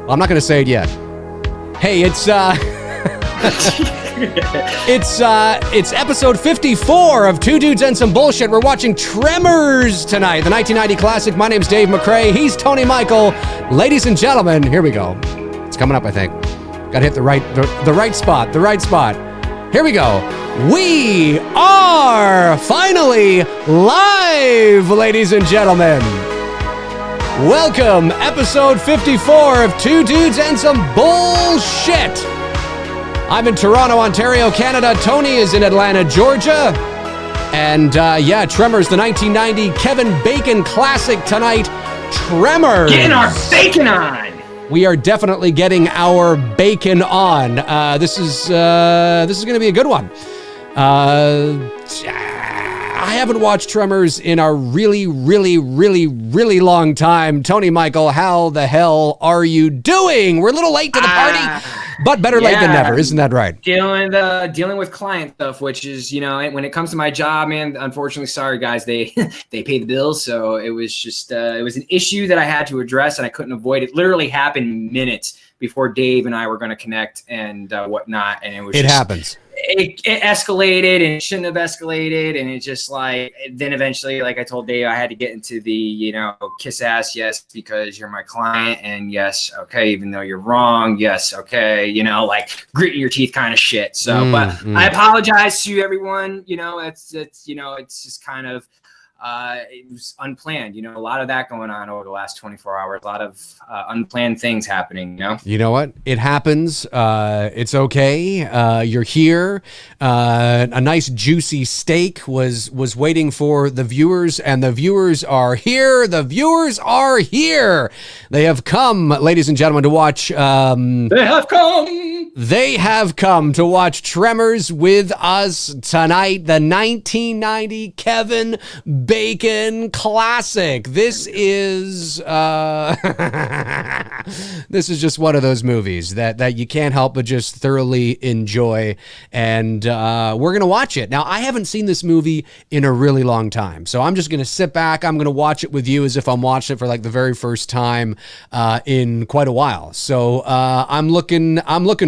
Well, I'm not going to say it yet. Hey, it's it's episode 54 of Two Dudes and Some Bullshit. We're watching Tremors tonight, the 1990 classic. My name's Dave McRae. He's Tony Michael. Ladies and gentlemen, here we go. It's coming up, I think. Got to hit the right spot. Here we go. We are finally live, ladies and gentlemen. Welcome, episode 54 of Two Dudes and Some Bullshit. I'm in Toronto, Ontario, Canada. Tony is in Atlanta, Georgia. And Tremors, the 1990 Kevin Bacon classic tonight. Tremors. Getting our bacon on. We are definitely getting our bacon on. This is going to be a good one. I haven't watched Tremors in a really long time. Tony Michael, how the hell are you doing? We're a little late to the party, but better late than never. Isn't that right? Dealing with client stuff, which is, when it comes to my job, man, unfortunately, sorry guys, they pay the bills. So it was just, it was an issue that I had to address and I couldn't avoid it. Literally happened minutes before Dave and I were going to connect and whatnot. And it happens. It escalated and it shouldn't have escalated. And it just then eventually, like I told Dave, I had to get into the, kiss ass, yes, because you're my client. And yes, okay, even though you're wrong, yes, okay, grit your teeth kind of shit. So, but I apologize to everyone, it's just kind of, it was unplanned, a lot of that going on over the last 24 hours, a lot of unplanned things happening, You know what? It happens. It's okay. You're here. A nice juicy steak was waiting for the viewers, and the viewers are here. The viewers are here. They have come, ladies and gentlemen, to watch. They have come to watch Tremors with us tonight, the 1990 Kevin Bacon classic. This is this is just one of those movies that you can't help but just thoroughly enjoy, and we're gonna watch it. Now, I haven't seen this movie in a really long time, so I'm just gonna sit back. I'm gonna watch it with you as if I'm watching it for like the very first time in quite a while. So I'm looking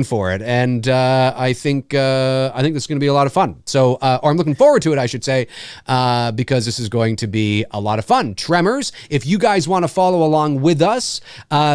for it, and I think this is gonna be a lot of fun. So or I'm looking forward to it, I should say, because this is going to be a lot of fun. Tremors, if you guys want to follow along with us,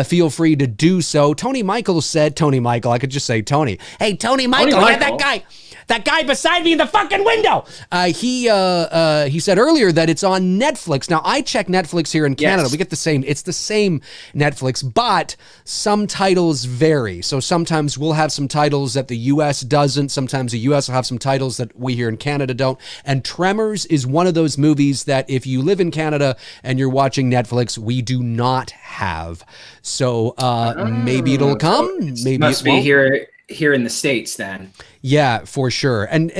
feel free to do so. Tony Michael said, I could just say Tony. Hey, Tony Michael, yeah, that guy beside me in the fucking window. He said earlier that it's on Netflix. Now, I check Netflix here in Canada. Yes. We get it's the same Netflix, but some titles vary. So sometimes we'll have some titles that the US doesn't. Sometimes the US will have some titles that we here in Canada don't. And Tremors is one of those movies that if you live in Canada and you're watching Netflix, we do not have. So maybe it'll come. Maybe must be here in the States then. Yeah, for sure. And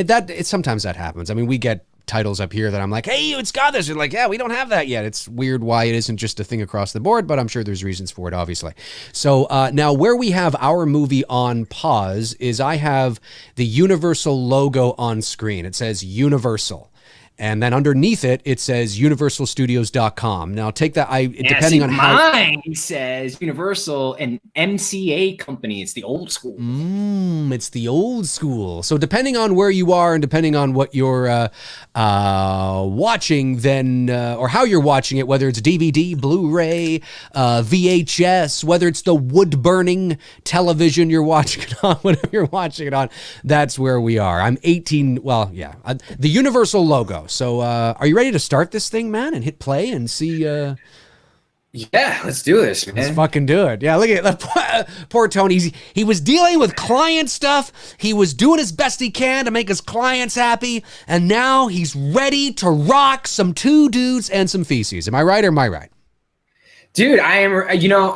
sometimes that happens. I mean, we get titles up here that I'm like, hey, it's got this. You're like, yeah, we don't have that yet. It's weird why it isn't just a thing across the board, but I'm sure there's reasons for it, obviously. So now where we have our movie on pause is I have the Universal logo on screen. It says Universal. And then underneath it, it says universalstudios.com. Now take that, depending on how... Mine says Universal and MCA company. It's the old school. It's the old school. So depending on where you are and depending on what you're watching, then, or how you're watching it, whether it's DVD, Blu-ray, VHS, whether it's the wood-burning television you're watching it on, whatever you're watching it on, that's where we are. I'm 18, the Universal logo. So are you ready to start this thing, man, and hit play and see? Yeah, let's do this, man. Let's fucking do it. Yeah, look at that. Poor Tony. He was dealing with client stuff. He was doing his best he can to make his clients happy. And now he's ready to rock some Two Dudes and Some Feces. Am I right or am I right? Dude, I am,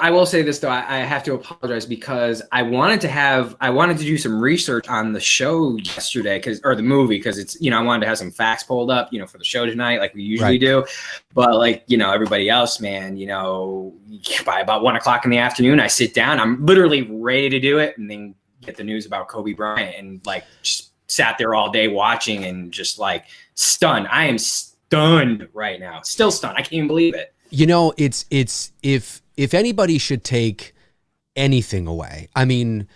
I will say this though, I have to apologize because I wanted to do some research on the show yesterday, or the movie, because it's, I wanted to have some facts pulled up, for the show tonight, like we usually do. But everybody else, man, by about 1 o'clock in the afternoon, I sit down, I'm literally ready to do it, and then get the news about Kobe Bryant, and just sat there all day watching and just stunned. I am stunned right now. Still stunned. I can't even believe it. It's if anybody should take anything away. I mean,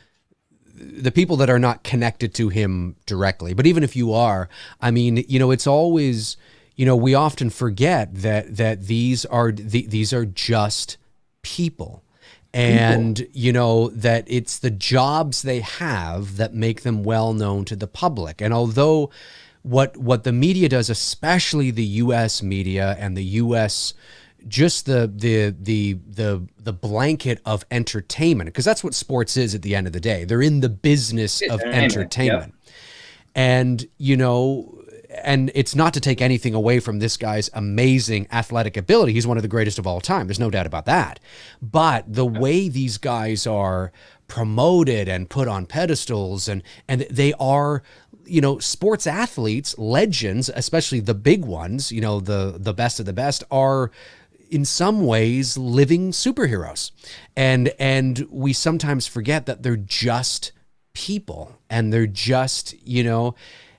the people that are not connected to him directly, but even if you are, I mean, you know, it's always, you know, we often forget that these are just people. And, you know, that it's the jobs they have that make them well known to the public. And although what the media does, especially the U.S. media and the U.S., just the blanket of entertainment, because that's what sports is at the end of the day. They're in the business of entertainment. Yep. And, you know, and it's not to take anything away from this guy's amazing athletic ability. He's one of the greatest of all time. There's no doubt about that. But the way these guys are promoted and put on pedestals, and they are, you know, sports athletes, legends, especially the big ones, you know, the best of the best, are in some ways living superheroes. And we sometimes forget that they're just people, and they're just, you know,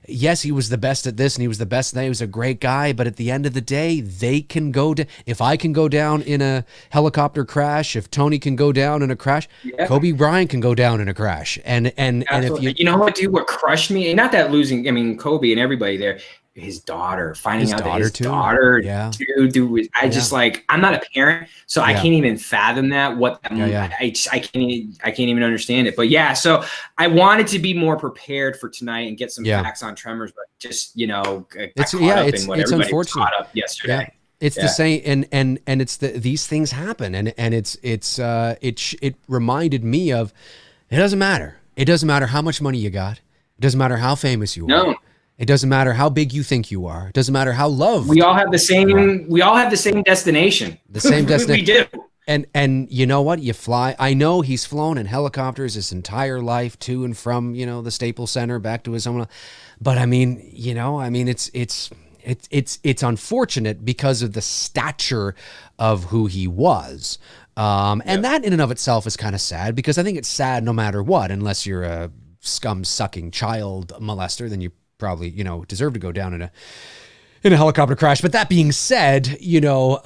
yes, he was the best at this and he was the best, and he was a great guy, but at the end of the day, they can go to, if I can go down in a helicopter crash, if Tony can go down in a crash, Kobe Bryant can go down in a crash. And if you know what, dude, what crushed me, and not that losing, I mean, Kobe and everybody there, his daughter, finding out that his daughter, dude, I just like, I'm not a parent, so I can't even fathom that. I can't even understand it. But yeah, so I wanted to be more prepared for tonight and get some facts on Tremors, but just, you know, it's unfortunate. Caught up yesterday. Yeah. It's the same, and it's these things happen, and it reminded me of, it doesn't matter. It doesn't matter how much money you got. It doesn't matter how famous you are. It doesn't matter how big you think you are. It doesn't matter how loved. We all have the same. We all have the same destination. The same destination. We do. And you know what? You fly. I know he's flown in helicopters his entire life to and from, you know, the Staples Center back to his home. But I mean, you know, I mean, it's unfortunate because of the stature of who he was. And that in and of itself is kind of sad, because I think it's sad no matter what, unless you're a scum-sucking child molester, then you probably, you know, deserve to go down in a helicopter crash. But that being said, you know,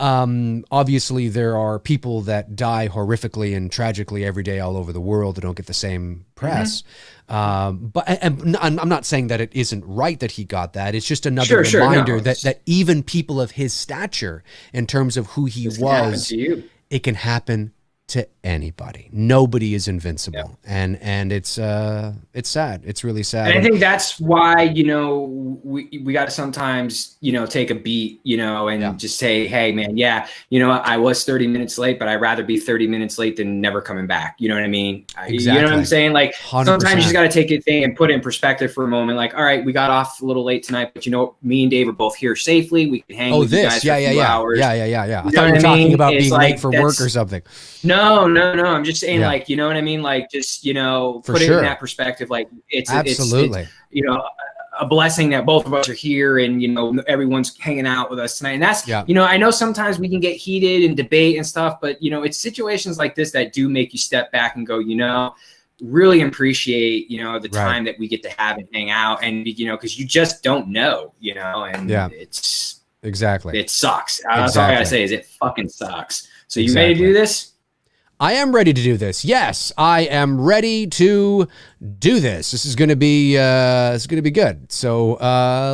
obviously there are people that die horrifically and tragically every day all over the world that don't get the same press. But I'm not saying that it isn't right that he got that. It's just another reminder that even people of his stature, in terms of who he was, it can happen to anybody. Nobody is invincible. And it's sad. It's really sad. And I think that's why, you know, we got to sometimes, you know, take a beat, you know, and just say, hey man, you know, I was 30 minutes late, but I'd rather be 30 minutes late than never coming back. You know what I mean? Exactly. You know what I'm saying? Like 100%. Sometimes you just got to take a thing and put it in perspective for a moment. Like, all right, we got off a little late tonight, but you know, me and Dave are both here safely. We can hang with you guys for a few hours. Yeah. I thought you were talking about being late for work or something. No. I'm just saying, like, you know what I mean? Like, just, you know, put it in that perspective. Like, it's you know, a blessing that both of us are here, and, you know, everyone's hanging out with us tonight. And that's, you know, I know sometimes we can get heated and debate and stuff, but, you know, it's situations like this that do make you step back and go, you know, really appreciate, you know, the time that we get to have and hang out, and, you know, because you just don't know, you know, and it's it sucks. That's all I gotta say is it fucking sucks. So you ready to do this? I am ready to do this. Yes, I am ready to do this. This is going to be good. So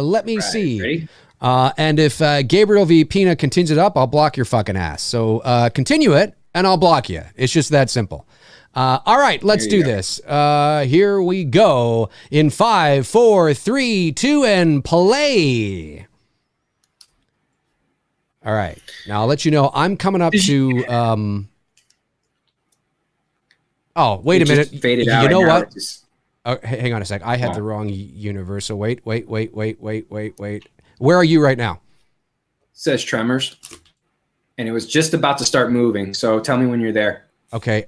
let me see. Ready? And if Gabriel V. Pina continues it up, I'll block your fucking ass. So continue it, and I'll block you. It's just that simple. All right, let's do this. Here we go. In 5, 4, 3, 2, and play. All right. Now I'll let you know I'm coming up to. Oh, wait a minute. Faded out. You know what? Oh, hang on a sec. I had the wrong universe. So wait. Where are you right now? It says Tremors. And it was just about to start moving. So tell me when you're there. Okay.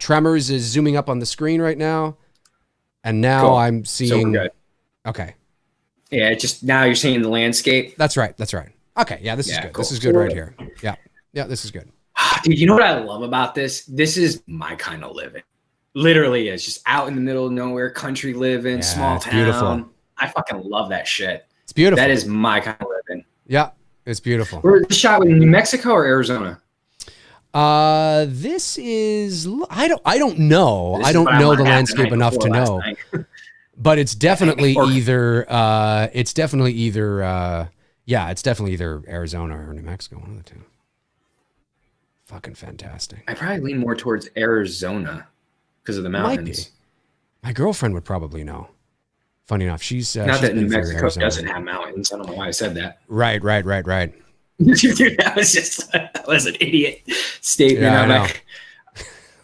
Tremors is zooming up on the screen right now. And now I'm seeing. So we're good. Okay. Yeah, just now you're seeing the landscape. That's right. Okay. Yeah, this is good. Cool. This is good right here. Yeah, this is good. Dude, you know what I love about this? This is my kind of living. Literally is just out in the middle of nowhere, country living, small town. Beautiful. I fucking love that shit. It's beautiful. That is my kind of living. Yeah, it's beautiful. Where was the shot in New Mexico or Arizona? This is I don't know. This I is don't what I know wanted the to happen landscape the night enough to before last know. night. But it's definitely Or- either it's definitely either it's definitely either Arizona or New Mexico, one of the two. Fucking fantastic. I probably lean more towards Arizona because of the Might mountains. be. My girlfriend would probably know. Funny enough, she's Not she's that been New through Mexico Arizona. doesn't have mountains. I don't know why I said that. Right. Dude, that was an idiot statement. Yeah, I I'm know. like,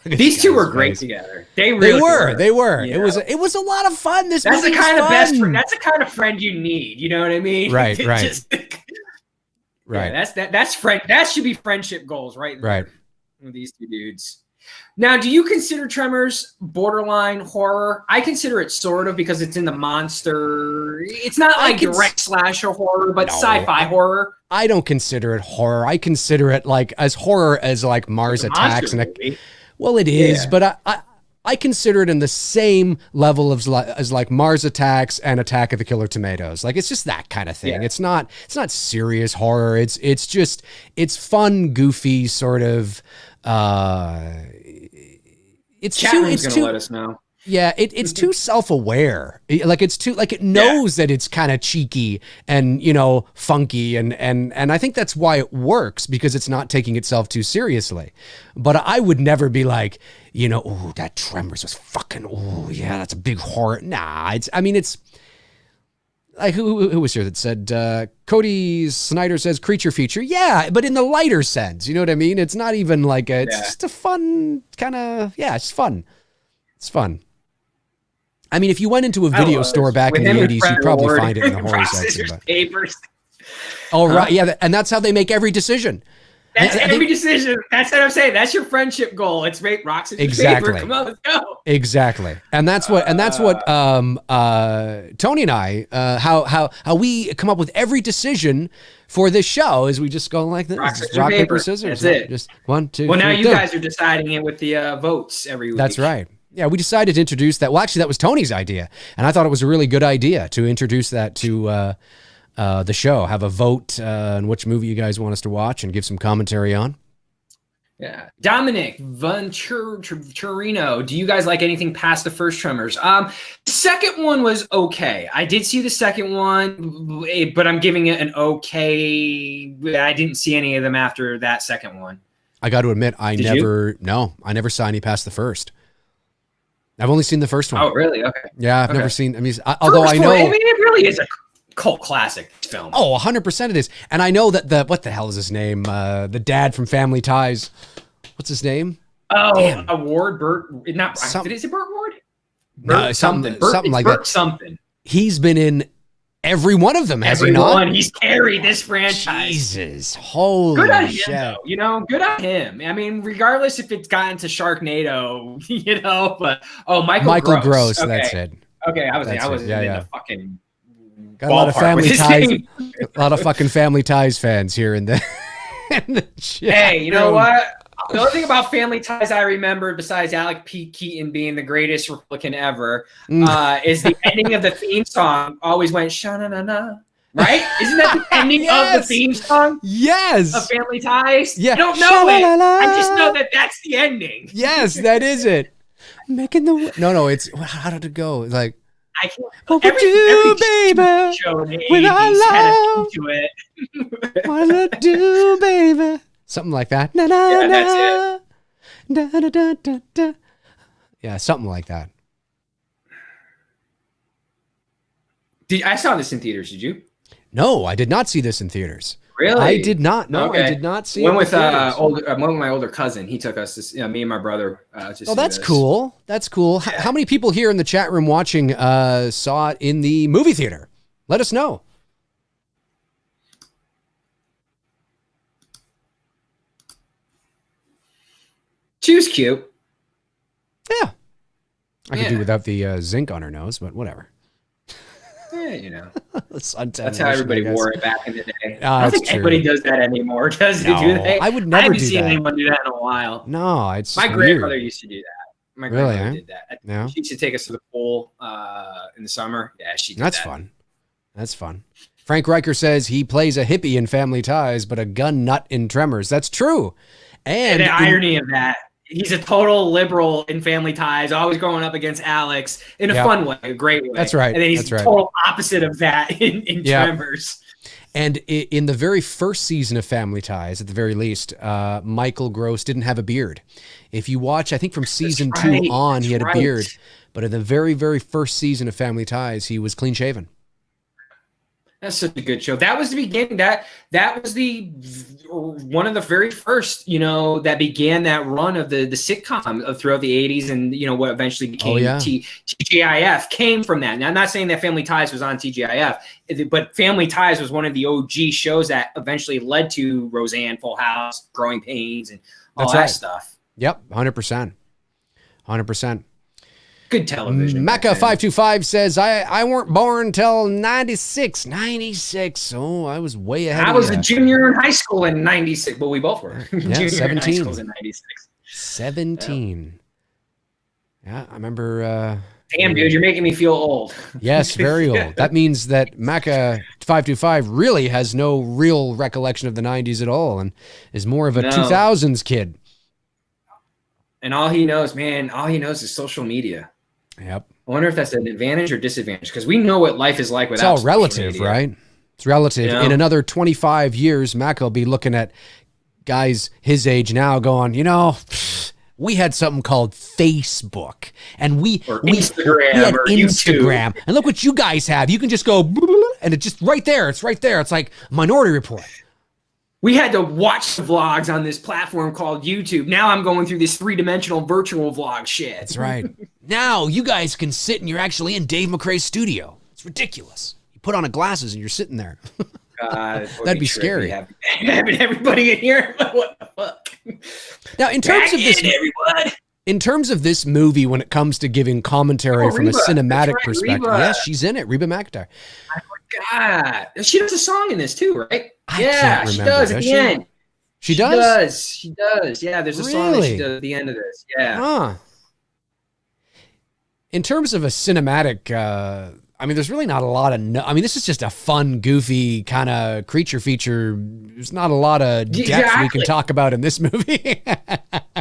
these two were great together. They really were. They were. You It was a lot of fun. This That's the movie was kind of best fun. friend. That's the kind of friend you need. You know what I mean? Right. Yeah, that's friend. That should be friendship goals, right? Right. With these two dudes. Now, do you consider Tremors borderline horror? I consider it sort of because it's in the monster. It's not like direct slasher horror, but sci-fi horror. I don't consider it horror. I consider it like as horror as like Mars Attacks well, it is, but I consider it in the same level as like Mars Attacks and Attack of the Killer Tomatoes. Like it's just that kind of thing. Yeah. It's not serious horror. It's just fun, goofy sort of. It's gonna let us know. Yeah, it's too self-aware. Like it's too like it knows that it's kind of cheeky and funky and I think that's why it works, because it's not taking itself too seriously. But I would never be like, oh, that Tremors was fucking, oh yeah, that's a big horror. Nah, it's like who was here that said Cody Snyder says creature feature? Yeah, but in the lighter sense, you know what I mean? It's not even like it's just a fun kind of it's fun. It's fun. I mean, if you went into a video store back in the 80s, you'd probably find it in the horror section. But. Papers. Oh, right. Yeah. And that's how they make every decision. That's every decision. That's what I'm saying. That's your friendship goal. It's make rocks in your paper. Come on, let's go. Exactly. And that's what Tony and I, how we come up with every decision for this show is we just go like this. Rock, paper, scissors. That's it. Just 1, 2, Well, now 3, you guys are deciding it with the votes every week. That's right. Yeah, we decided to introduce that. Well, actually, that was Tony's idea. And I thought it was a really good idea to introduce that to the show. Have a vote on which movie you guys want us to watch and give some commentary on. Yeah. Dominic Venturino, do you guys like anything past the first Tremors? The second one was okay. I did see the second one, but I'm giving it an okay. I didn't see any of them after that second one. I got to admit, I never saw any past the first. I've only seen the first one. Oh, really? Okay. Yeah, I've never seen. I mean, although I know, it really is a cult classic film. Oh, 100% it is. And I know that what the hell is his name? The dad from Family Ties. What's his name? Oh, Ward, Burt. Not. Did it say Burt Ward? Burt something like Burt that. Something. He's been in every one of them, has he not? He's carried this franchise. Jesus, holy good on shit. Him, though. Good on him. I mean, regardless if it's gotten to Sharknado, but Michael Gross. Okay. That's it. Okay, I was in the fucking. Got a lot of Family Ties, a lot of fucking Family Ties fans here in the chat. Hey, you know what? The only thing about Family Ties I remember, besides Alec P. Keaton being the greatest Republican ever, is the ending of the theme song always went sha-na-na-na. Right? Isn't that the ending of the theme song? Yes. Of Family Ties? Yeah. I don't know it. I just know that that's the ending. Yes, that is it. Making the... No, it's... How did it go? Like... I can't... What would you, baby, when I love to it. What would I do, baby? Something like that. Na, na, yeah, na, that's it. Da, da, da, da, da. Yeah, something like that. I saw this in theaters. Did you? No, I did not see this in theaters. Really? I did not. No, okay. I did not see it. Went with my older cousin. He took us to, me and my brother. Oh, that's cool. That's cool. Yeah. How many people here in the chat room watching saw it in the movie theater? Let us know. She was cute. Yeah. I could do without the zinc on her nose, but whatever. Yeah, That's how everybody wore it back in the day. I don't think anybody does that anymore, do they? I would never do that. I haven't seen anyone do that in a while. No, it's my weird. grandmother used to do that. My grandmother really, did that. Yeah. She used to take us to the pool in the summer. Yeah, she did That's that. fun. That's fun. Frank Riker says he plays a hippie in Family Ties, but a gun nut in Tremors. That's true. And the irony of that, he's a total liberal in Family Ties, always going up against Alex in a fun way, a great way. That's right. And then he's the total opposite of that in Tremors. And in the very first season of Family Ties, at the very least, Michael Gross didn't have a beard. If you watch, I think from season 2 on, he had a beard. But in the very, very first season of Family Ties, he was clean shaven. That's such a good show. That was the beginning. That was the one of the very first, that began that run of the sitcom throughout the 80s, and what eventually became TGIF came from that. Now, I'm not saying that Family Ties was on TGIF, but Family Ties was one of the OG shows that eventually led to Roseanne, Full House, Growing Pains, and all that stuff. Yep, 100%. 100%. Good television. Mecca525 says, I weren't born till 96. 96. Oh, I was way ahead of you. I was a junior in high school in 96. Well, we both were. Yeah, junior 17. in high school in 96. 17. Yeah, I remember. Damn, dude, you're making me feel old. Yes, very old. That means that Mecca525 really has no real recollection of the 90s at all and is more of a 2000s kid. And all he knows is social media. Yep. I wonder if that's an advantage or disadvantage, because we know what life is like without. It's all relative, right? It's relative. In another 25 years, Mac will be looking at guys his age now going, we had something called Facebook, and we had Instagram, and look what you guys have. You can just go, and it's just right there. It's right there. It's like Minority Report. We had to watch the vlogs on this platform called YouTube. Now I'm going through this 3-dimensional virtual vlog shit. That's right. Now you guys can sit and you're actually in Dave McRae's studio. It's ridiculous. You put on a glasses and you're sitting there. God, that'd be scary. Having everybody in here. What the fuck? Now, in terms of this movie, when it comes to giving commentary from a cinematic perspective, yes, she's in it. Reba McEntire. I forgot. She does a song in this too, right? She does at the end. She does? She does. Yeah, there's a song that she does at the end of this. Yeah. Huh. In terms of a cinematic, there's really not a lot of. This is just a fun, goofy kind of creature feature. There's not a lot of depth we can talk about in this movie.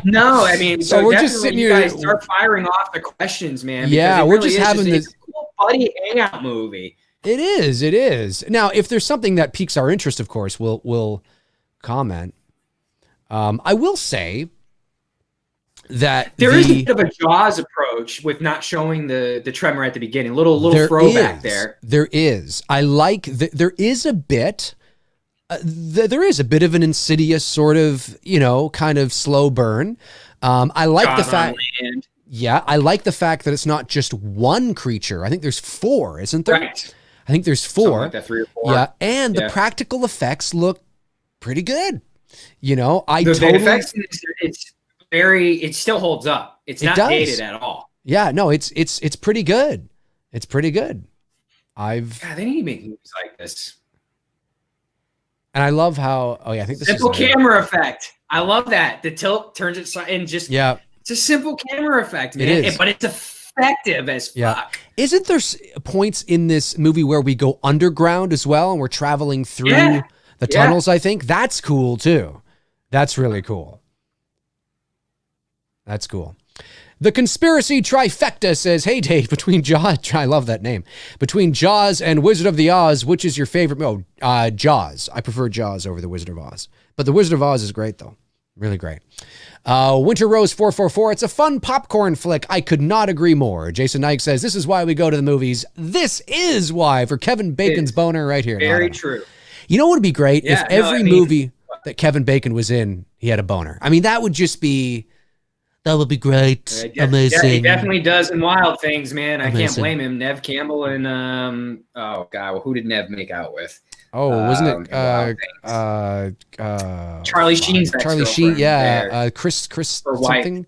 No, so we're just sitting here. You guys start firing off the questions, man. Yeah, we're just having this cool buddy hangout movie. It is. Now, if there's something that piques our interest, of course, we'll comment. I will say that there is a bit of a Jaws approach with not showing the tremor at the beginning. Little throwback there. There is. I like there is a bit. There is a bit of an insidious sort of, kind of slow burn. I like the fact. Yeah, I like the fact that it's not just one creature. I think there's 4, isn't there? Right. I think there's 4. Like that, 3 or 4. Yeah, and the practical effects look pretty good. The effects, it still holds up. It's not dated at all. Yeah, no, it's pretty good. It's pretty good. God, they need to make movies like this. And I love how. Oh yeah, I think this simple camera effect. I love that. The tilt turns it and just It's a simple camera effect, man. It is. But it's effective as fuck. Isn't there points in this movie where we go underground as well, and we're traveling through the tunnels? I think that's cool too. That's really cool. That's cool. The Conspiracy Trifecta says, hey, Dave, between Jaws, I love that name. Between Jaws and Wizard of the Oz, which is your favorite? Oh, Jaws. I prefer Jaws over the Wizard of Oz. But the Wizard of Oz is great, though. Really great. Winter Rose 444. It's a fun popcorn flick. I could not agree more. Jason Knight says, this is why we go to the movies. This is why, for Kevin Bacon's boner right here. Very true. You know what would be great? If every movie that Kevin Bacon was in, he had a boner. That would just be... That would be great. Amazing. Yeah, he definitely does in Wild Things, man. I can't blame him. Nev Campbell and who did Nev make out with? Oh, wasn't it Charlie Sheen's Charlie Sheen, yeah. Chris something.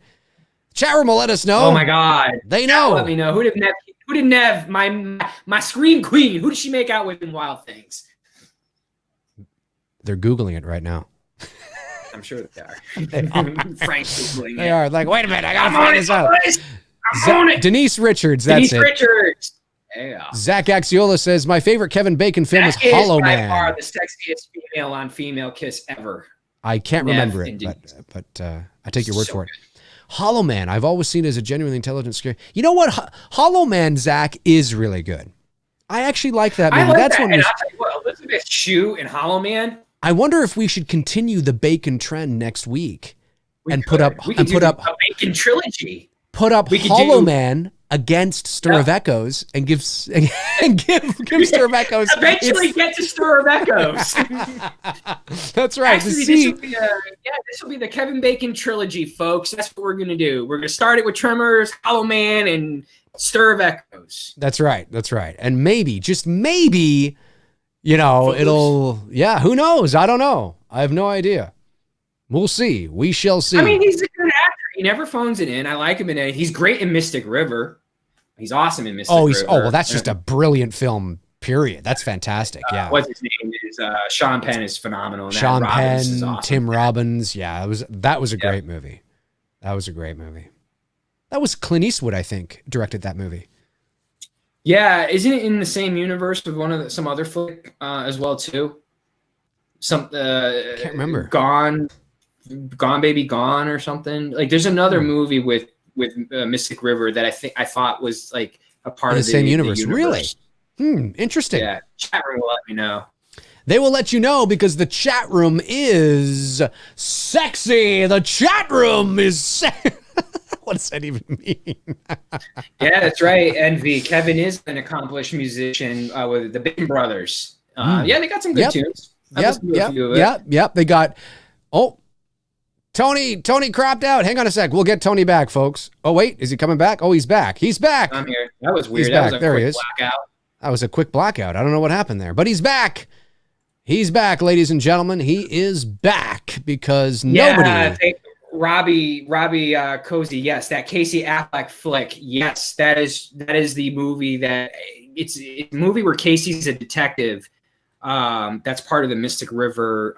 Chat room will let us know. Oh my God. They know. Let me know. Who did Nev, my scream queen, who did she make out with in Wild Things? They're Googling it right now. I'm sure that they are. Frankly, they are. Like, wait a minute, I gotta find this out. Denise Richards. That's Denise Richards. Yeah. Zach Axiola says, my favorite Kevin Bacon film is Hollow Man. By far the sexiest female on female kiss ever. I can't remember it, Indeed. but I take your word So for it. Hollow Man, I've always seen as a genuinely intelligent, scary. You know what? Hollow Man, Zach, is really good. I actually like that movie. I like That's that. one. And I'll tell you what, Elizabeth Shue and Hollow Man. I wonder if we should continue the bacon trend next week and put up a bacon trilogy. Put up Hollow Man against Stir of Echoes and give Stir of Echoes. Eventually get to Stir of Echoes. That's right. Actually, this will be the Kevin Bacon trilogy, folks. That's what we're gonna do. We're gonna start it with Tremors, Hollow Man, and Stir of Echoes. That's right. That's right. And maybe, just maybe, you know, who knows? I don't know. I have no idea. We'll see. We shall see. I mean, he's a good actor. He never phones it in. I like him in it. He's great in Mystic River. He's awesome in Mystic River. Well, that's just a brilliant film, period. That's fantastic. Yeah. What's his name? Sean Penn is phenomenal in that. Sean Penn, is awesome. Tim Robbins. Yeah, that was a great movie. That was a great movie. That was Clint Eastwood, I think, directed that movie. Yeah, isn't it in the same universe with some other flick as well too? Can't remember. Gone Baby Gone or something. Like there's another movie with Mystic River that I thought was like a part of the same universe. Really? Interesting. Yeah, chat room will let me know. They will let you know because the chat room is sexy. The chat room is what does that even mean? Yeah, that's right. Envy. Kevin is an accomplished musician with the Bacon Brothers. Yeah, they got some good tunes. Yep. They got Tony cropped out. Hang on a sec. We'll get Tony back, folks. Oh, wait. Is he coming back? Oh, he's back. He's back. I'm here. That was weird. He's back. That was there he is. Blackout. That was a quick blackout. I don't know what happened there, but he's back. He's back, ladies and gentlemen. He is back because nobody. Robbie Cozy. Yes, that Casey Affleck flick. Yes, that is the movie that it's a movie where Casey's a detective. That's part of the Mystic River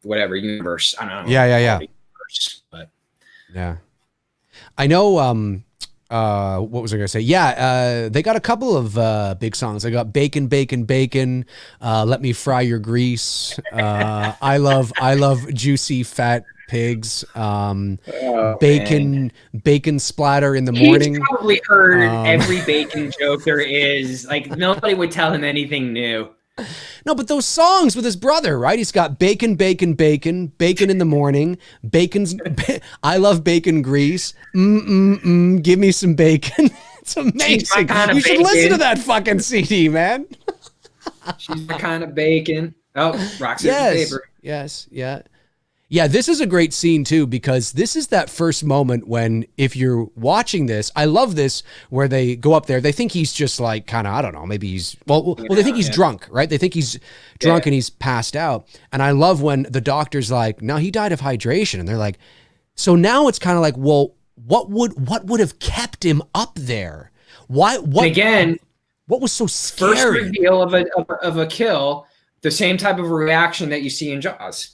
whatever universe. I don't know. Yeah. Universe, but yeah, I know. What was I gonna say? Yeah, they got a couple of big songs. They got Bacon, Bacon, Bacon. Let Me Fry Your Grease. I love Juicy Fat Pigs. Bacon Splatter in the Morning. He's probably heard every bacon joke there is. Like nobody would tell him anything new. No, but those songs with his brother, right? He's got Bacon, Bacon, Bacon, Bacon in the Morning, I Love Bacon Grease, give me some bacon. It's amazing. You should listen to that fucking CD, man. She's the kind of bacon. Oh, rock, scissors, paper. Yes, yeah. Yeah, this is a great scene too, because this is that first moment when, if you're watching this, I love this, where they go up there. They think he's just like kind of, I don't know, maybe he's, they think he's drunk, right? They think he's drunk and he's passed out. And I love when the doctor's like, no, he died of hydration. And they're like, so now it's kind of like, well, what would have kept him up there? What was so scary? First reveal of a kill, the same type of reaction that you see in Jaws.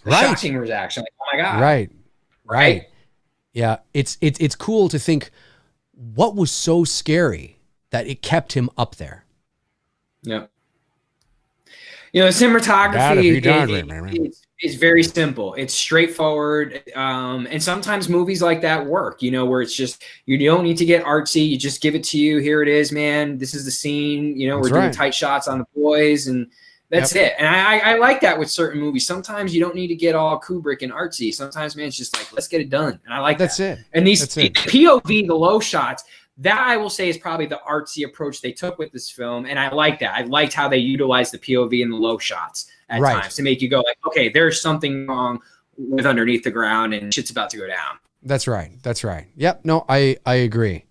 Shocking reaction, like, oh my god! Right. Yeah, it's cool to think what was so scary that it kept him up there. Yep. You know, cinematography is very simple. It's straightforward, and sometimes movies like that work. You know, where it's just you don't need to get artsy. You just give it to you. Here it is, man. This is the scene. You know, we're doing tight shots on the boys and. That's it. And I like that with certain movies. Sometimes you don't need to get all Kubrick and artsy. Sometimes, man, it's just like, let's get it done. And I like that's it. And these POV, the low shots, that I will say is probably the artsy approach they took with this film. And I like that. I liked how they utilized the POV and the low shots at times to make you go like, okay, there's something wrong with underneath the ground and shit's about to go down. That's right. That's right. Yep. No, I agree.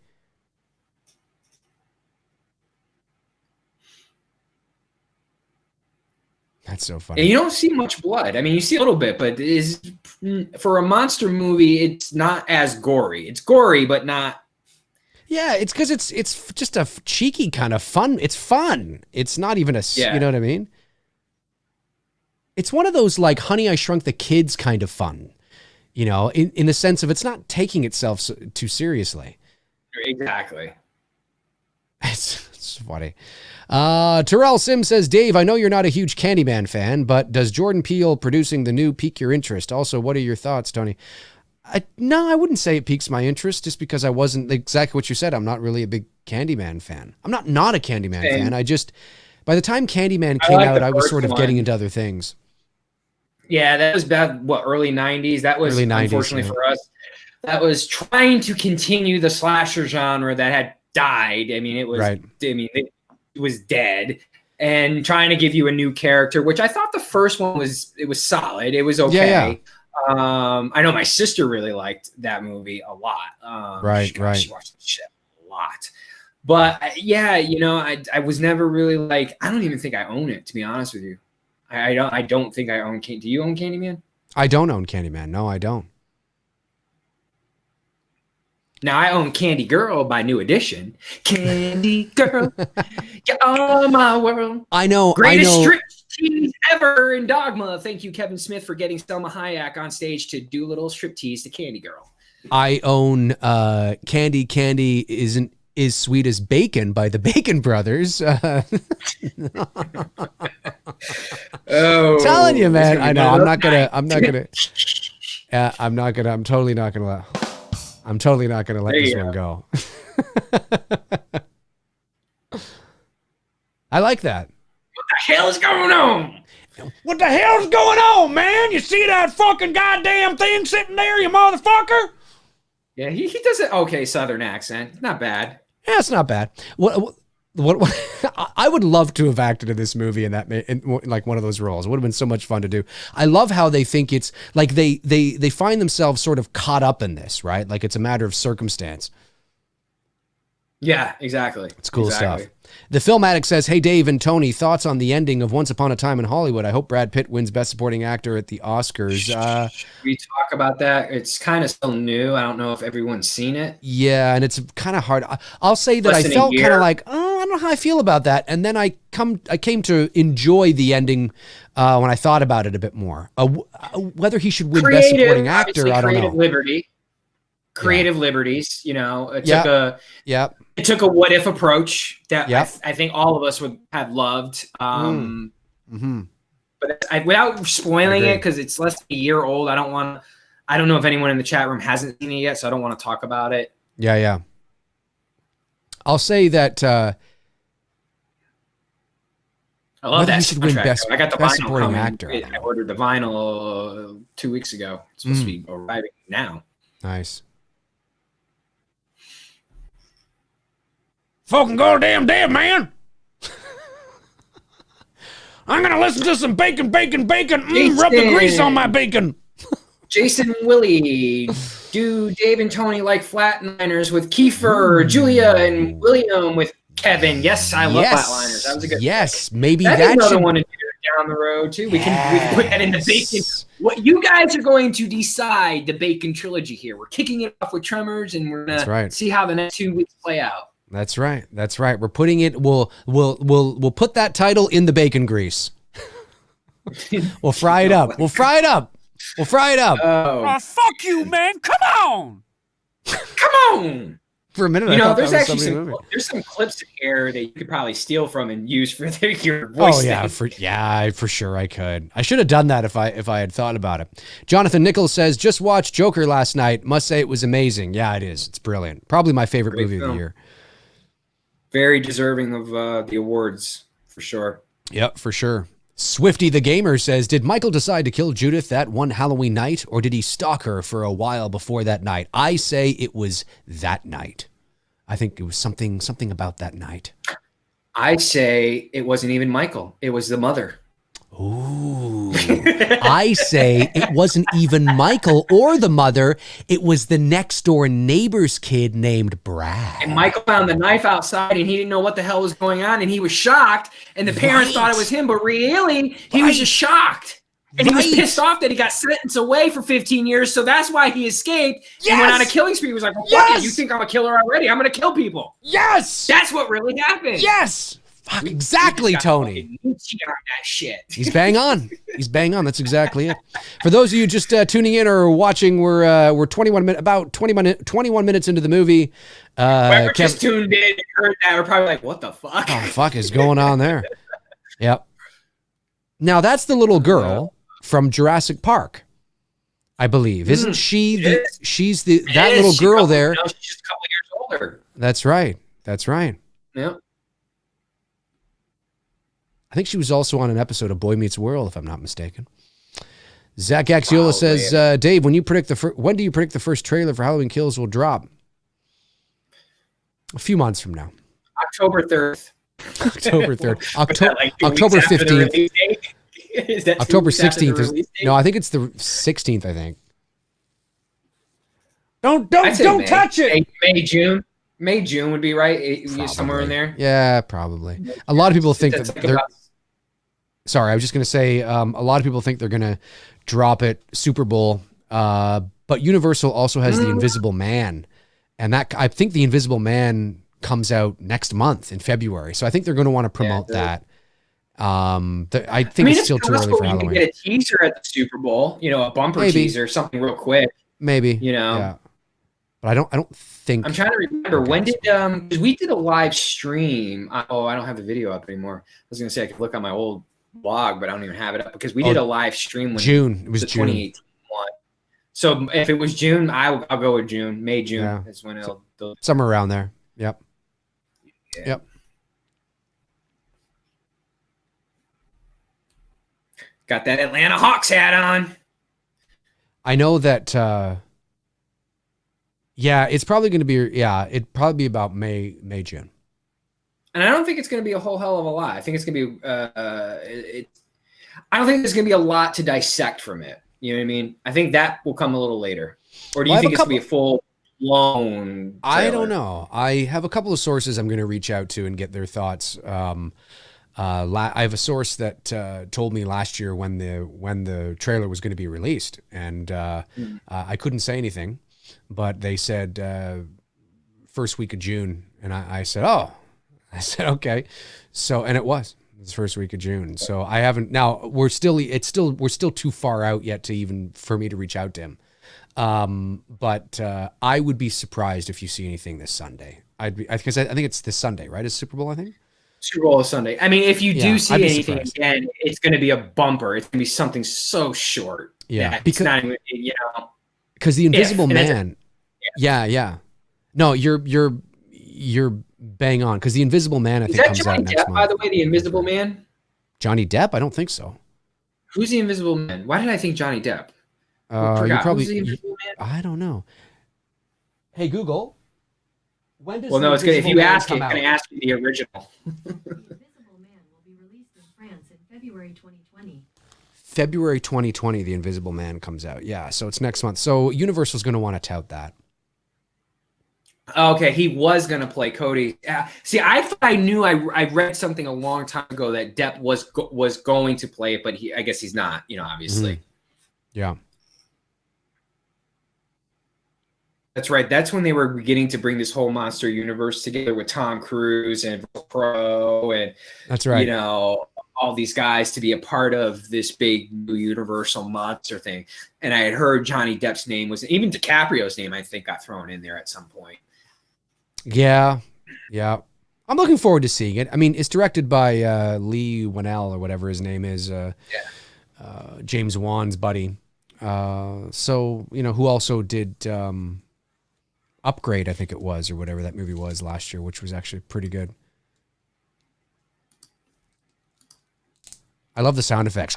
That's so funny. And you don't see much blood. I mean, you see a little bit, but for a monster movie, it's not as gory. It's gory, but not. Yeah, it's because it's just a cheeky kind of fun. It's fun. It's not even you know what I mean? It's one of those like Honey, I Shrunk the Kids kind of fun, you know, in the sense of it's not taking itself too seriously. Exactly. It's funny. Terrell Sim says, Dave, I know you're not a huge Candyman fan, but does Jordan Peele producing the new pique your interest? Also, what are your thoughts, Tony? No, I wouldn't say it piques my interest just because I wasn't exactly what you said. I'm not really a big Candyman fan. I'm not a Candyman fan. I just, by the time Candyman came out, I was sort of getting into other things. Yeah, that was bad. Early 90s? That was, early 90s, unfortunately for us, that was trying to continue the slasher genre that had died. I mean, it was, it was dead, and trying to give you a new character, which I thought the first one was solid. It was okay. Yeah. I know my sister really liked that movie a lot. She watched the shit a lot. But yeah, I was never really like, I don't even think I own it, to be honest with you. I don't think I own Do you own Candyman? I don't own Candyman. No, I don't. Now I own Candy Girl by New Edition. Candy Girl, you're all my world. I know. Greatest strip tease ever in Dogma. Thank you, Kevin Smith, for getting Selma Hayek on stage to do a little striptease to Candy Girl. I own Candy Isn't As Sweet as Bacon by the Bacon Brothers. Telling you, man. I know. I'm totally not gonna let this one go. I like that. What the hell is going on? What the hell's going on, man? You see that fucking goddamn thing sitting there, you motherfucker? Yeah, he does it. Okay, Southern accent. Not bad. Yeah, it's not bad. What I would love to have acted in this movie in like one of those roles. It would have been so much fun to do. I love how they think it's like they find themselves sort of caught up in this, right? Like it's a matter of circumstance. Yeah, exactly. It's cool stuff. The Film Addict says, hey, Dave and Tony, thoughts on the ending of Once Upon a Time in Hollywood? I hope Brad Pitt wins Best Supporting Actor at the Oscars. We talk about that. It's kind of still new. I don't know if everyone's seen it. Yeah, and it's kind of hard. I'll say that I felt kind of like, oh, I don't know how I feel about that. And then I came to enjoy the ending when I thought about it a bit more. Whether he should win Best Supporting Actor, I don't know. Creative liberties, it took a what if approach that I think all of us would have loved. But without spoiling it, because it's less than a year old, I don't know if anyone in the chat room hasn't seen it yet, so I don't want to talk about it. Yeah. I'll say that I love that. Should win Best Supporting Actor. I ordered the vinyl 2 weeks ago. It's supposed to be arriving now. Nice. Fucking goddamn dead, man. I'm going to listen to some bacon. Rub the grease on my bacon. Jason Willie, do Dave and Tony like Flatliners with Kiefer, Julia, and William with Kevin? Yes, I love Flatliners. That was a good pick. Maybe that's another one to do down the road, too. We can put that in the bacon. What you guys are going to decide the bacon trilogy here. We're kicking it off with Tremors, and we're going to see how the next 2 weeks play out. That's right. We're putting it. We'll put that title in the bacon grease. We'll fry it up. Oh, fuck you, man! Come on! For a minute, there's actually there's some clips in here that you could probably steal from and use for your voice. Oh yeah, for sure I could. I should have done that if I had thought about it. Jonathan Nichols says, just watched Joker last night. Must say it was amazing. Yeah, it is. It's brilliant. Probably my favorite movie of the year. Very deserving of the awards, for sure. Yep, for sure. Swifty the Gamer says, did Michael decide to kill Judith that one Halloween night, or did he stalk her for a while before that night? I say it was that night. I think it was something about that night. I say it wasn't even Michael. It was the mother. Ooh. I say it wasn't even Michael or the mother. It was the next door neighbor's kid named Brad. And Michael found the knife outside and he didn't know what the hell was going on and he was shocked and the parents thought it was him, but really he was just shocked. And he was pissed off that he got sentenced away for 15 years, so that's why he escaped and went on a killing spree. He was like, well, fuck it, you think I'm a killer already? I'm going to kill people. Yes! That's what really happened. Yes! Fuck, exactly, Tony. On that shit. He's bang on. He's bang on. That's exactly it. For those of you just tuning in or watching, we're 21 minutes into the movie. Whoever just tuned in and heard that, we're probably like, what the fuck? Oh, fuck is going on there? Yep. Now that's the little girl from Jurassic Park, I believe. Isn't she? She's that little girl there. No, she's just a couple years older. That's right. That's right. Yep. I think she was also on an episode of Boy Meets World, if I'm not mistaken. Zach Axiola says, Dave, when do you predict the first trailer for Halloween Kills will drop? A few months from now. October 3rd. October 3rd. October 15th. Is that October 16th. No, I think it's the 16th, I think. Don't touch it. May, June would be right. Somewhere in there. Yeah, probably. A lot of people think that they're. Sorry, I was just going to say a lot of people think they're going to drop it Super Bowl, but Universal also has The Invisible Man, and that I think The Invisible Man comes out next month in February, so I think they're going to want to promote that. I think it's still too early for Halloween. You can get a teaser at the Super Bowl, a bumper teaser, something real quick. Maybe, yeah. But I don't think. I'm trying to remember when did because we did a live stream. I don't have the video up anymore. I was going to say I could look on my old blog, but I don't even have it up because we did a live stream when June. It was the June. 2018 one. So if it was June, I'll go with June. May, June is when it'll somewhere around there. Yep. Yeah. Yep. Got that Atlanta Hawks hat on. I know that. It's probably going to be. Yeah, it'd probably be about May, June. And I don't think it's going to be a whole hell of a lot. I think it's going to be. I don't think there's going to be a lot to dissect from it. You know what I mean? I think that will come a little later. Or do you think it's going to be a full blown? I don't know. I have a couple of sources I'm going to reach out to and get their thoughts. I have a source that told me last year when the trailer was going to be released, and I couldn't say anything, but they said first week of June, and I said, okay, so and it was the first week of June. So I haven't. Now we're still too far out yet to even for me to reach out to him. But I would be surprised if you see anything this Sunday. Because I think it's this Sunday, right? It's Super Bowl, I think. Super Bowl is Sunday. I mean, if you do see anything again, it's going to be a bumper. It's going to be something so short. Yeah, because it's not even, because the Invisible Man. Yeah. No, you're bang on, because the Invisible Man I think comes out next month. By the way, the Invisible Man. Johnny Depp? I don't think so. Who's the Invisible Man? Why did I think Johnny Depp? You probably. Who's the Invisible Man? I don't know. Hey Google. When does it's good. If you ask it, can I ask you the original? The Invisible Man will be released in France in February 2020. February 2020, The Invisible Man comes out. Yeah, so it's next month. So Universal's going to want to tout that. Okay, he was going to play Cody. See, I thought I knew. I read something a long time ago that Depp was going to play it, but I guess he's not. Obviously. Mm-hmm. Yeah. That's right. That's when they were beginning to bring this whole monster universe together with Tom Cruise and Pro and that's right. All these guys to be a part of this big new Universal monster thing. And I had heard Johnny Depp's name even DiCaprio's name, I think, got thrown in there at some point. Yeah. I'm looking forward to seeing it. I mean, it's directed by Lee Winnell or whatever his name is. James Wan's buddy. So, who also did Upgrade, I think it was, or whatever that movie was last year, which was actually pretty good. I love the sound effects.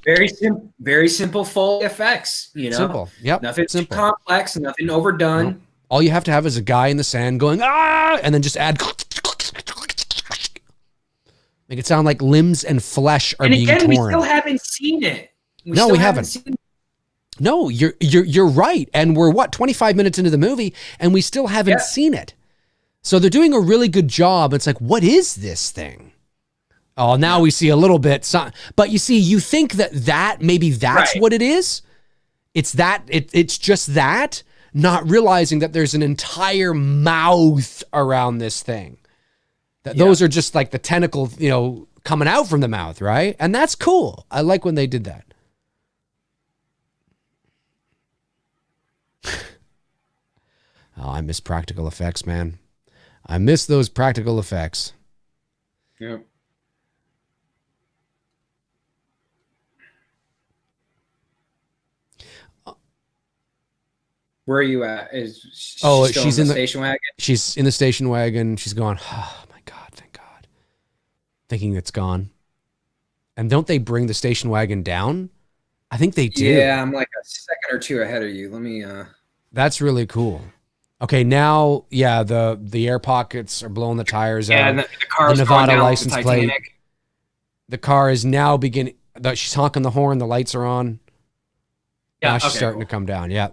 Very simple Foley effects. Simple. Yep. Nothing simple. Too complex. Nothing overdone. Nope. All you have to have is a guy in the sand going and then just add. Make it sound like limbs and flesh are being torn. And again, we still haven't seen it. We haven't. No, you're right. And we're 25 minutes into the movie and we still haven't seen it. So they're doing a really good job. It's like, what is this thing? Oh, now we see a little bit. But you see, you think that maybe that's what it is. It's just that, not realizing that there's an entire mouth around this thing. Those are just like the tentacle, coming out from the mouth, right? And that's cool. I like when they did that. Oh, I miss practical effects, man. I miss those practical effects. Yep. Where are you at? Is she still she's in the station wagon? She's in the station wagon. She's going, oh my God, thank God. Thinking it's gone. And don't they bring the station wagon down? I think they do. Yeah, I'm like a second or two ahead of you. Let me That's really cool. Okay, now, the air pockets are blowing the tires out. And the car's the going Nevada down license the plate. Titanic. The car is now beginning. She's honking the horn. The lights are on. Yeah, now she's starting to come down. Yeah.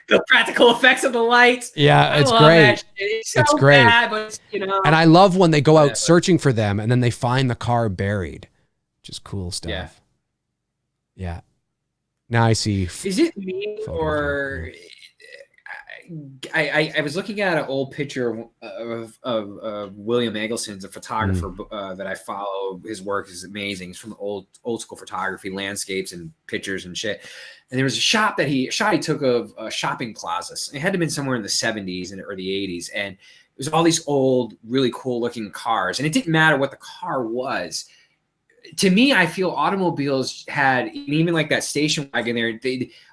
The practical effects of the lights. Yeah, it's love great. That shit. It's so great. bad, but And I love when they go out searching for them and then they find the car buried. Just cool stuff. Yeah. Now I see. Is it me or I was looking at an old picture of William Eggleston's a photographer that I follow. His work is amazing. He's from old school photography, landscapes and pictures and shit. And there was a shot he took of shopping plazas. It had to have been somewhere in the 70s or the 80s. And it was all these old, really cool looking cars. And it didn't matter what the car was. To me, I feel automobiles had, even like that station wagon there,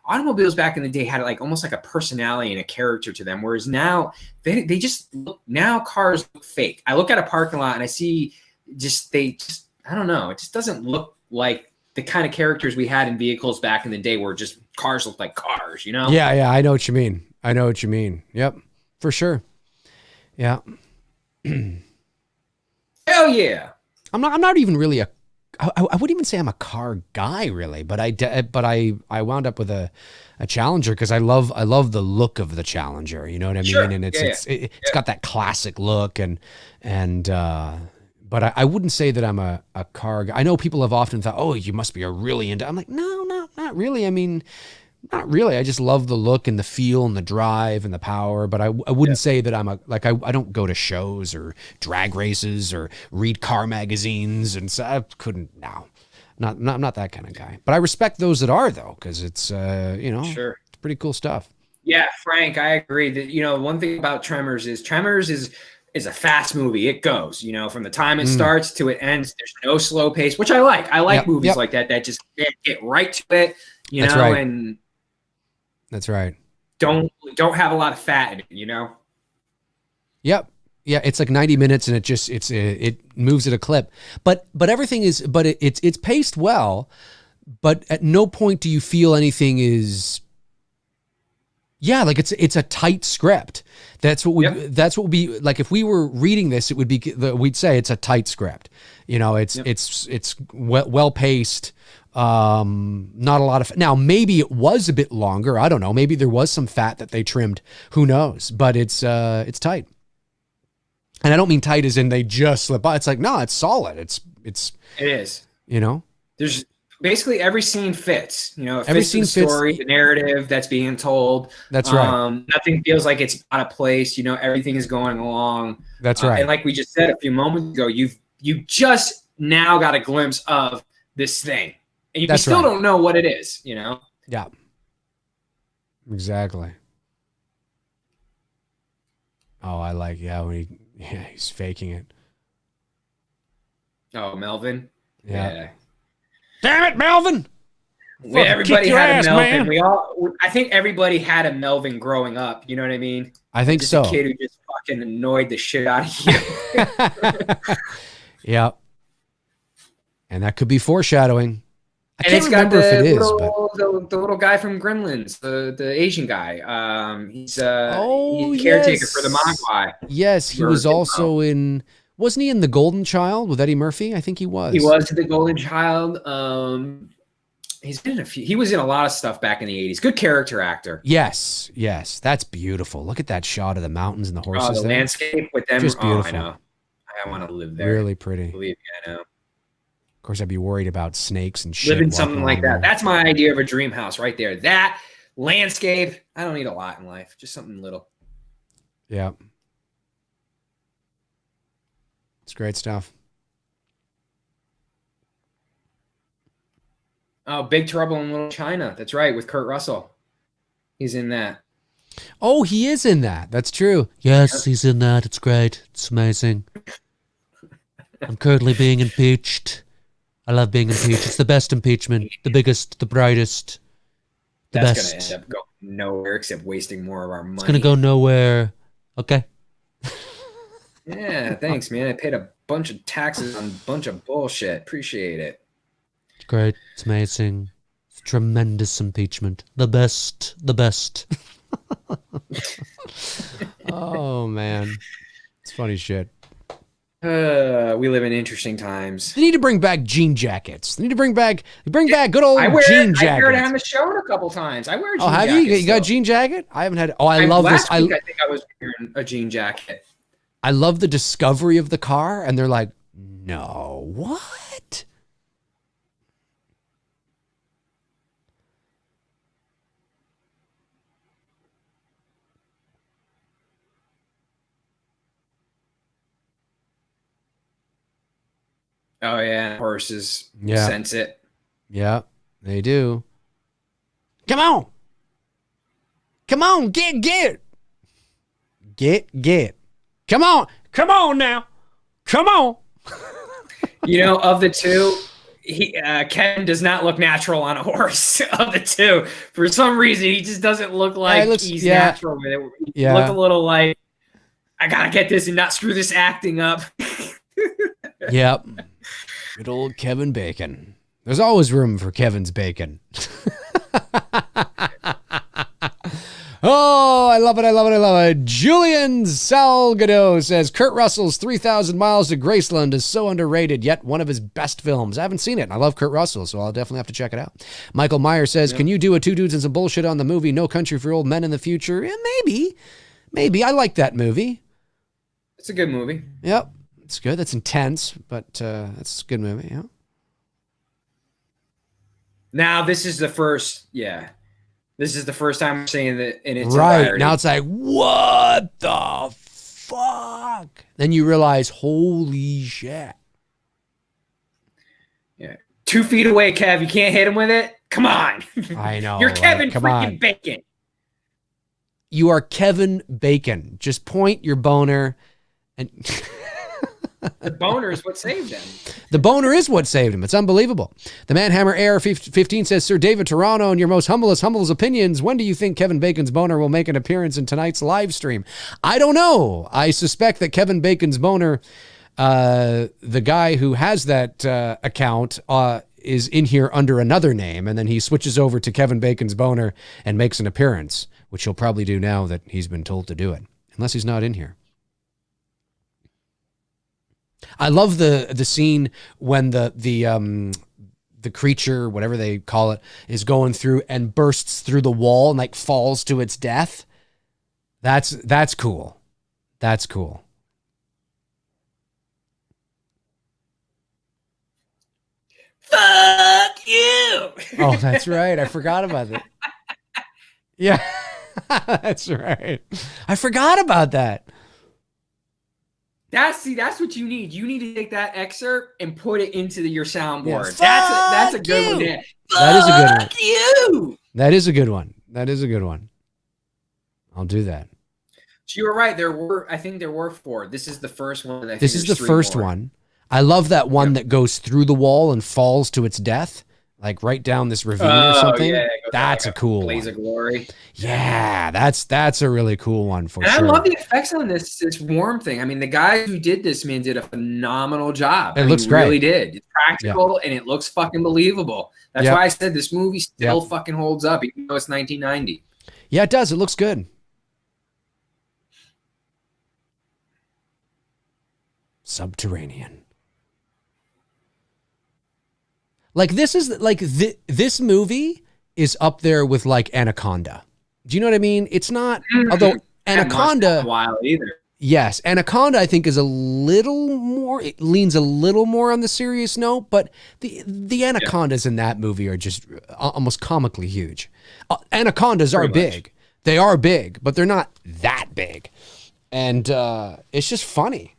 automobiles back in the day had like almost like a personality and a character to them. Whereas now they just look, now cars look fake. I look at a parking lot and I see I don't know. It just doesn't look like the kind of characters we had in vehicles back in the day where just cars looked like cars, Yeah. I know what you mean. Yep. For sure. Yeah. Hell yeah. I'm not even really I wouldn't even say I'm a car guy really, but I wound up with a Challenger because I love the look of the Challenger. You know what I mean? Sure. And it's got that classic look but I wouldn't say that I'm a car guy. I know people have often thought, oh, you must be a really into. I'm like, no, not really. I mean, not really. I just love the look and the feel and the drive and the power. But I wouldn't say that I'm I don't go to shows or drag races or read car magazines. And so I couldn't now. Not that kind of guy. But I respect those that are though, because it's Sure. It's pretty cool stuff. Yeah, Frank, I agree that one thing about Tremors is a fast movie. It goes, from the time it starts to it ends. There's no slow pace, which I like. I like movies like that just get right to it, That's right. and that's right. Don't have a lot of fat in it, Yep. Yeah, it's like 90 minutes and it moves at a clip. But everything is it's paced well, but at no point do you feel anything is like it's a tight script. That's what would be like if we were reading this, it would be we'd say it's a tight script. It's well paced. Not a lot of, now maybe it was a bit longer. I don't know. Maybe there was some fat that they trimmed, who knows, but it's tight. And I don't mean tight as in they just slip by. It's like, no, it's solid. It is, there's basically every scene fits, it fits the story, the narrative that's being told. That's right. Nothing feels like it's out of place. Everything is going along. That's right. And like we just said a few moments ago, you just now got a glimpse of this thing. And you still don't know what it is, Yeah. Exactly. Oh, I like, when he's faking it. Oh, Melvin? Yeah. Damn it, Melvin! Everybody had a Melvin. Man. I think everybody had a Melvin growing up. You know what I mean? I think so. A kid who just fucking annoyed the shit out of you. Yeah. And that could be foreshadowing. I and can't remember if it is. The little guy from Gremlins, the Asian guy. He's caretaker for the Mogwai. Yes, he was also in. Wasn't he in The Golden Child with Eddie Murphy? I think he was. He was in The Golden Child. He's been in a few. He was in a lot of stuff back in the 80s. Good character actor. Yes, that's beautiful. Look at that shot of the mountains and the horses. The landscape with them. Just beautiful. I know. I want to live there. Really pretty. Believe me, I know. Of course, I'd be worried about snakes and shit. Living something like that. That's my idea of a dream house right there. That landscape. I don't need a lot in life. Just something little. Yeah. It's great stuff. Oh, Big Trouble in Little China. That's right, with Kurt Russell. He's in that. Oh, he is in that. That's true. Yes, he's in that. It's great. It's amazing. I'm currently being impeached. I love being impeached. It's the best impeachment. The biggest, the brightest, the That's best. going to end up going nowhere except wasting more of our money. It's going to go nowhere. Okay. Yeah, thanks, man. I paid a bunch of taxes on a bunch of bullshit. Appreciate it. It's great. It's amazing. It's tremendous impeachment. The best. The best. Oh, man. It's funny shit. We live in interesting times. They need to bring back jean jackets. They need to bring back good old jean jackets. I wear it on the show a couple times. I wear jean jackets. Oh, have you? You got a jean jacket? I haven't had. Oh, I love this. Last week, I think I was wearing a jean jacket. I love the discovery of the car, and they're like, no, what? Oh, yeah. Horses sense it. Yeah, they do. Come on. Come on, get. Get. Come on now. Come on. You know, of the two, Ken does not look natural on a horse. Of the two, for some reason, he just doesn't look like he's natural with it. He look a little like, I gotta get this and not screw this acting up. Yep. Good old Kevin Bacon. There's always room for Kevin's bacon. Oh, I love it. Julian Salgado says, Kurt Russell's 3,000 Miles to Graceland is so underrated, yet one of his best films. I haven't seen it, and I love Kurt Russell, so I'll definitely have to check it out. Michael Meyer says, can you do a Two Dudes and Some Bullshit on the movie No Country for Old Men in the future? Yeah, maybe. I like that movie. It's a good movie. Yep. It's good. That's intense, but it's a good movie. Yeah. Now, this is the first time I'm saying that in its right. entirety. Now it's like, what the fuck? Then you realize, holy shit. Yeah. 2 feet away, Kev. You can't hit him with it? Come on. I know. You're Kevin Come freaking on. Bacon. You are Kevin Bacon. Just point your boner and... The boner is what saved him. The boner is what saved him. It's unbelievable. The Manhammer Air 15 says, Sir David Toronto, in your most humblest opinions, when do you think Kevin Bacon's boner will make an appearance in tonight's live stream? I don't know. I suspect that Kevin Bacon's boner, the guy who has that account, is in here under another name, and then he switches over to Kevin Bacon's boner and makes an appearance, which he'll probably do now that he's been told to do it, unless he's not in here. I love the scene when the creature, whatever they call it, is going through and bursts through the wall and like falls to its death. That's cool. That's cool. Fuck you. Oh, that's right. I forgot about that. Yeah, that's right. I forgot about that. That's what you need. You need to take that excerpt and put it into your soundboard. Yeah. That's a good one. Yeah. That is a good one. Fuck you. That is a good one. That is a good one. I'll do that. So you were right. I think there were 4. This is the first one. This is the first one. I love that one that goes through the wall and falls to its death, like right down this ravine or something. Yeah, that's a cool blaze one. Of glory. Yeah, that's a really cool one for sure. I love the effects on this warm thing. I mean, the guy who did this, man, did a phenomenal job. It looks great. Really did. It's practical and it looks fucking believable. That's why I said this movie still fucking holds up, even though it's 1990. Yeah, it does. It looks good. Subterranean. Like this is like this movie is up there with like Anaconda. Do you know what I mean? It's not, although Anaconda, a while either. Yes, Anaconda I think is a little more. It leans a little more on the serious note, but the anacondas in that movie are just almost comically huge. Anacondas are big. They are big, but they're not that big, and it's just funny.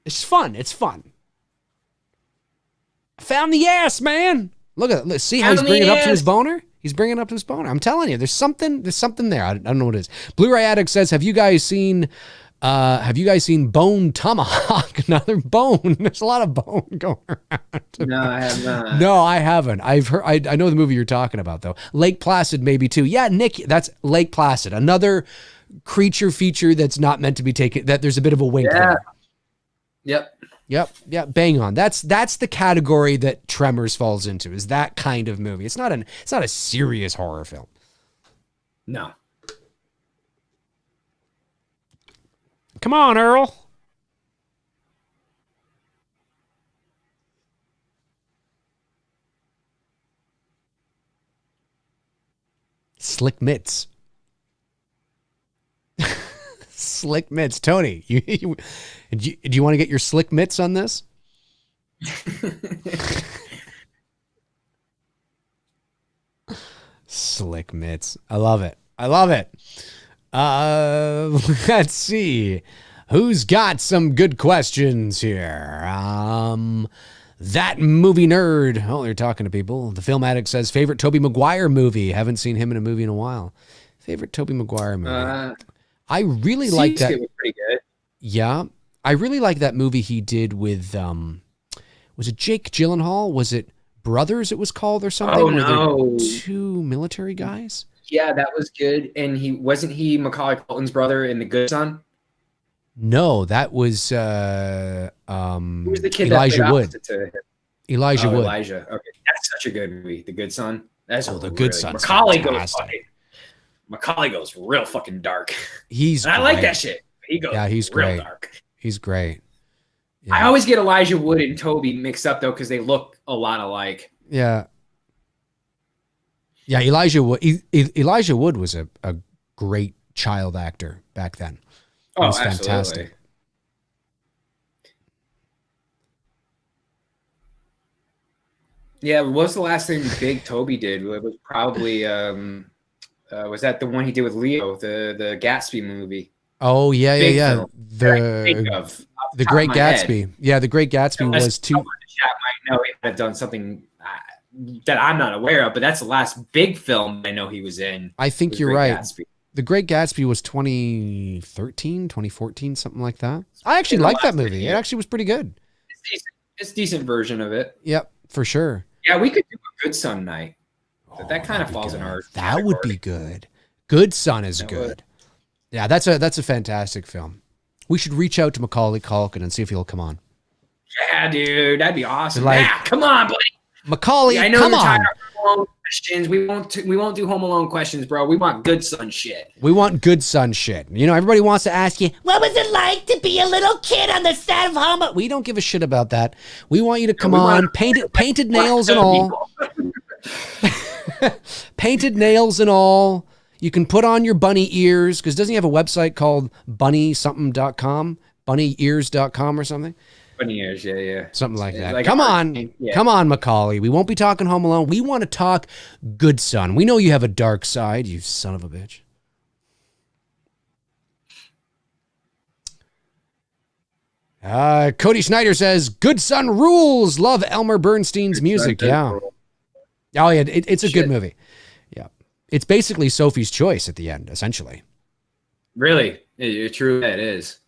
It's fun. It's fun. Found the ass, man. Look at it. See how he's bringing it up to his boner? He's bringing it up to his boner. I'm telling you, there's something there. I don't know what it is. Blu-ray Addict says, have you guys seen Bone Tomahawk? Another bone. There's a lot of bone going around. No, I have not. No, I haven't. I've heard. I know the movie you're talking about though. Lake Placid maybe too. Yeah, Nick, that's Lake Placid. Another creature feature that's not meant to be taken. That there's a bit of a wink there. Yep. Bang on. That's the category that Tremors falls into. Is that kind of movie? It's not a serious horror film. No. Come on, Earl. Slick mitts. Slick mitts. Tony, do you want to get your slick mitts on this? Slick mitts. I love it. Let's see. Who's got some good questions here? That movie nerd. Oh, they're talking to people. The Film Addict says, favorite Tobey Maguire movie. Haven't seen him in a movie in a while. Favorite Tobey Maguire movie. I really like that. It was pretty good. Yeah. I really like that movie he did with, was it Jake Gyllenhaal? Was it Brothers it was called or something? Oh, no. Two military guys? Yeah, that was good. And wasn't he Macaulay Culkin's brother in The Good Son? No, that was Who was the kid Elijah that Wood. Elijah Wood. Elijah. Okay, that's such a good movie. The Good Son. That's The Good Son. Macaulay goes real fucking dark. I like that shit. He's real great. Dark. He's great. Yeah. I always get Elijah Wood and Toby mixed up though because they look a lot alike. Yeah. Yeah, Elijah Wood was a great child actor back then. He was fantastic. Absolutely. Yeah, what was the last thing big Toby did? It was probably was that the one he did with Leo, the Gatsby movie? Oh yeah. The Great Gatsby. Head. Yeah, The Great Gatsby was too. The chat might know he had done something that I'm not aware of, but that's the last big film I know he was in. I think you're right. Gatsby. The Great Gatsby was 2013, 2014, something like that. I actually liked that movie. It actually was pretty good. It's a decent version of it. Yep, for sure. Yeah, we could do a Good Son night. That kind of falls in our That category. would be good. Good Son is good. Yeah, that's a fantastic film. We should reach out to Macaulay Culkin and see if he'll come on. Yeah, dude, that'd be awesome. Like, yeah, come on, buddy. Macaulay, I know come you're on. tired of Home Alone questions. We won't do Home Alone questions, bro. We want Good Son shit. We want Good Son shit. You know, everybody wants to ask you, what was it like to be a little kid on the set of Home Alone? We don't give a shit about that. We want you to come on, painted nails and all. Painted nails and all. You can put on your bunny ears, because doesn't he have a website called bunnysomething.com? Bunnyears.com or something? Bunny ears, yeah. Something like that. Like Come on, Macaulay. We won't be talking Home Alone. We want to talk Good Son. We know you have a dark side, you son of a bitch. Cody Schneider says, Good Son rules. Love Elmer Bernstein's music. Yeah. Oh, yeah. It's a good movie. Yeah. It's basically Sophie's Choice at the end, essentially. Really? True, it is.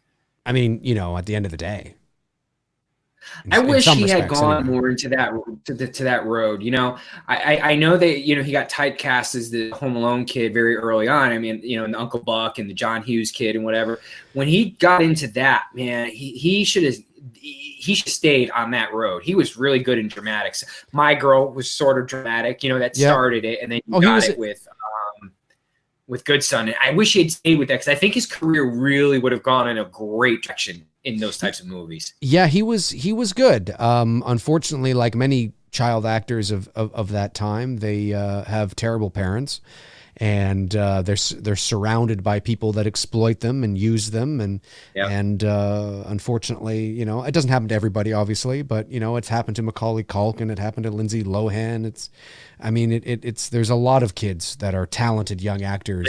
I mean, you know, at the end of the day. I wish he had gone more into that to that road. You know, I know that, you know, he got typecast as the Home Alone kid very early on. I mean, you know, and the Uncle Buck and the John Hughes kid and whatever. When he got into that, man, he should have stayed on that road. He was really good in dramatics. My Girl was sort of dramatic, you know, that started it, and then he got it with Good Son. And I wish he had stayed with that, because I think his career really would have gone in a great direction in those types of movies. Yeah, he was good. Unfortunately, like many child actors of that time, they have terrible parents, and they're surrounded by people that exploit them and use them, and unfortunately, you know, it doesn't happen to everybody, obviously, but you know, it's happened to Macaulay Culkin, it happened to Lindsay Lohan. It's there's a lot of kids that are talented young actors.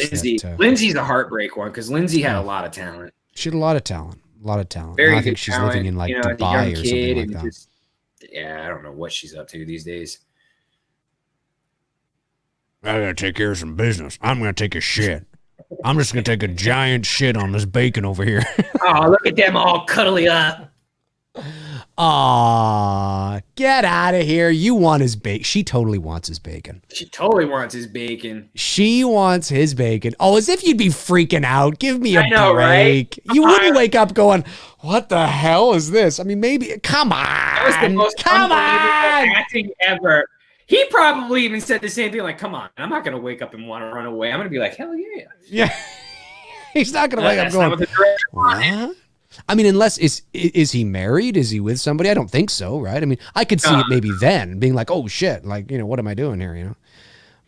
Lindsay's a heartbreak one, because Lindsay had a lot of talent. She had a lot of talent. A lot of talent. Very I good think she's talent, living in like as a young Dubai or kid, something like and that. just, yeah, I don't know what she's up to these days. I gotta take care of some business. I'm gonna take a shit. I'm just gonna take a giant shit on this bacon over here. Oh, look at them all cuddly up. Aw, get out of here. You want his bacon. She totally wants his bacon. She totally wants his bacon. She wants his bacon. Oh, as if you'd be freaking out. Give me a I know, break. right? You wouldn't wake up going, what the hell is this? I mean, maybe, come on. That was the most unbelievable acting ever. He probably even said the same thing, like, come on, I'm not going to wake up and want to run away. I'm going to be like, hell yeah. Yeah. He's not going to wake up That's going, not what the director wanted. what? I mean, unless, is he married? Is he with somebody? I don't think so, right? I mean, I could see it maybe then, being like, oh, shit, like, what am I doing here,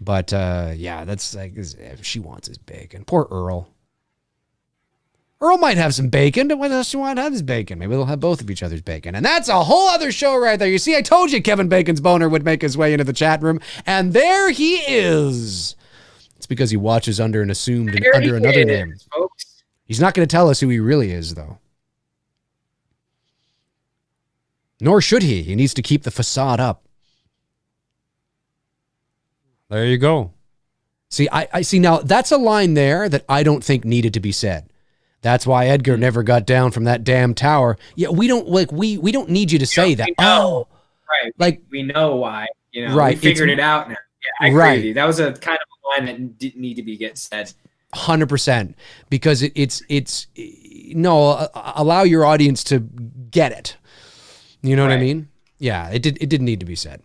But, yeah, that's like, she wants his bacon. Poor Earl. Earl might have some bacon. Why does she want to have his bacon? Maybe they'll have both of each other's bacon. And that's a whole other show right there. You see, I told you Kevin Bacon's boner would make his way into the chat room. And there he is. It's because he watches under an assumed under another name. Folks. He's not going to tell us who he really is, though. Nor should he. He needs to keep the facade up. There you go. See, I see now. That's a line there that I don't think needed to be said. That's why Edgar never got down from that damn tower. Yeah, we don't we don't need you to say that. Oh, right. Like we know why. Right. We figured it out now. Yeah, I agree right. with you. That was a kind of a line that didn't need to be said. 100%, because it's no, allow your audience to get it. You know what I mean? Yeah, it didn't need to be said.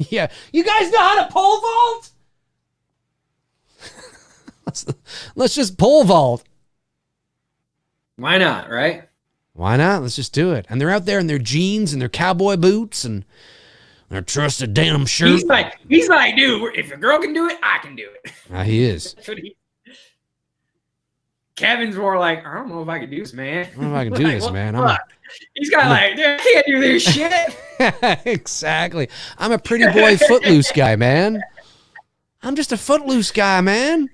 Yeah, you guys know how to pole vault? Let's just pole vault. Why not, right? Why not? Let's just do it. And they're out there in their jeans and their cowboy boots and their trusted denim shirt. He's like, dude, if a girl can do it, I can do it. He is. Kevin's more like, I don't know if I can do this, man. I don't know if I can do this, man. He's got like, dude, I can't do this shit. Exactly. I'm a pretty boy footloose guy, man. I'm just a footloose guy, man.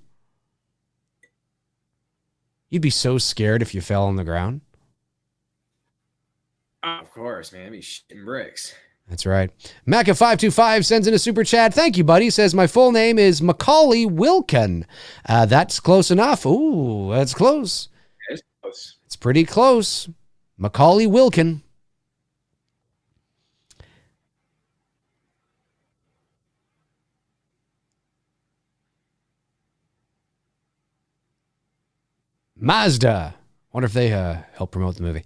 You'd be so scared if you fell on the ground. Oh, of course, man. I'd be shitting bricks. That's right. Macca525 sends in a super chat. Thank you, buddy. Says, my full name is Macaulay Wilkin. That's close enough. Ooh, that's close. It's close. It's pretty close. Macaulay Wilkin. Mazda. Wonder if they help promote the movie.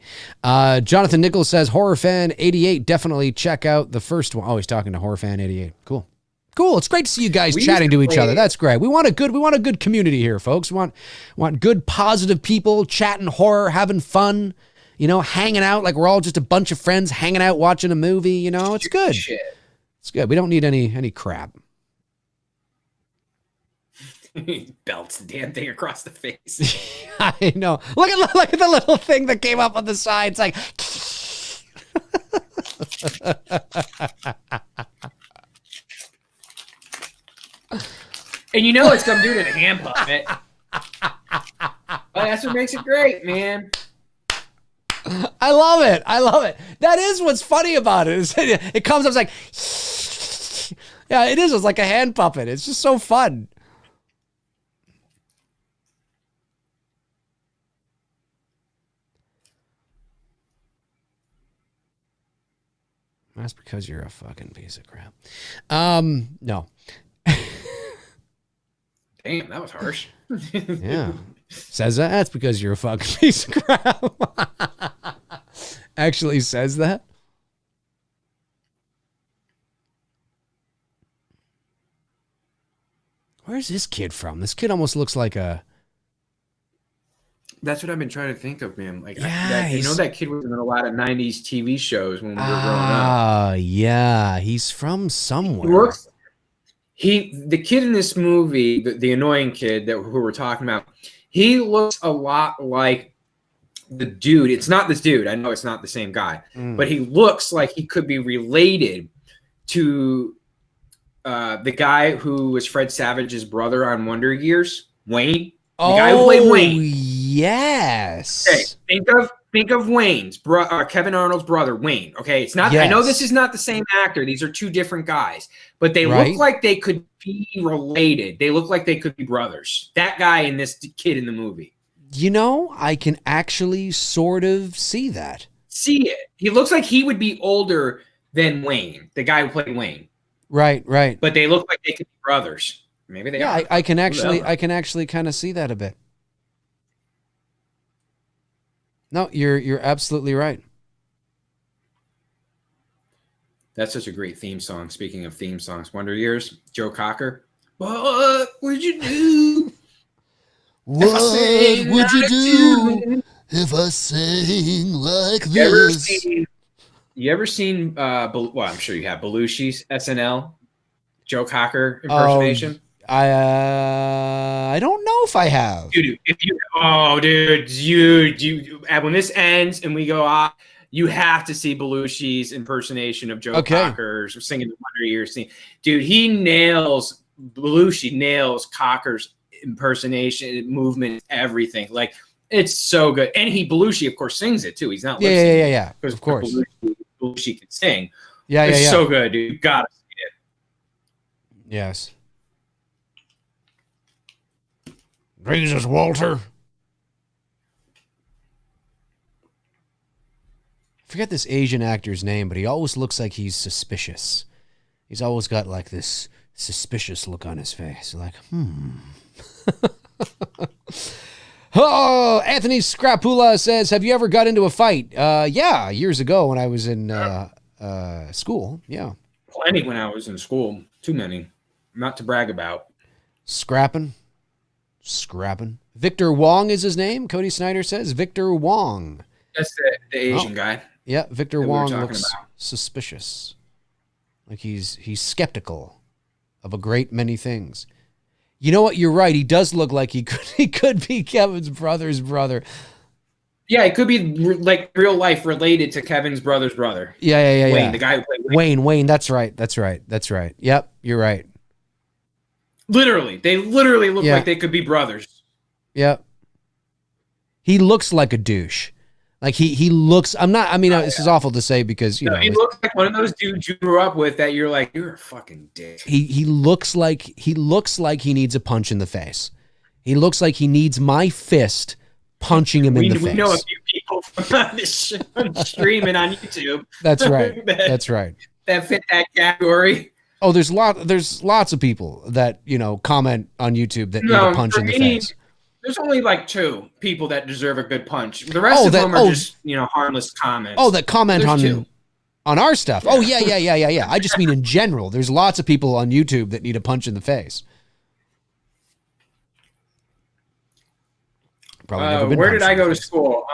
Jonathan Nichols says, Horror Fan 88, definitely check out the first one. Oh, he's talking to Horror Fan 88. Cool. Cool. It's great to see you guys chatting to each other. That's great. We want a good community here, folks. We want good, positive people chatting horror, having fun, hanging out like we're all just a bunch of friends hanging out watching a movie. It's good. It's good. We don't need any crap. He belts the damn thing across the face. I know. Look at the little thing that came up on the side. It's like, and it's some dude in a hand puppet. That's what makes it great, man. I love it. That is what's funny about it. It comes up, it's like, yeah, it is. It's like a hand puppet. It's just so fun. That's because you're a fucking piece of crap. No. Damn, that was harsh. Yeah. Says that? That's because you're a fucking piece of crap. Actually says that? Where's this kid from? This kid almost looks like a... That's what I've been trying to think of, man. Like, yeah, that kid was in a lot of 90s TV shows when we were growing up. Yeah. He's from somewhere. The kid in this movie, the annoying kid who we're talking about, he looks a lot like the dude. It's not this dude. I know it's not the same guy. But he looks like he could be related to the guy who was Fred Savage's brother on Wonder Years, Wayne. The Oh, guy who played Wayne. Yes. Okay, think of Wayne's Kevin Arnold's brother, Wayne. Okay, it's not. Yes. I know this is not the same actor. These are two different guys, but they Right. look like they could be related. They look like they could be brothers. That guy and this kid in the movie. You know, I can actually sort of see that. See it. He looks like he would be older than Wayne, the guy who played Wayne. Right, right. But they look like they could be brothers. Maybe they are. I can actually kind of see that a bit. No, you're absolutely right. That's such a great theme song. Speaking of theme songs, Wonder Years, Joe Cocker. What would you do? What would you do if I sang like this? You ever seen well, I'm sure you have, Belushi's SNL, Joe Cocker impersonation? I don't know if I have. Dude, when this ends and we go off, you have to see Belushi's impersonation of Joe Cocker singing the Wonder Years scene. Dude, Belushi nails Cocker's impersonation, movement, everything. Like, it's so good. And Belushi, of course, sings it too. He's not lip syncing. Yeah. Of course. Belushi can sing. Yeah. It's so good, dude. You gotta see it. Yes. Jesus, Walter. I forget this Asian actor's name, but he always looks like he's suspicious. He's always got like this suspicious look on his face. Like, Oh, Anthony Scrapula says, have you ever got into a fight? Yeah, years ago when I was in school. Yeah. Plenty when I was in school. Too many. Not to brag about. Scrapping. Victor Wong is his name. Cody Snyder says Victor Wong. That's the Asian guy. Yeah, Victor Wong looks suspicious. Like he's skeptical of a great many things. You know what? You're right. He does look like he could be Kevin's brother's brother. Yeah, it could be like real life related to Kevin's brother's brother. Yeah. Wayne, the guy who played Wayne. Wayne. That's right. Yep, you're right. They literally look like they could be brothers. Yep. He looks like a douche. Like he looks. This is awful to say because you know he looks like one of those dudes you grew up with that you're like, you're a fucking dick. He looks like he needs a punch in the face. He looks like he needs my fist punching him in the face. We know a few people from this streaming on YouTube. That's right. That's right. That fit that category. Oh, there's lots of people that comment on YouTube that need a punch in the face. There's only like 2 people that deserve a good punch. The rest of them are just, harmless comments. Oh, that comment on our stuff. Yeah. Oh, yeah. I just mean in general. There's lots of people on YouTube that need a punch in the face. Probably never been. Where did I go to school?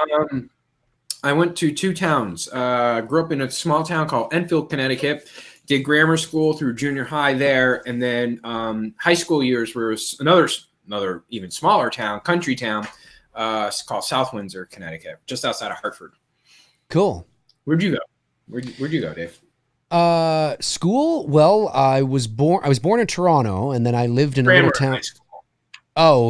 I went to 2 towns. Grew up in a small town called Enfield, Connecticut. Did grammar school through junior high there, and then high school years were another even smaller town, country town, called South Windsor, Connecticut, just outside of Hartford. Cool. Where'd you go? Where'd you go, Dave? School. Well, I was born in Toronto, and then I lived in a little town. Oh,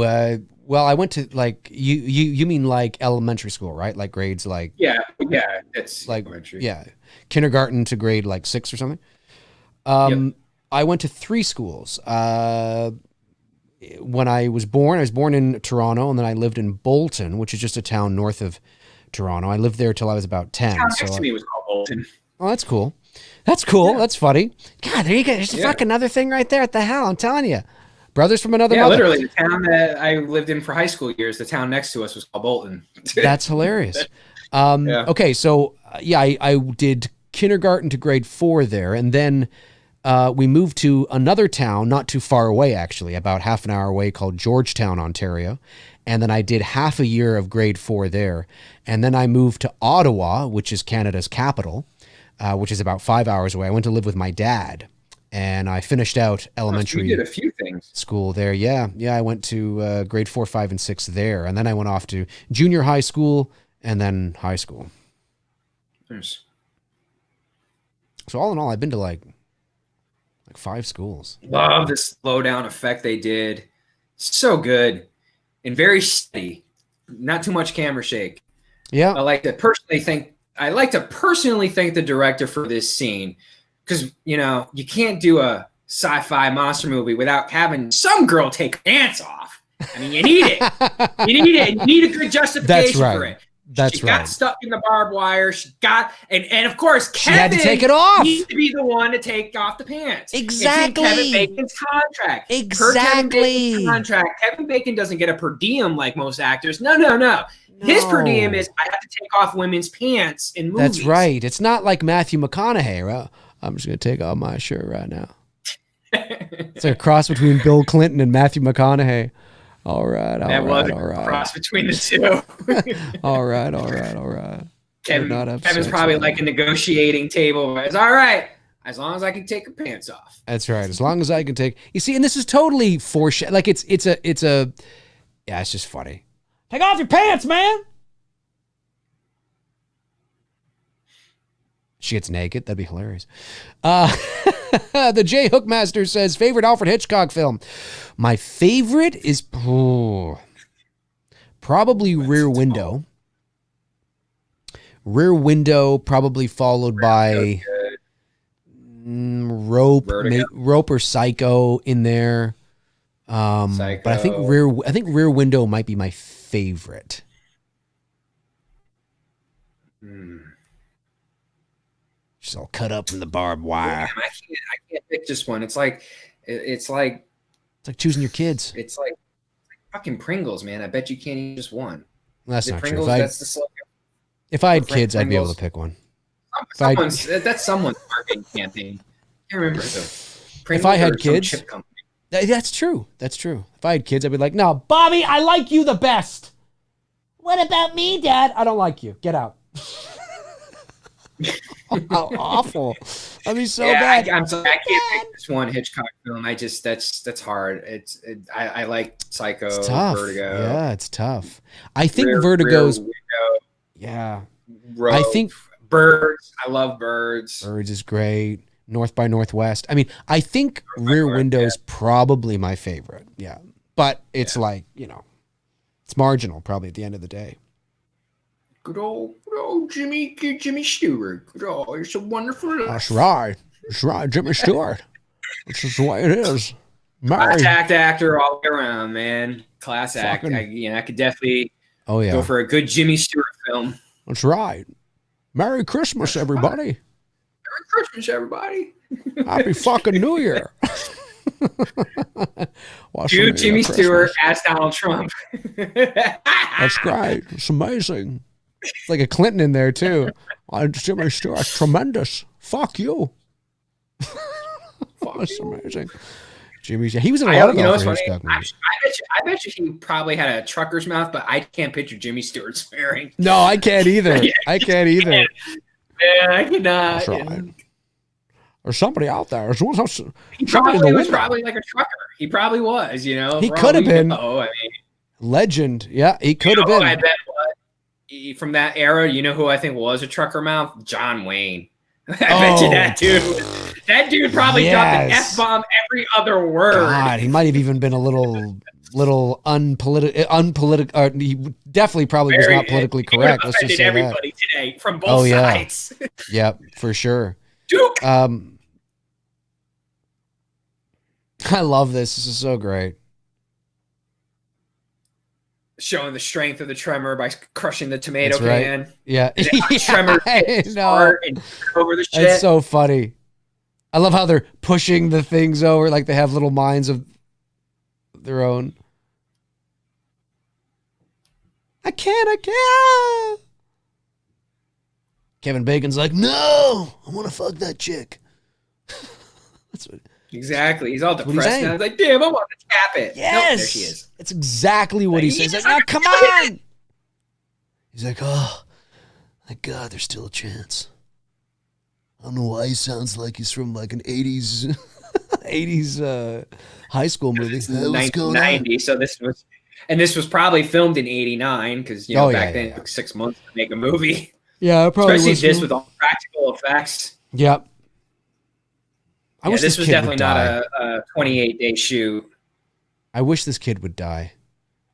well, I went to like you mean like elementary school, right? Like grades like it's like elementary. Yeah, kindergarten to grade like 6 or something. I went to 3 schools. When I was born in Toronto, and then I lived in Bolton, which is just a town north of Toronto. I lived there till I was about 10. Next to me was called Bolton. Oh, that's cool. Yeah. That's funny. God, there you go. There's a fucking another thing right there. What the hell? I'm telling you. Brothers from another mother. Literally, the town that I lived in for high school years, the town next to us was called Bolton. That's hilarious. Okay, so I did kindergarten to grade 4 there, and then we moved to another town not too far away, actually, about half an hour away, called Georgetown, Ontario. And then I did half a year of grade 4 there. And then I moved to Ottawa, which is Canada's capital, which is about 5 hours away. I went to live with my dad, and I finished out elementary you did a few things. School there. Yeah, I went to grade 4, 5, and 6 there. And then I went off to junior high school and then high school. Nice. So all in all, I've been to like like 5 schools. Love the slow down effect they did. So good and very steady. Not too much camera shake. Yeah. I like to personally thank the director for this scene, because you can't do a sci-fi monster movie without having some girl take pants off. I mean, you need it. You need a good justification for it. She got stuck in the barbed wire. She got and of course Kevin had to take it off. Needs to be the one to take off the pants. Exactly. It's in Kevin Bacon's contract. Exactly. Kevin Bacon doesn't get a per diem like most actors. No. His per diem is I have to take off women's pants in movies. That's right. It's not like Matthew McConaughey. Right? I'm just gonna take off my shirt right now. It's a cross between Bill Clinton and Matthew McConaughey. All right. Cross between the two. all right. Kevin's probably like a negotiating table. It's all right as long as I can take her pants off. That's right. As long as I can take. You see, and this is totally foreshadow. Like it's a. Yeah, it's just funny. Take off your pants, man. She gets naked. That'd be hilarious. The J Hookmaster says, favorite Alfred Hitchcock film. My favorite is probably Rear Window. Rear Window, probably followed by Rope or Psycho in there. But I think Rear Window might be my favorite. She's all cut up in the barbed wire. I can't pick just one. It's like choosing your kids. It's like fucking Pringles, man. I bet you can't eat just one. Well, that's not Pringles, true. That's the slogan. If I had kids, I'd be able to pick one. That's someone's marketing campaign. I can't remember. If I had kids, that's true. That's true. If I had kids, I'd be like, no, Bobby, I like you the best. What about me, Dad? I don't like you. Get out. How awful. That'd be so bad. I'm sorry. I can't pick this one Hitchcock film. That's hard. I like Psycho, it's tough. Vertigo. Yeah, it's tough. I think Vertigo's. Yeah. I think Birds. I love Birds. Birds is great. North by Northwest. I mean, I think Rear Window is probably my favorite. Yeah. But it's like, it's marginal probably at the end of the day. Good old Jimmy Stewart. It's a wonderful life. That's right, Jimmy Stewart. This is the way it is. Class act actor all the way around, man. Class act. I could definitely go for a good Jimmy Stewart film. That's right. Merry Christmas, everybody. Merry Christmas, everybody. Happy fucking New Year. Dude, Jimmy Stewart as Donald Trump. That's great. It's amazing. It's like a Clinton in there too. Jimmy Stewart, tremendous. Fuck you. That's amazing. Jimmy, he was in a lot of those Hitchcock movies. I bet you he probably had a trucker's mouth, but I can't picture Jimmy Stewart swearing. No, I can't either. I can't either. Yeah, I cannot. That's right. There's somebody out there. He was probably like a trucker. He probably was, He could have been. Legend. Yeah, he could have been. I bet from that era, you know who I think was a trucker mouth? John Wayne. I bet you that dude. That dude probably dropped an F-bomb every other word. God, he might have even been a little unpolitical. He definitely probably was not politically correct. Let's just say everybody today from both sides. Yep, for sure. Duke. I love this. This is so great. Showing the strength of the tremor by crushing the tomato can. Right. Yeah. Tremor and over the shit. It's so funny. I love how they're pushing the things over, like they have little minds of their own. I can't. Kevin Bacon's like, no, I want to fuck that chick. That's what. Exactly. He's all depressed now. He's like, damn, I want to tap it. Yes. Nope, there she is. That's exactly what he says. He's like, come on. He's like, oh, my God, there's still a chance. I don't know why he sounds like he's from like an 80s high school movie. 1990. So this was probably filmed in 89 because, back then it took 6 months to make a movie. Yeah, probably. Especially this with all practical effects. Yep. I wish this was kid definitely would not die. a 28-day shoot. I wish this kid would die.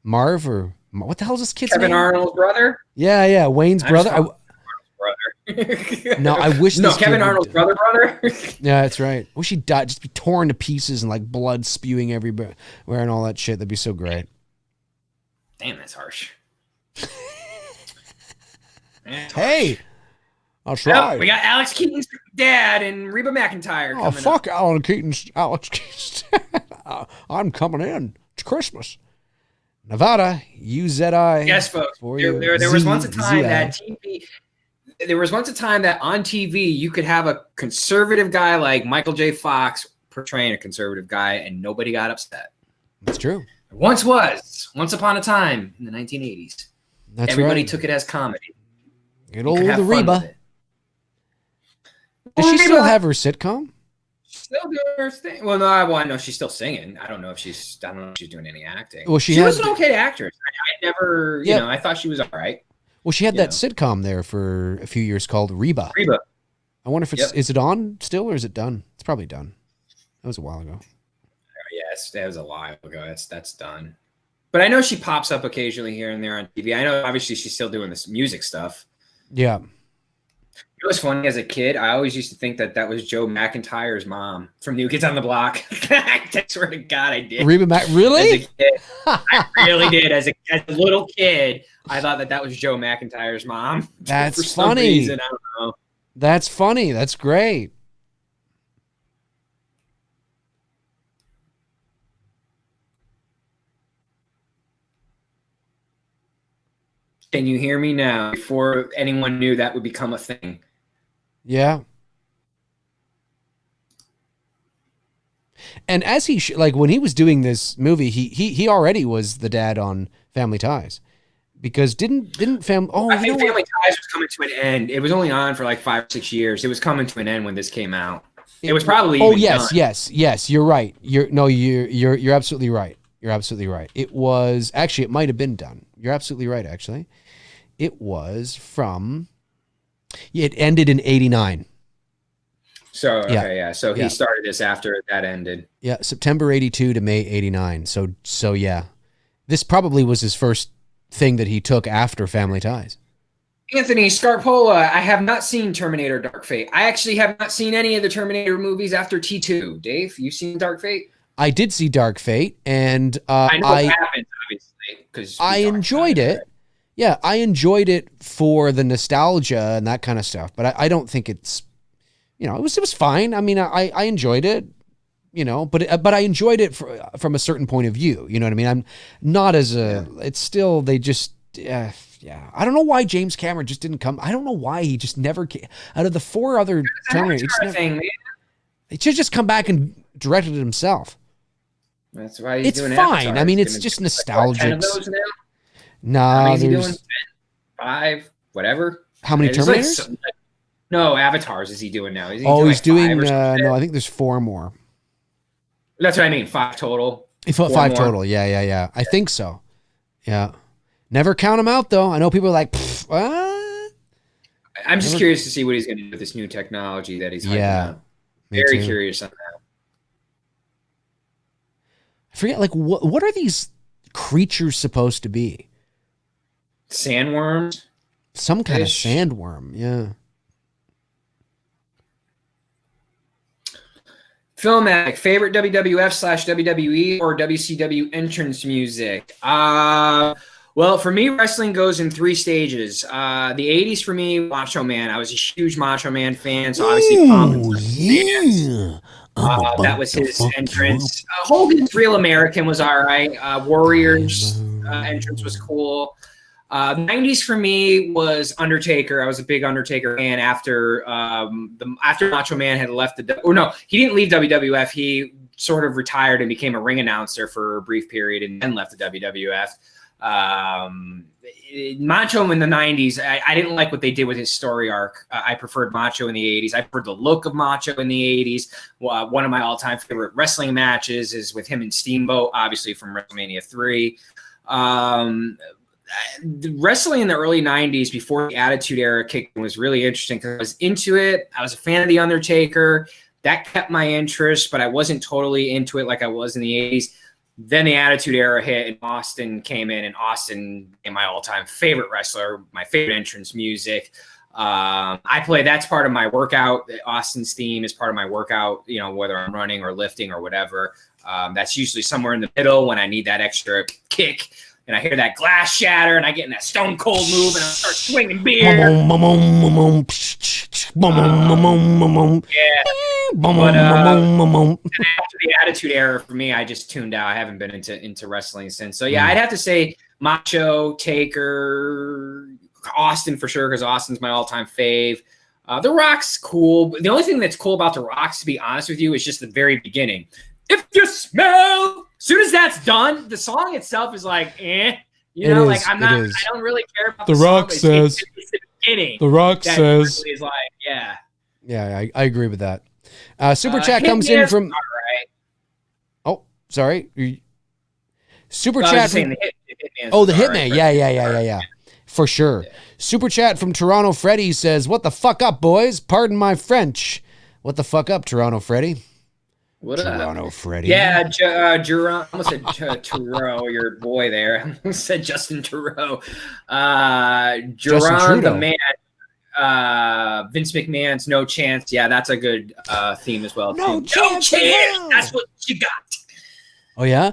Marv or what the hell is this kid's Kevin name? Arnold's brother? Yeah, Wayne's brother. Brother. No, I wish No, this Kevin kid Arnold's would, brother. yeah, that's right. I wish he died, just be torn to pieces and like blood spewing everywhere and all that shit. That'd be so great. Damn, that's harsh. Hey, I'll Oh, try. we got Alex Keaton's dad and Reba McEntire. Oh, coming fuck up. Alan Keaton's Alex Keaton's. I'm coming in. It's Christmas. Nevada, UZI. Yes, folks. For There, you. there was once a time ZI. that TV. There was once a time that on TV you could have a conservative guy like Michael J. Fox portraying a conservative guy, and nobody got upset. That's true. Once upon a time in the 1980s. That's Everybody right. took it as comedy. Good You old could have fun Reba. with it. Does she still Reba. have her sitcom? Still doing her thing. Well, no, I know she's still singing. I don't know if she's doing any acting. Well, she she was had- an okay actress. I never, Yeah. I thought she was all right. Well, she had You that know. sitcom there for a few years called Reba. Reba. I wonder if it's Yep. is it on still or is it done? It's probably done. That was a while ago. Yes, that was a while ago. That's done. But I know she pops up occasionally here and there on TV. I know obviously she's still doing this music stuff. Yeah. It was funny as a kid. I always used to think that was Joe McIntyre's mom from New Kids on the Block. I swear to God, I did. Reba Mac, As a really? kid, I really did. As a little kid, I thought that was Joe McIntyre's mom. That's For some funny. reason, I don't know. That's funny. That's great. Can you hear me now? Before anyone knew that would become a thing. Yeah. And as he like when he was doing this movie, he already was the dad on Family Ties, because didn't Family? Oh, I you know think what? Family Ties was coming to an end. It was only on for like 5 or 6 years. It was coming to an end when this came out. It was probably Oh even yes, done. yes. You're right. You're absolutely right. You're absolutely right. It was actually it might have been done. You're absolutely right. Actually, it was from. It ended in '89. So okay, Yeah. yeah. So Yeah. he started this after that ended. Yeah, September '82 to May '89. So yeah, this probably was his first thing that he took after Family Ties. Anthony Scarpola, I have not seen Terminator Dark Fate. I actually have not seen any of the Terminator movies after T2. Dave, you've seen Dark Fate? I did see Dark Fate, and I know what happens, obviously, because I enjoyed it. Yeah, I enjoyed it for the nostalgia and that kind of stuff. But I don't think it's, it was fine. I mean, I enjoyed it, but I enjoyed it from a certain point of view. You know what I mean? I'm not as a. It's still they just. Yeah, I don't know why James Cameron just didn't come. I don't know why he just never came. Out of the 4 other Terminator, he should just come back and directed it himself. That's why he's It's doing fine. Avatar. I mean, He's it's gonna just do, like, nostalgic. 10 of those now? How Nah, many is he doing? there's 10? 5? Whatever. how many There's like Terminators? no, Avatars is he doing now? Is he Oh, he's doing doing. like 5 or something? No, I think there's 4 more. That's what I mean. 5 total. If 5 more. total. Yeah. I think so. Yeah. Never count them out though. I know people are like, what? I'm just curious to see what he's going to do with this new technology that he's hyping Yeah, up. me Very too. curious on that. I forget, like, what are these creatures supposed to be? Sandworms. Some kind of Fish. sandworm. Yeah. Filmatic, favorite WWF/WWE or WCW entrance music? Well, for me, wrestling goes in 3 stages. The 80s for me, Macho Man. I was a huge Macho Man fan, so obviously yeah. that was his entrance. Hogan's Real American was all right. Warriors entrance was cool. 90s for me was Undertaker. I was a big Undertaker fan after after Macho Man had left he didn't leave WWF. He sort of retired and became a ring announcer for a brief period and then left the WWF. Macho in the 90s, I didn't like what they did with his story arc. I preferred Macho in the 80s. I preferred the look of Macho in the 80s. One of my all-time favorite wrestling matches is with him and Steamboat, obviously from WrestleMania 3. Wrestling in the early 90s before the Attitude Era kicked in was really interesting because I was into it. I was a fan of The Undertaker, that kept my interest, but I wasn't totally into it like I was in the 80s. Then the Attitude Era hit and Austin came in, and Austin became my all-time favorite wrestler, my favorite entrance music. That's part of my workout. Austin's theme is part of my workout, you know, whether I'm running or lifting or whatever. That's usually somewhere in the middle when I need that extra kick. And I hear that glass shatter, and I get in that Stone Cold move, and I start swinging beer. Yeah. But after the Attitude Era, for me, I just tuned out. I haven't been into wrestling since. So yeah, I'd have to say Macho, Taker, Austin for sure, because Austin's my all-time fave. The Rock's cool. The only thing that's cool about The Rock's, to be honest with you, is just the very beginning. If you smell, as soon as that's done, the song itself is like, you know, like I don't really care about the Rock song. says, it's the beginning. The Rock says, really is like, yeah. Yeah, I agree with that. Super chat comes in from. Right. Oh, sorry. Super No, chat. the Hitman. Yeah. For sure. Yeah. Super chat from Toronto Freddy says, "What the fuck up, boys? Pardon my French. What the fuck up, Toronto Freddy?" What Toronto up? Freddy. Yeah, Jerome. I almost said Tureau, your boy there. I almost said Justin Tureau. Jerome, the man. Vince McMahon's No Chance. Yeah, that's a good theme as well. No chance. That's what you got. Oh yeah.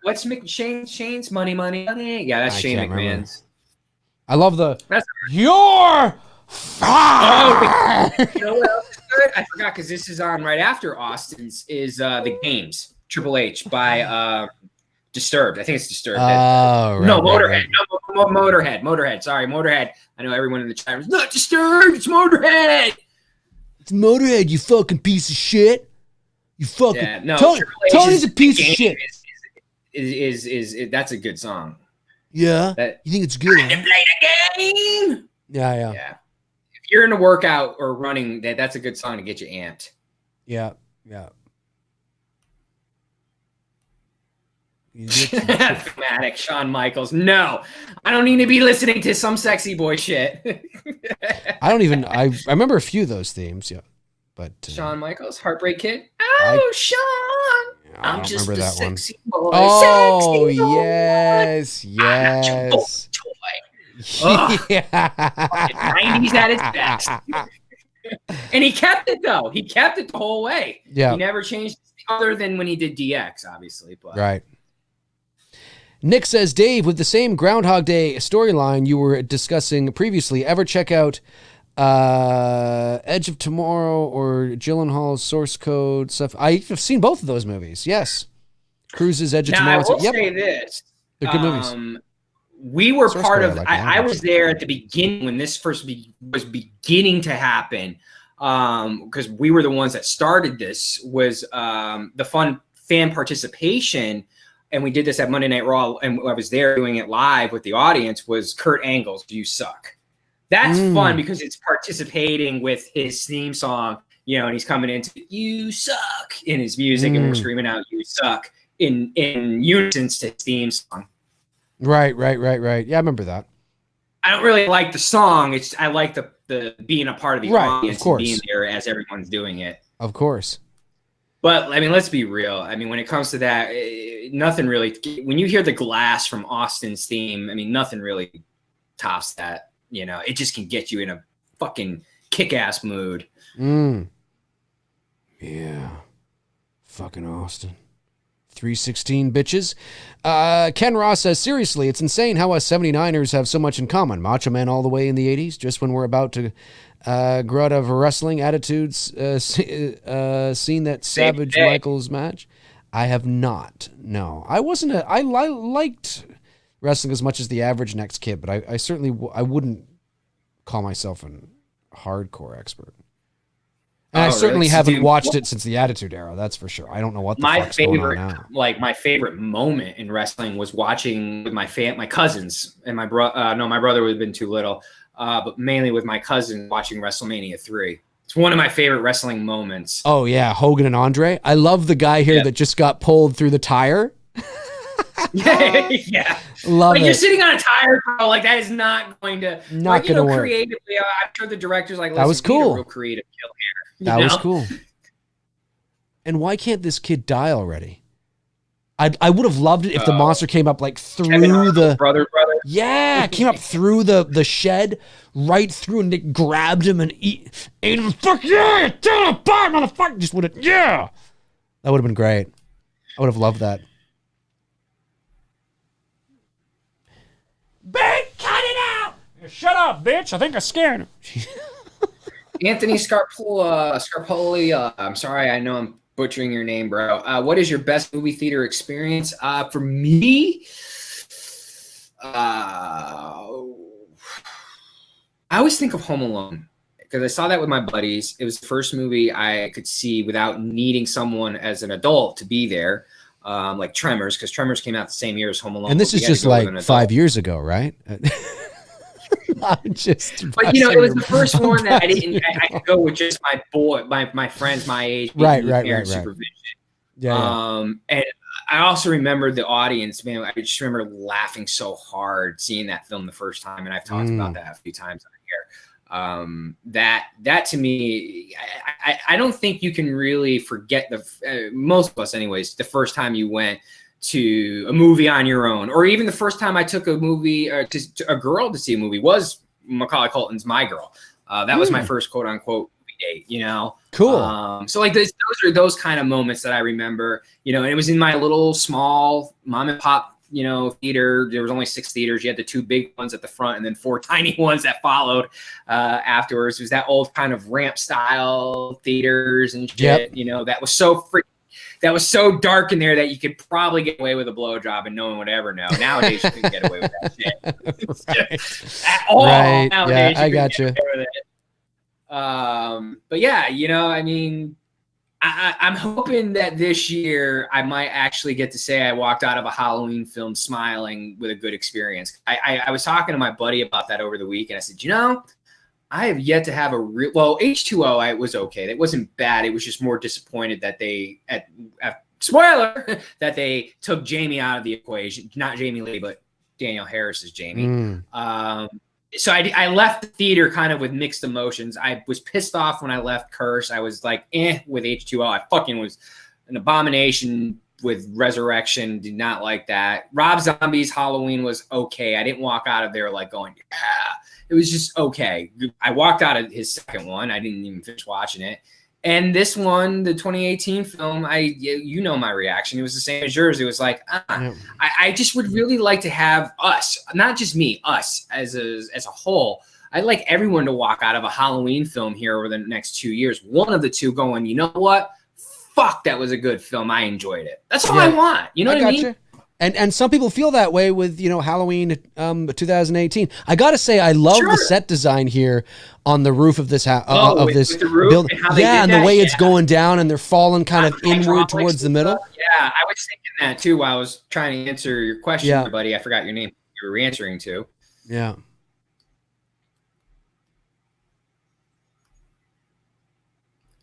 What's Shane's Money? Yeah, that's Shane McMahon's. I love the. That's your. Oh, you know what else is good? I forgot because this is on right after Austin's. Is the Games Triple H by Disturbed. I think it's Disturbed. Oh, right, no, Motorhead. Right. No, Motorhead. Sorry, Motorhead. I know everyone in the chat was not Disturbed. It's Motorhead. It's Motorhead. You fucking piece of shit. You fucking. No, Tony's a piece of shit. That's a good song. Yeah. You think it's good? Huh? Play the game. Yeah. If you're in a workout or running, that's a good song to get you amped. Yeah. Thematic, Shawn Michaels. No, I don't need to be listening to some sexy boy shit. I remember a few of those themes, yeah. But Shawn Michaels, Heartbreak Kid. Oh, Shawn. I'm just a sexy boy. Oh, sexy boy. Yes. Yeah. 90s at its best. And he kept it, though. He kept it the whole way. Yeah. He never changed, other than when he did DX, obviously. But. Right. Nick says, Dave, with the same Groundhog Day storyline you were discussing previously, ever check out Edge of Tomorrow or Gyllenhaal's Source Code stuff? I've seen both of those movies. Yes. Cruise's Edge of Tomorrow. I will say this. They're good movies. We were part of, I was there at the beginning when this first was beginning to happen, because we were the ones that started this, was the fan participation. And we did this at Monday Night Raw, and I was there doing it live with the audience, was Kurt Angle's You Suck. That's fun because it's participating with his theme song, you know, and he's coming into You Suck in his music, and we're screaming out You Suck in unison to his theme song. Right. Yeah, I remember that. I don't really like the song. I like the being a part of the audience, of course. And being there as everyone's doing it. Of course. But, I mean, let's be real. I mean, when it comes to that, nothing really – when you hear the glass from Austin's theme, I mean, nothing really tops that. You know, it just can get you in a fucking kick-ass mood. Yeah. Fucking Austin. 316 bitches. Ken Ross says, seriously, it's insane how us 79ers have so much in common. Macho Man all the way in the 80s, just when we're about to grow out of wrestling attitudes, seen that Savage Michaels match. I have not. No, I wasn't. I liked wrestling as much as the average next kid, but I certainly I wouldn't call myself a hardcore expert. And I certainly haven't watched it since the Attitude Era. That's for sure. I don't know what the fuck's going on now. My favorite moment in wrestling was watching with my cousins and my brother. No, my brother would have been too little. But mainly with my cousin watching WrestleMania 3. It's one of my favorite wrestling moments. Oh yeah, Hogan and Andre. I love the guy here that just got pulled through the tire. Yeah. Love it. You're sitting on a tire, bro. Like that is not going to work. Creatively, I'm sure the director's like, that was cool. Real creative kill here. That was cool. And why can't this kid die already? I would have loved it if the monster came up like through the brother. Yeah, came up through the shed, right through, and Nick grabbed him and ate him. Fuck yeah, tear it apart, motherfucker! Just would have, yeah. That would have been great. I would have loved that. Big, cut it out! Shut up, bitch! I think I scared him. Anthony Scarpoli. I'm sorry, I know I'm butchering your name, bro. What is your best movie theater experience? For me, I always think of Home Alone because I saw that with my buddies. It was the first movie I could see without needing someone as an adult to be there, like Tremors, because Tremors came out the same year as Home Alone. And this is just like 5 years ago, right? But it was the first one that I could go with just my friends my age, right. supervision. Yeah. And I also remember the audience, man. I just remember laughing so hard seeing that film the first time, and I've talked about that a few times on here. That to me, I don't think you can really forget most of us, anyways. The first time you went to a movie on your own, or even the first time I took a movie to a girl to see a movie was Macaulay Culkin's My Girl. That was my first quote unquote movie date, Cool. So like those are those kind of moments that I remember, and it was in my little small mom and pop, theater. There was only 6 theaters. You had the 2 big ones at the front and then 4 tiny ones that followed afterwards. It was that old kind of ramp style theaters and shit, that was so freaking. That was so dark in there that you could probably get away with a blowjob and no one would ever know. Nowadays, you couldn't get away with that shit. At all. Right. Nowadays, I got you. But yeah, I mean, I'm hoping that this year I might actually get to say I walked out of a Halloween film smiling with a good experience. I was talking to my buddy about that over the week, and I said, I have yet to have a real. Well, H2O, I was okay. It wasn't bad. It was just more disappointed that they, spoiler, that they took Jamie out of the equation. Not Jamie Lee, but Danielle Harris is Jamie. So I left the theater kind of with mixed emotions. I was pissed off when I left Curse. I was like, with H2O. I fucking was an abomination with Resurrection. Did not like that. Rob Zombie's Halloween was okay. I didn't walk out of there like going, yeah. It was just okay. I walked out of his second one. I didn't even finish watching it. And this one, the 2018 film, my reaction. It was the same as yours. It was like, I just would really like to have us, not just me, us as a whole. I'd like everyone to walk out of a Halloween film here over the next 2 years. One of the two going, you know what? Fuck, that was a good film. I enjoyed it. That's all I want. You know what I mean? And some people feel that way with, Halloween 2018. I got to say, I love the set design here on the roof of this this building. And the way it's going down and they're falling kind of inward towards the middle. Yeah, I was thinking that too while I was trying to answer your question, buddy. I forgot your name you were answering to. Yeah.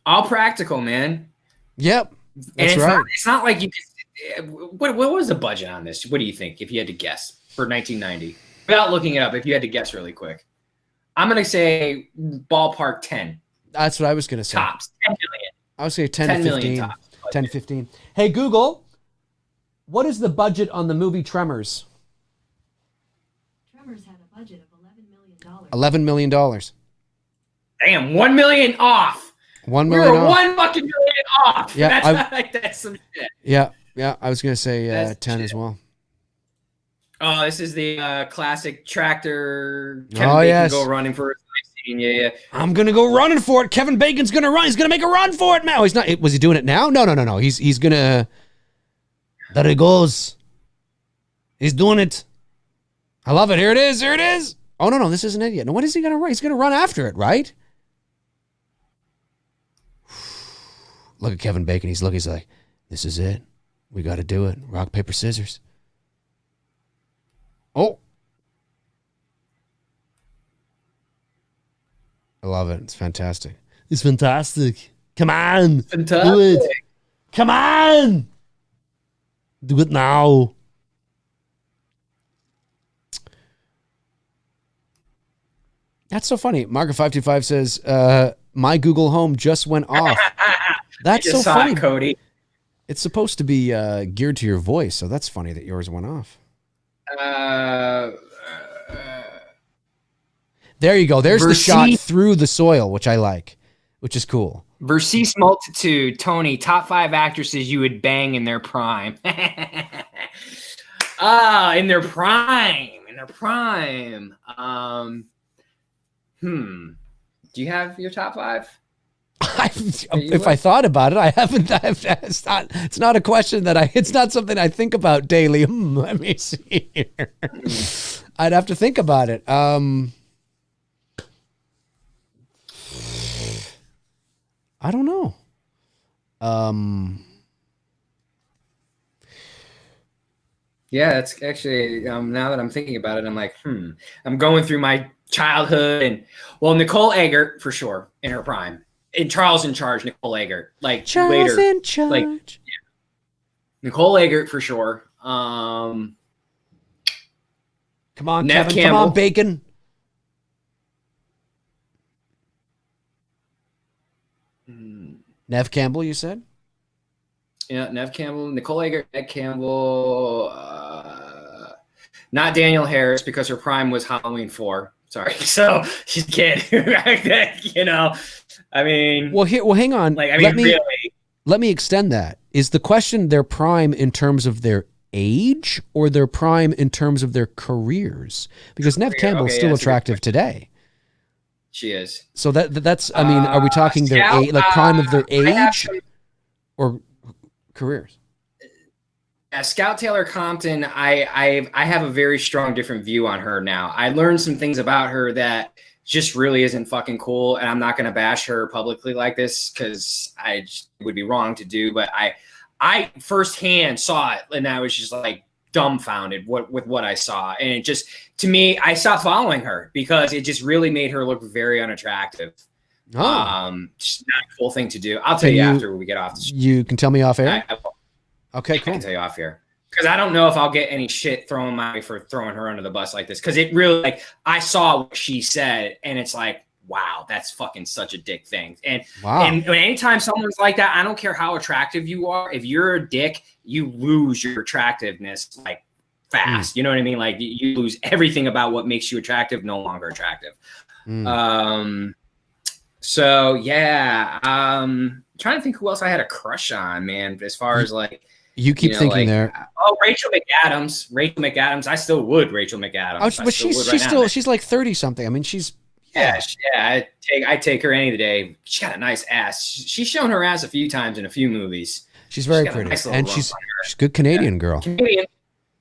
All practical, man. Yep. That's right. It's not like you could. What was the budget on this? What do you think, if you had to guess, for 1990? Without looking it up, if you had to guess really quick. I'm going to say ballpark 10. That's what I was going to say. Tops, 10 million. I would say 10 to 15. Tops, 10 to 15. Hey, Google, what is the budget on the movie Tremors? Tremors had a budget of $11 million. $11 million. Damn, 1 million off. 1 million we were off. 1 fucking million off. Yeah, that's some shit. Yeah, I was going to say 10 as well. Oh, this is the classic tractor. Kevin Bacon go running for his life scene. Yeah. I'm going to go running for it. Kevin Bacon's going to run. He's going to make a run for it now. He's not. Was he doing it now? No. He's going to. There he goes. He's doing it. I love it. Here it is. Oh, no, this isn't it yet. No, what is he going to run? He's going to run after it, right? Look at Kevin Bacon. He's like, this is it. We got to do it. Rock, paper, scissors. Oh. I love it. It's fantastic. It's fantastic. Come on. Fantastic. Do it. Come on. Do it now. That's so funny. Margaret525 says, my Google Home just went off. That's so funny, Cody. It's supposed to be geared to your voice, so that's funny that yours went off. There you go. There's the shot through the soil, which I like, which is cool. Versus multitude, Tony, top 5 actresses you would bang in their prime. In their prime. Do you have your top 5? If I thought about it, I haven't. It's not a question that it's not something I think about daily. Let me see here. I'd have to think about it. I don't know. Yeah, that's actually, now that I'm thinking about it, I'm like, I'm going through my childhood and, Nicole Eggert for sure in her prime. In Charles in Charge, Nicole Eggert. Like Charles later. in Charge. Like, yeah. Nicole Eggert for sure. Come on, Nev Kevin. Campbell. Come on, Bacon. Nev Campbell, you said? Yeah, Nev Campbell, Nicole Eggert, Nev Campbell, not Danielle Harris because her prime was Halloween 4. Sorry, so she's a kid, you know. I mean, well, hang on. Like, I mean, let me extend that. Is the question their prime in terms of their age or their prime in terms of their careers? Because Nev Campbell's still attractive today. She is. So that's. I mean, are we talking their age, like prime of their age, or careers? Scout Taylor Compton, I have a very strong different view on her now. I learned some things about her that just really isn't fucking cool, and I'm not going to bash her publicly like this because would be wrong to do. But I firsthand saw it, and I was just like dumbfounded with what I saw, and it just, to me, I stopped following her because it just really made her look very unattractive. Just not a cool thing to do. I'll tell you after we get off the show. You can tell me off air. Okay, cool. I can tell you off here because I don't know if I'll get any shit thrown my way for throwing her under the bus like this. Because it really, like, I saw what she said, and it's like, wow, that's fucking such a dick thing. And and anytime someone's like that, I don't care how attractive you are. If you're a dick, you lose your attractiveness like fast. You know what I mean? Like, you lose everything about what makes you attractive, no longer attractive. So yeah, trying to think who else I had a crush on, man. As far as like. You keep thinking like, there. Oh, Rachel McAdams. I still would Rachel McAdams. But she's like 30 something. I mean, she's I take her any day. She got a nice ass. She's shown her ass a few times in a few movies. She's very pretty, and she's a good Canadian girl. Canadian.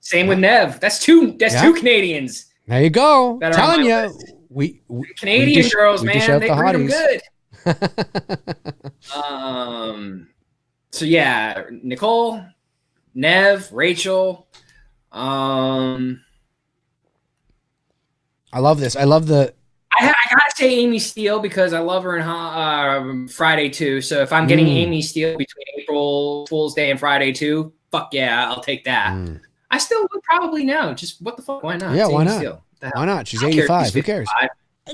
Same with Nev. That's two Canadians. There you go. Telling you, we Canadian girls, man, they bring them good. So yeah, Nicole. Nev, Rachel. I love this. I love the. I gotta say Amy Steele because I love her in Friday 2. So if I'm getting Amy Steele between April Fool's Day and Friday 2, fuck yeah, I'll take that. I still would probably know. Just what the fuck? Why not? Yeah, why not? Why not? She's 85. Who cares?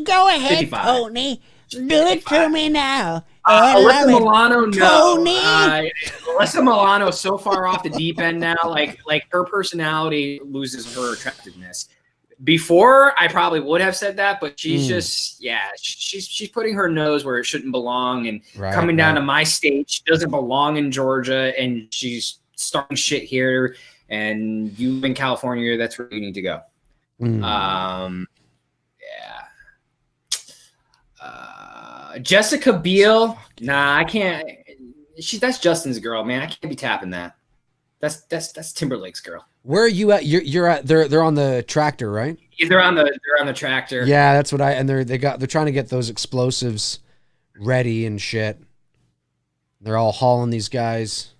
Go ahead, 55. Tony. Do it to me now. Alyssa Milano, no. Alyssa Milano is so far off the deep end now. Like her personality loses her attractiveness. Before, I probably would have said that, but she's just, she's putting her nose where it shouldn't belong and coming down to my state. She doesn't belong in Georgia, and she's starting shit here. And you in California, that's where you need to go. Jessica Biel, nah, I can't. That's Justin's girl, man. I can't be tapping that. That's Timberlake's girl. Where are you at? You're at. They're on the tractor, right? Yeah, they're on the tractor. Yeah, that's what they're trying to get those explosives ready and shit. They're all hauling these guys.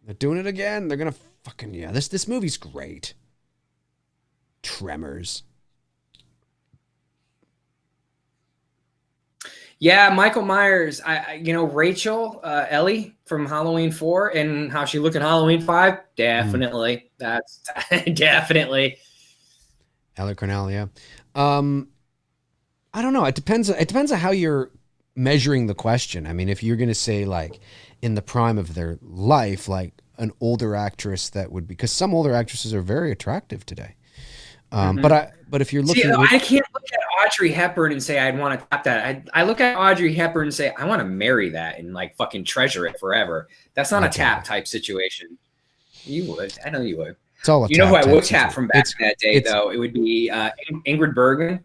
They're doing it again. They're gonna fucking This movie's great. Tremors. Yeah, Michael Myers. Rachel, Ellie from Halloween 4 and how she looked in Halloween 5. Definitely. That's definitely. Ellie Cornell, yeah. I don't know. It depends on how you're measuring the question. I mean, if you're going to say like in the prime of their life, like an older actress that would be, because some older actresses are very attractive today. But if you're looking, I can't look at Audrey Hepburn and say I'd want to tap that. I look at Audrey Hepburn and say I want to marry that and like fucking treasure it forever. That's not a tap type situation. You would, I know you would. It's all a you know who I would tap from back in that day though. It would be Ingrid Bergman.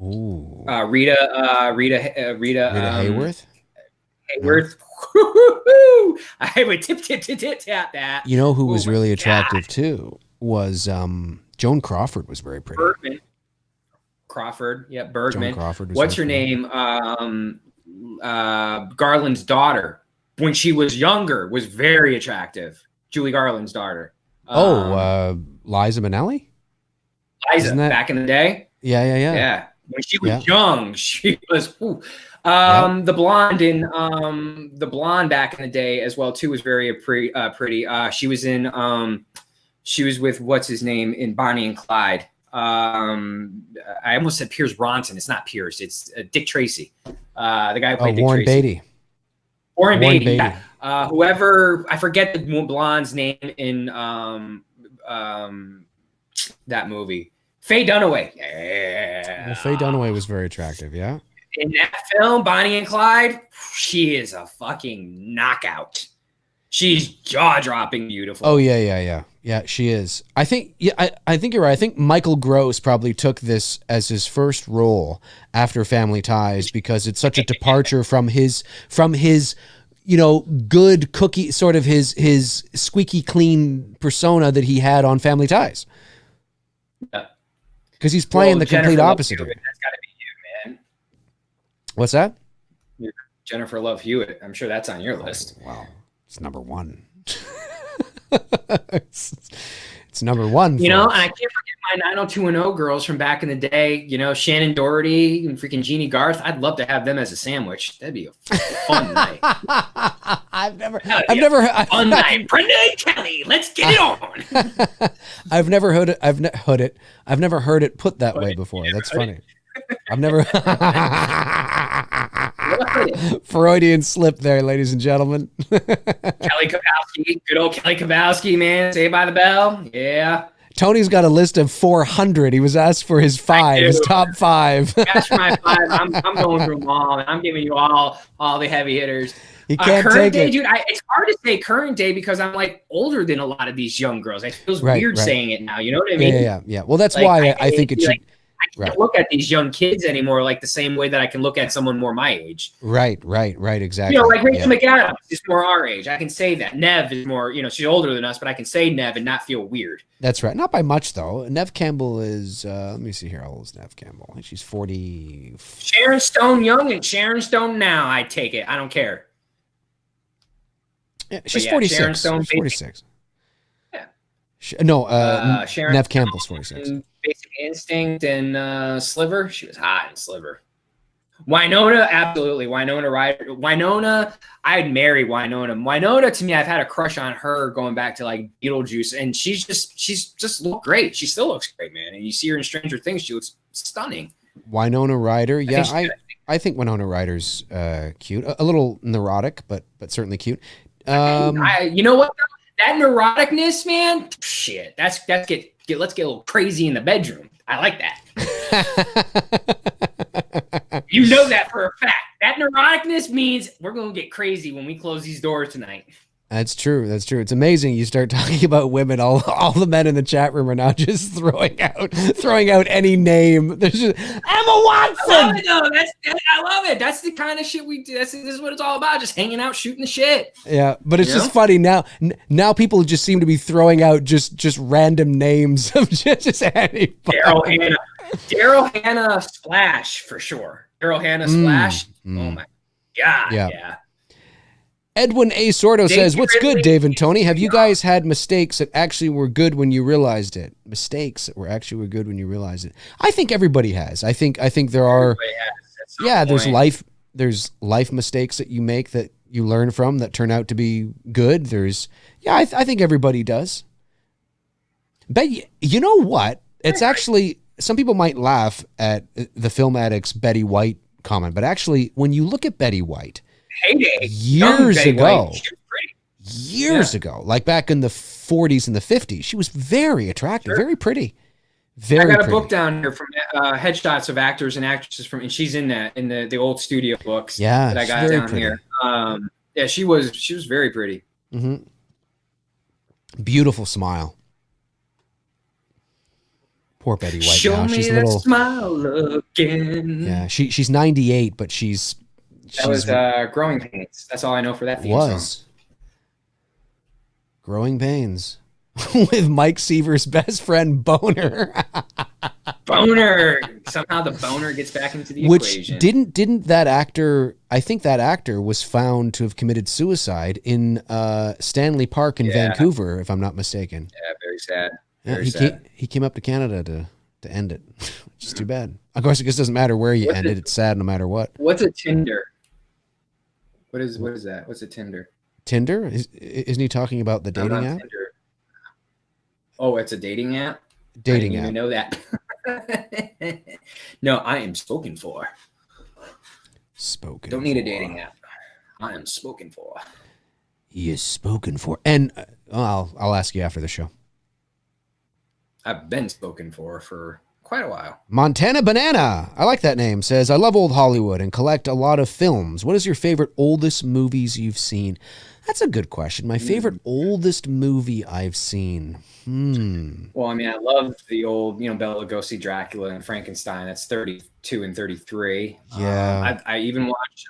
Ooh. Rita Hayworth. Hayworth. I would tip tap that. You know who was really attractive too was Joan Crawford was very pretty. Bergman. Crawford, yeah, Bergman. Joan Crawford was What's her name? Garland's daughter, when she was younger, was very attractive. Julie Garland's daughter. Liza Minnelli? Liza, back in the day? Yeah. When she was young, she was the blonde in the blonde back in the day as well too was very pretty. She was in she was with what's his name in Bonnie and Clyde. I almost said Pierce Bronson. It's not Pierce. It's Dick Tracy. The guy who played Dick Warren Tracy. Beatty. Warren Beatty. Yeah. Whoever, I forget the blonde's name in that movie. Faye Dunaway. Yeah. Well, Faye Dunaway was very attractive. Yeah. In that film, Bonnie and Clyde, she is a fucking knockout. She's jaw-dropping beautiful. Oh yeah. Yeah, she is. I think I think you're right. I think Michael Gross probably took this as his first role after Family Ties because it's such a departure from his good cookie sort of his squeaky clean persona that he had on Family Ties. Yeah. Because he's playing the complete opposite of it. That's got to be you, man. What's that? Jennifer Love Hewitt. I'm sure that's on your list. Wow. It's number one. it's number one. You know, and I can't forget my 90210 girls from back in the day. You know, Shannon Doherty and freaking Jeannie Garth. I'd love to have them as a sandwich. That'd be a fun night. I've never fun night. Brenda and Kelly, let's get it on. I've never heard it put that way before. That's funny. I've never Freudian slip there, ladies and gentlemen. Kelly Kapowski, good old Kelly Kapowski, man. Saved by the Bell. Yeah. Tony's got a list of 400. He was asked for his top 5. That's my 5. I'm going through them all, and I'm giving you all the heavy hitters. You can't current take day, it. Dude, it's hard to say current day because I'm like older than a lot of these young girls. It feels weird saying it now. You know what I mean? Yeah. Well, that's why I think it should. Like, I can't look at these young kids anymore like the same way that I can look at someone more my age. Right, exactly. You know, like Rachel McAdams is more our age. I can say that. Nev is more, she's older than us, but I can say Nev and not feel weird. That's right. Not by much, though. Nev Campbell is, let me see here. How old is Nev Campbell? She's 40. Sharon Stone young and Sharon Stone now, I take it. I don't care. Yeah, she's 46. Sharon Stone, she's 46. Yeah. Sharon Nev Campbell's 46. Basic Instinct and Sliver. She was hot in Sliver. Winona, absolutely. Winona Ryder. Winona, I'd marry Winona. Winona, to me, I've had a crush on her going back to like Beetlejuice, and she's just looked great. She still looks great, man. And you see her in Stranger Things, she looks stunning. Winona Ryder, yeah, I think Winona Ryder's cute. A little neurotic, but certainly cute. You know what? That neuroticness, man. Shit, let's get a little crazy in the bedroom. I like that. You know that for a fact. That neuroticness means we're gonna get crazy when we close these doors tonight. That's true. It's amazing. You start talking about women, all the men in the chat room are now just throwing out any name. There's just Emma Watson. I love it, though. I love it. That's the kind of shit we do. This is what it's all about. Just hanging out, shooting the shit. Yeah, but it's just funny now. Now people just seem to be throwing out just random names of just anybody. Daryl Hannah Splash for sure. Daryl Hannah Splash. Oh my god. Yeah. Edwin A. Sordo says, "What's good, Dave and Tony? Have you guys had mistakes that actually were good when you realized it? Mistakes that were good when you realized it. I think everybody has. I think there are. Yeah, there's life mistakes that you make that you learn from that turn out to be good. I think everybody does. But you know what? It's actually some people might laugh at the Film Addict's Betty White comment, but actually, when you look at Betty White, heyday, years Betty ago, White, she was pretty. years ago, like back in the 40s and the 50s, she was very attractive, very pretty. Very I got a pretty. book down here from headshots of actors and actresses from, and she's in that in the old studio books that I got down pretty. here. Yeah, she was very pretty. Mm-hmm. Beautiful smile. Poor Betty White. Show now. me She's a that little smile again. Yeah, she's 98, but she's that was Growing Pains. That's all I know for that theme song. Growing Pains with Mike Seaver's best friend Boner. Boner. Somehow the boner gets back into the equation. Which didn't that actor? I think that actor was found to have committed suicide in Stanley Park in Vancouver, if I'm not mistaken. Yeah, very sad. He came up to Canada to end it, which is too bad. Of course, it just doesn't matter where you end it. It's sad no matter what. What's a Tinder? What is that? What's a Tinder? Tinder? Isn't he talking about the dating app? Tinder. Oh, it's a dating app? Dating app. I didn't even know that. No, I am spoken for. Spoken. Don't need a dating app. I am spoken for. He is spoken for. And I'll ask you after the show. I've been spoken for quite a while. Montana Banana, I like that name, says, I love old Hollywood and collect a lot of films. What is your favorite oldest movies you've seen? That's a good question. My favorite oldest movie I've seen. Well, I mean, I love the old, Bela Lugosi, Dracula, and Frankenstein. That's 32 and 33. Yeah. I even watched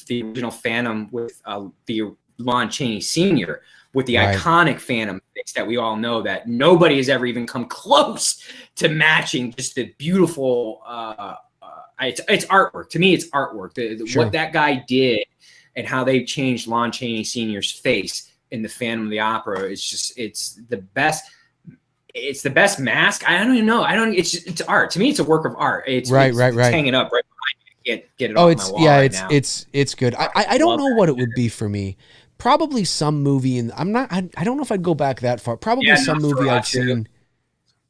the original Phantom with the Lon Chaney Sr. with the iconic Phantom fix that we all know that nobody has ever even come close to matching. Just the beautiful, it's artwork. To me, it's artwork. What that guy did and how they changed Lon Chaney Sr.'s face in the Phantom of the Opera. It's the best. It's the best mask. I don't even know. It's art. To me, it's a work of art. It's right. hanging up right behind me. Get it off my wall right now. It's good. I don't know what it would be for me. Probably some movie, and I don't know if I'd go back that far. Probably some movie I've seen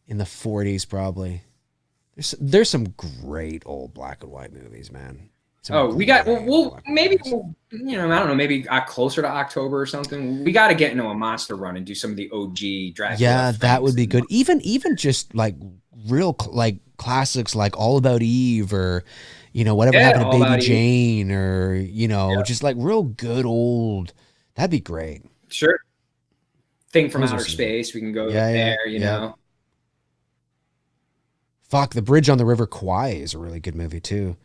in the 40s. Probably there's some great old black and white movies, man. We got maybe I don't know, maybe closer to October or something. We got to get into a monster run and do some of the OG Dracula. Yeah, that would be good. Even just like real like classics like All About Eve or whatever happened to Baby Jane or just like real good old. That'd be great. Sure. Thing from Outer Space. We can go there, you know. Fuck, The Bridge on the River Kwai is a really good movie too.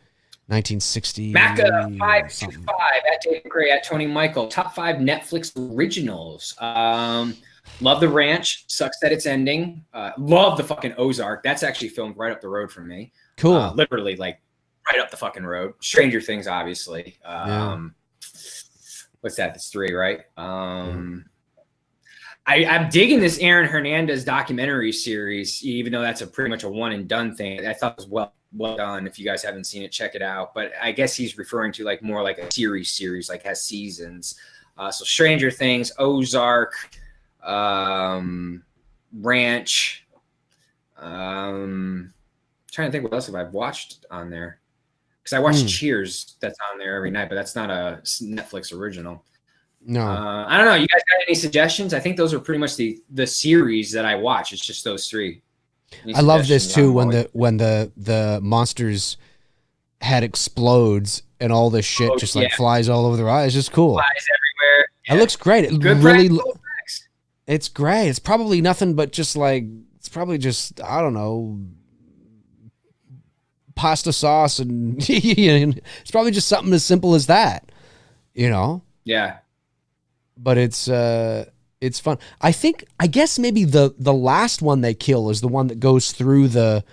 1960. Macca 525 at Dave McRae at Tony Michael. Top 5 Netflix originals. Love The Ranch. Sucks that it's ending. Love the fucking Ozark. That's actually filmed right up the road from me. Cool. Literally like right up the fucking road. Stranger Things, obviously. What's that? That's 3, right? I'm digging this Aaron Hernandez documentary series, even though that's pretty much a one and done thing. I thought it was well done. If you guys haven't seen it, check it out. But I guess he's referring to like more like a series, like has seasons. So Stranger Things, Ozark, Ranch. Trying to think what else have I watched on there. Because I watch Cheers, that's on there every night, but that's not a Netflix original. No. I don't know. You guys got any suggestions? I think those are pretty much the series that I watch. It's just those 3. I love this too when the monster's head explodes and all this shit flies all over the ride. It's just cool. Flies everywhere. Yeah. It looks great. It Good really it's great. It's probably nothing but just like I don't know, pasta sauce and it's probably just something as simple as that. Yeah. But it's fun. I guess maybe the last one they kill is the one that goes through the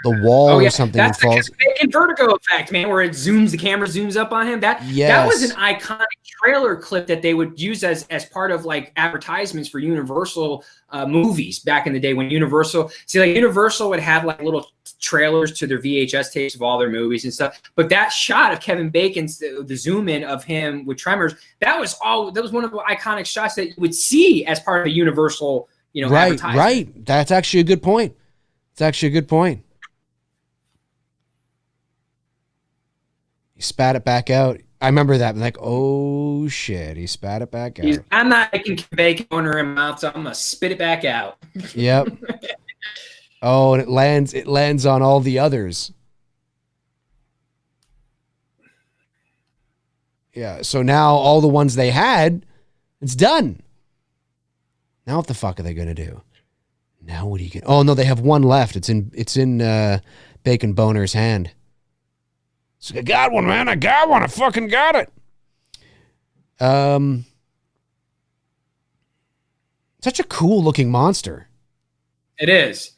wall or something. That's and falls. the Vertigo effect, man, where the camera zooms up on him. That was an iconic trailer clip that they would use as part of like advertisements for Universal movies back in the day when Universal would have like little trailers to their VHS tapes of all their movies and stuff. But that shot of Kevin Bacon's the zoom in of him with Tremors, that was one of the iconic shots that you would see as part of a Universal, advertisement. Right. That's actually a good point. It's actually a good point. He spat it back out. I remember that. Like, oh shit, he spat it back out. I'm not making bacon owner in my mouth, so I'm gonna spit it back out. Yep. Oh, and it lands on all the others. Yeah, so now all the ones they had, it's done. Now what the fuck are they gonna do? Now what do you get? Oh no, they have one left. It's in Bacon Boner's hand. So I got one, man. I got one. I fucking got it. Such a cool looking monster. It is.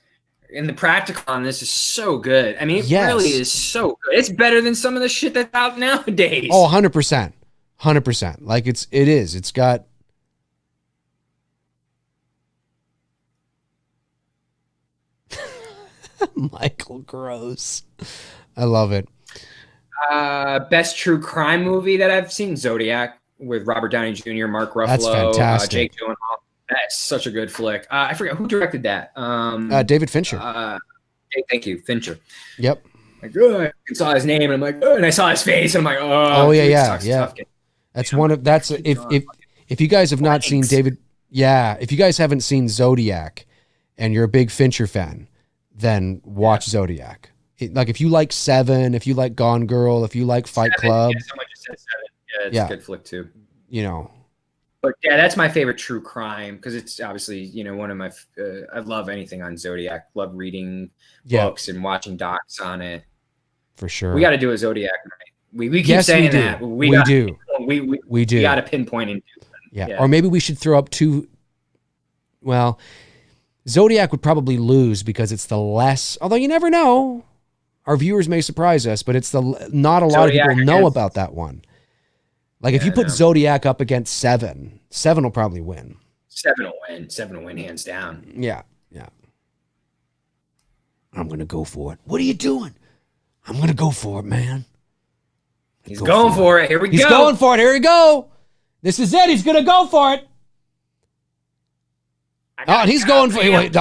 And the practical on this is so good. I mean, it really is so good. It's better than some of the shit that's out nowadays. Oh, 100%. 100%. Like it is. It's got Michael Gross. I love it. Best true crime movie that I've seen, Zodiac, with Robert Downey Jr., Mark Ruffalo, That's fantastic. Jake Gyllenhaal. That's such a good flick. I forget who directed that. David Fincher. Thank you, Fincher. Yep. Like, I saw his name, and I'm like, and I saw his face, and I'm like, oh dude, yeah. That's one of if you guys have not seen David, if you guys haven't seen Zodiac, and you're a big Fincher fan, then watch Zodiac. Like if you like Seven, if you like Gone Girl, if you like Fight Club, someone just said Seven. Yeah, it's a good flick too. You know. But yeah, that's my favorite true crime because it's obviously, one of my, I love anything on Zodiac. Love reading books and watching docs on it. For sure. We got to do a Zodiac night. We keep saying that. We do. We got to pinpoint and do it. Yeah. Or maybe we should throw up two. Well, Zodiac would probably lose because it's the less, although you never know. Our viewers may surprise us, but it's not a lot of people know about that one. Like if you put Zodiac up against Seven will probably win. Seven will win hands down. Yeah. I'm going to go for it. What are you doing? I'm going to go for it, man. He's going for it. Here we go. He's going for it. Here we go. This is it. He's going to go for it. And he's going for it.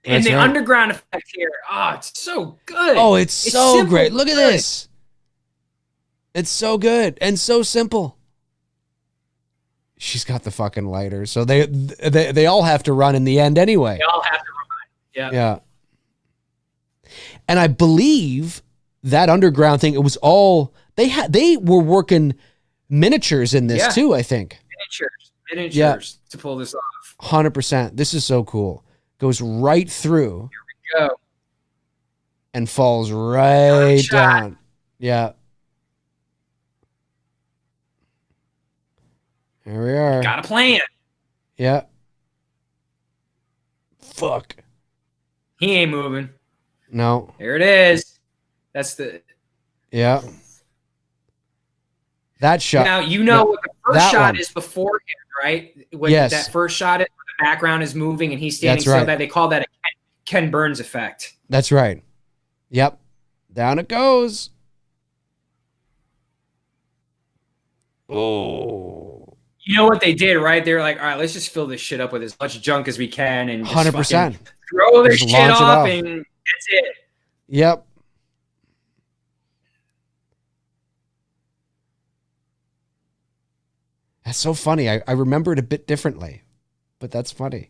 And the underground effect here. Oh, it's so good. Oh, it's so great. Look at this. It's so good and so simple. She's got the fucking lighter, so they all have to run in the end anyway. They all have to run. Yeah. And I believe that underground thing. It was all they were working miniatures in this too. I think miniatures to pull this off. 100%. This is so cool. Goes right through. Here we go. And falls right down. Yeah. Here we are. Got a plan. Yeah. Fuck. He ain't moving. No. There it is. That's the. Yeah. That shot. Now, what the first shot is beforehand, right? When that first shot, the background is moving and he's standing so that they call that a Ken Burns effect. That's right. Yep. Down it goes. Oh. You know what they did, right? They were like, all right, let's just fill this shit up with as much junk as we can and 100%. Throw this shit off and that's it. Yep. That's so funny. I remember it a bit differently, but that's funny.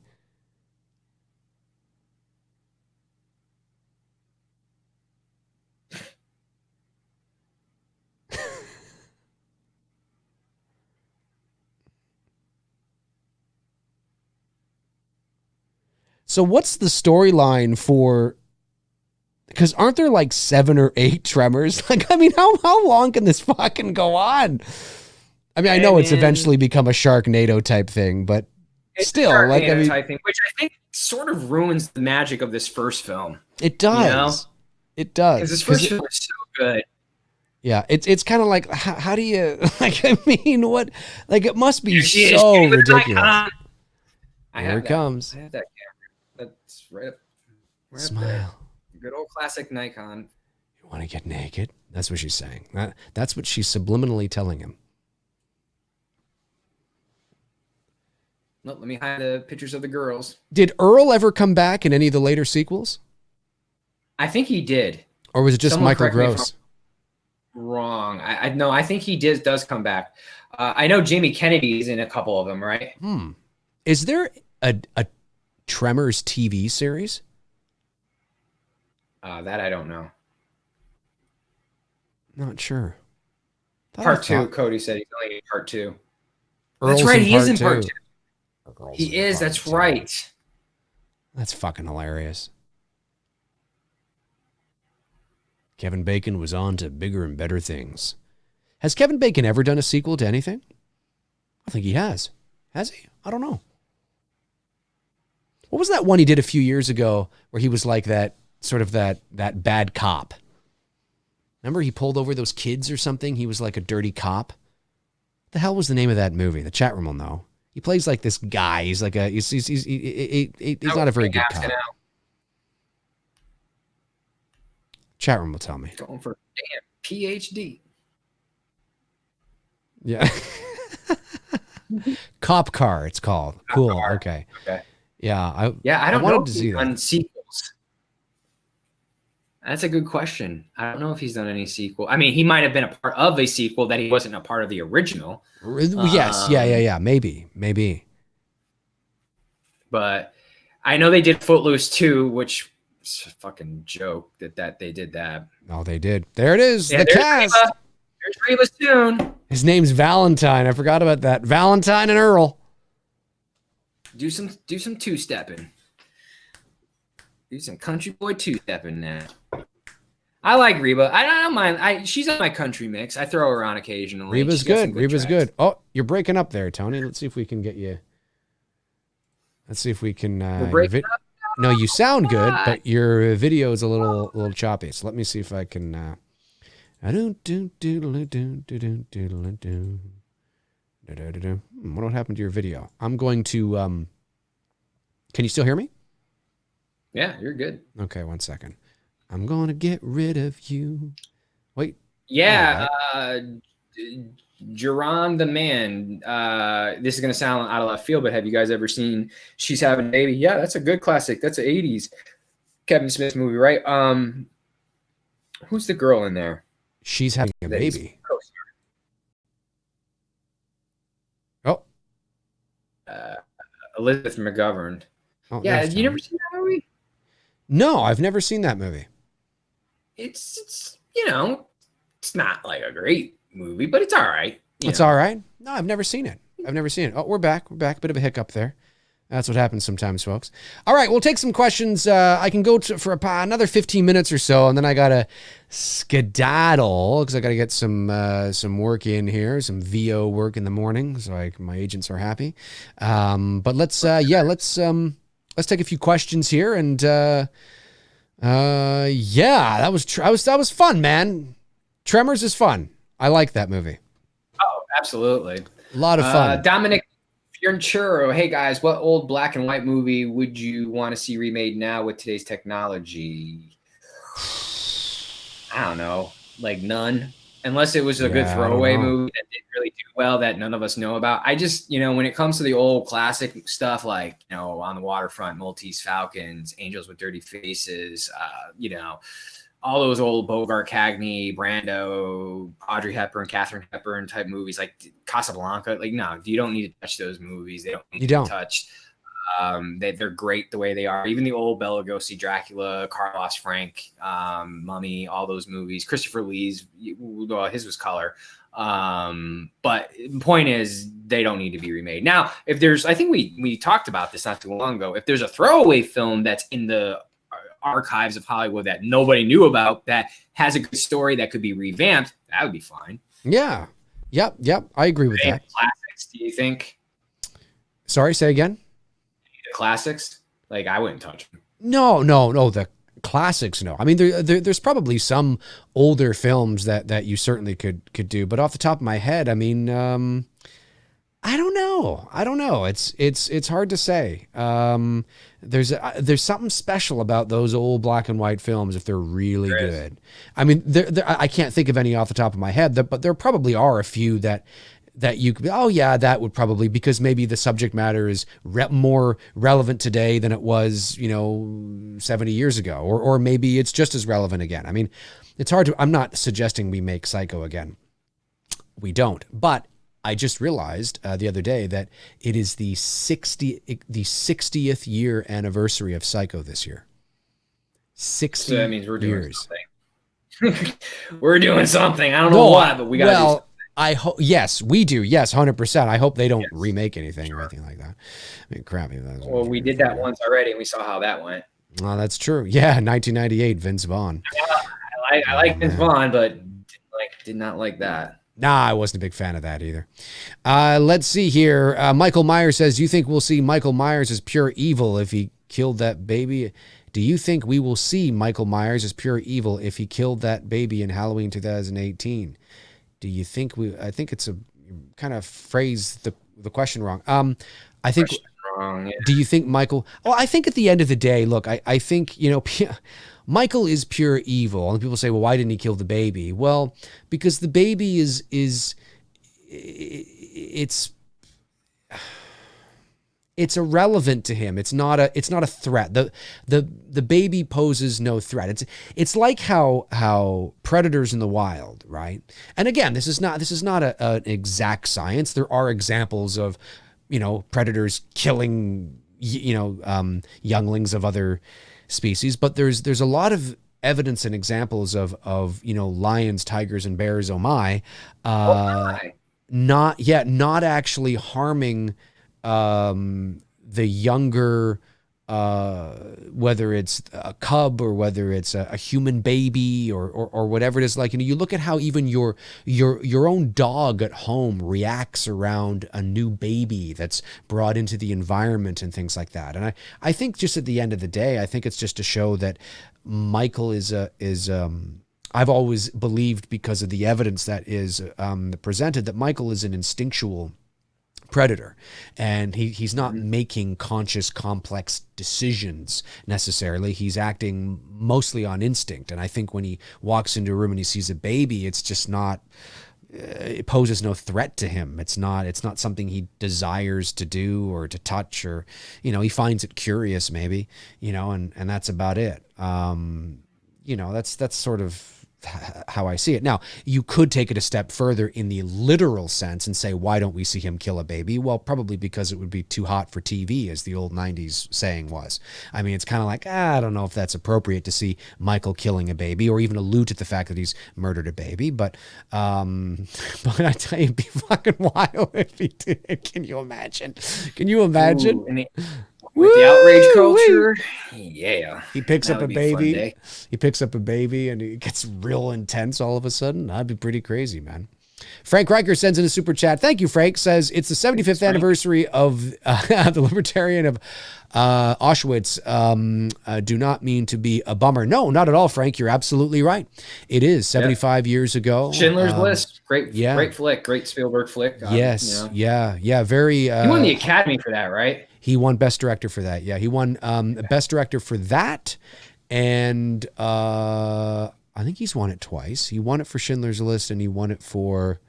So what's the storyline for, because aren't there like 7 or 8 Tremors? Like, I mean, how long can this fucking go on? I mean, I know it's eventually become a Sharknado type thing, but still, like, I mean, type thing, which I think sort of ruins the magic of this first film. It does. It does. Because this first film is so good. Yeah, it's kind of like, how do you, like, I mean, what, like, it must be so ridiculous. Here it comes. I have that camera. That's right up Smile. there. Good old classic Nikon. You want to get naked? That's what she's saying. That's what she's subliminally telling him. Look, let me hide the pictures of the girls. Did Earl ever come back in any of the later sequels? I think he did. Or was it just Someone Michael correct me if Gross? I'm wrong. I no, I think he does come back. I know Jamie Kennedy's in a couple of them, right? Is there a Tremors TV series? That I don't know. Not sure. Part 2, Cody said he's only in part 2. Earl's That's right, in he is part in part 2. 2. Earl's He in is, part that's 2. right. That's fucking hilarious. Kevin Bacon was on to bigger and better things. Has Kevin Bacon ever done a sequel to anything? I think he has. Has he? I don't know. What was that one he did a few years ago where he was like that sort of that bad cop? Remember he pulled over those kids or something? He was like a dirty cop. What the hell was the name of that movie? The chat room will know. He plays like this guy. He's like he's not a very good cop. Chat room will tell me. Going for a damn PhD. Yeah. Cop Car, it's called. Cool. Car. Okay. Okay. Yeah. I don't know wanted if to he's see done that. sequels. That's a good question. I don't know if he's done any sequel. I mean, he might have been a part of a sequel that he wasn't a part of the original. Yes. Yeah. Maybe. But I know they did Footloose too, which is a fucking joke that they did that. Oh, they did. There it is. Yeah, the cast. Reba. There's Reba soon. His name's Valentine. I forgot about that. Valentine and Earl. Do some two-stepping. Do some country boy two-stepping now. I like Reba. I don't mind. She's on my country mix. I throw her on occasionally. Reba's good. Reba's good. Oh, you're breaking up there, Tony. Let's see if we can get you. Let's see if we can. We're breaking up. No, you sound good, but your video is a little choppy. So let me see if I can. What happened to your video? I'm going to. Can you still hear me? Yeah, you're good. Okay, 1 second. I'm going to get rid of you. Wait. Yeah, Jerron the Man. This is going to sound out of left field, but have you guys ever seen She's Having a Baby? Yeah, that's a good classic. That's an 80s Kevin Smith movie, right? Who's the girl in there? She's having a baby. Oh. Elizabeth McGovern. Oh, Yeah, you never seen that movie? No, I've never seen that movie. It's it's not like a great movie, but it's all right. It's all right. No, I've never seen it. Oh, we're back. Bit of a hiccup there. That's what happens sometimes, folks. All right, we'll take some questions. I can go for another 15 minutes or so, and then I got to skedaddle because I got to get some work in here, some VO work in the morning, so my agents are happy. But let's take a few questions here, and that was fun, man. Tremors is fun. I like that movie. Oh, absolutely. A lot of fun. Dominic Fiorenturo, hey guys, what old black and white movie would you want to see remade now with today's technology? I don't know, like none. Unless it was a good throwaway movie that didn't really do well that none of us know about. I just, when it comes to the old classic stuff like, On the Waterfront, Maltese Falcons, Angels with Dirty Faces, all those old Bogart, Cagney, Brando, Audrey Hepburn, Katharine Hepburn type movies like Casablanca. Like, no, you don't need to touch those movies. They don't need to be touched. They're great the way they are. Even the old Bela Lugosi, Dracula, Carlos Frank, Mummy, all those movies. Christopher Lee's, well, his was color. But the point is, they don't need to be remade. Now, if there's, I think we talked about this not too long ago. If there's a throwaway film that's in the archives of Hollywood that nobody knew about that has a good story that could be revamped, that would be fine. Yeah. Yep. I agree with that. Classics, do you think? Sorry, say again? The classics? Like, I wouldn't touch them. No. The classics, no. I mean, there's probably some older films that you certainly could do, but off the top of my head, I mean, I don't know. It's hard to say. There's something special about those old black and white films if they're really good. I mean, I can't think of any off the top of my head, but there probably are a few that that you could, oh yeah, that would probably, because maybe the subject matter is more relevant today than it was, 70 years ago, or maybe it's just as relevant again. I mean, it's hard to, I'm not suggesting we make Psycho again. We don't, but I just realized the other day that it is the 60th year anniversary of Psycho this year. 60 so that means we're doing years. something. We're doing something. I don't know what, but we got to do something. I hope, yes, we do. Yes, 100%. I hope they don't remake anything or anything like that. I mean, crap. Well, we did that once already, and we saw how that went. Well, that's true. Yeah, 1998, Vince Vaughn. I like Vince Vaughn, but did not like that. Nah, I wasn't a big fan of that either. Let's see here. Michael Myers says, do you think we'll see Michael Myers as pure evil if he killed that baby? Do you think we will see Michael Myers as pure evil if he killed that baby in Halloween 2018? Do you think I think it's a kind of phrased the question wrong. I think wrong, yeah. Do you think Michael, well, I think at the end of the day, look, I think, Michael is pure evil. And people say, well, why didn't he kill the baby? Well, because the baby it's irrelevant to him. It's not a threat. The baby poses no threat. It's like how predators in the wild, right? And again, this is not an exact science. There are examples of, predators killing, younglings of other species, but there's a lot of evidence and examples of lions, tigers, and bears. Not actually harming the younger, whether it's a cub or whether it's a human baby or whatever it is. Like, you look at how even your own dog at home reacts around a new baby that's brought into the environment and things like that. And I think just at the end of the day, I think it's just to show that Michael is I've always believed, because of the evidence that is presented, that Michael is an instinctual predator, and he's not making conscious, complex decisions necessarily. He's acting mostly on instinct. And I think when he walks into a room and he sees a baby, it's just not, it poses no threat to him. It's not something he desires to do or to touch, or, he finds it curious maybe, and that's about it. That's sort of how I see it. Now, you could take it a step further in the literal sense and say, why don't we see him kill a baby? Well, probably because it would be too hot for TV, as the old 90s saying was. I mean, it's kind of like, I don't know if that's appropriate to see Michael killing a baby, or even allude to the fact that he's murdered a baby. But I tell you, it'd be fucking wild if he did. Can you imagine? Ooh, with the outrage culture, yeah. He picks up a baby. He picks up a baby, and it gets real intense all of a sudden. That'd be pretty crazy, man. Frank Riker sends in a super chat. Thank you, Frank. Says it's the 75th anniversary of the Libertarian of Auschwitz. Do not mean to be a bummer. No, not at all, Frank. You're absolutely right. It is 75 years ago. Schindler's List. Great flick. Great Spielberg flick. Yes. Yeah. Very. He won the Academy for that, right? He won Best Director for that. Yeah, he won Best Director for that, and I think he's won it twice. He won it for Schindler's List, and he won it for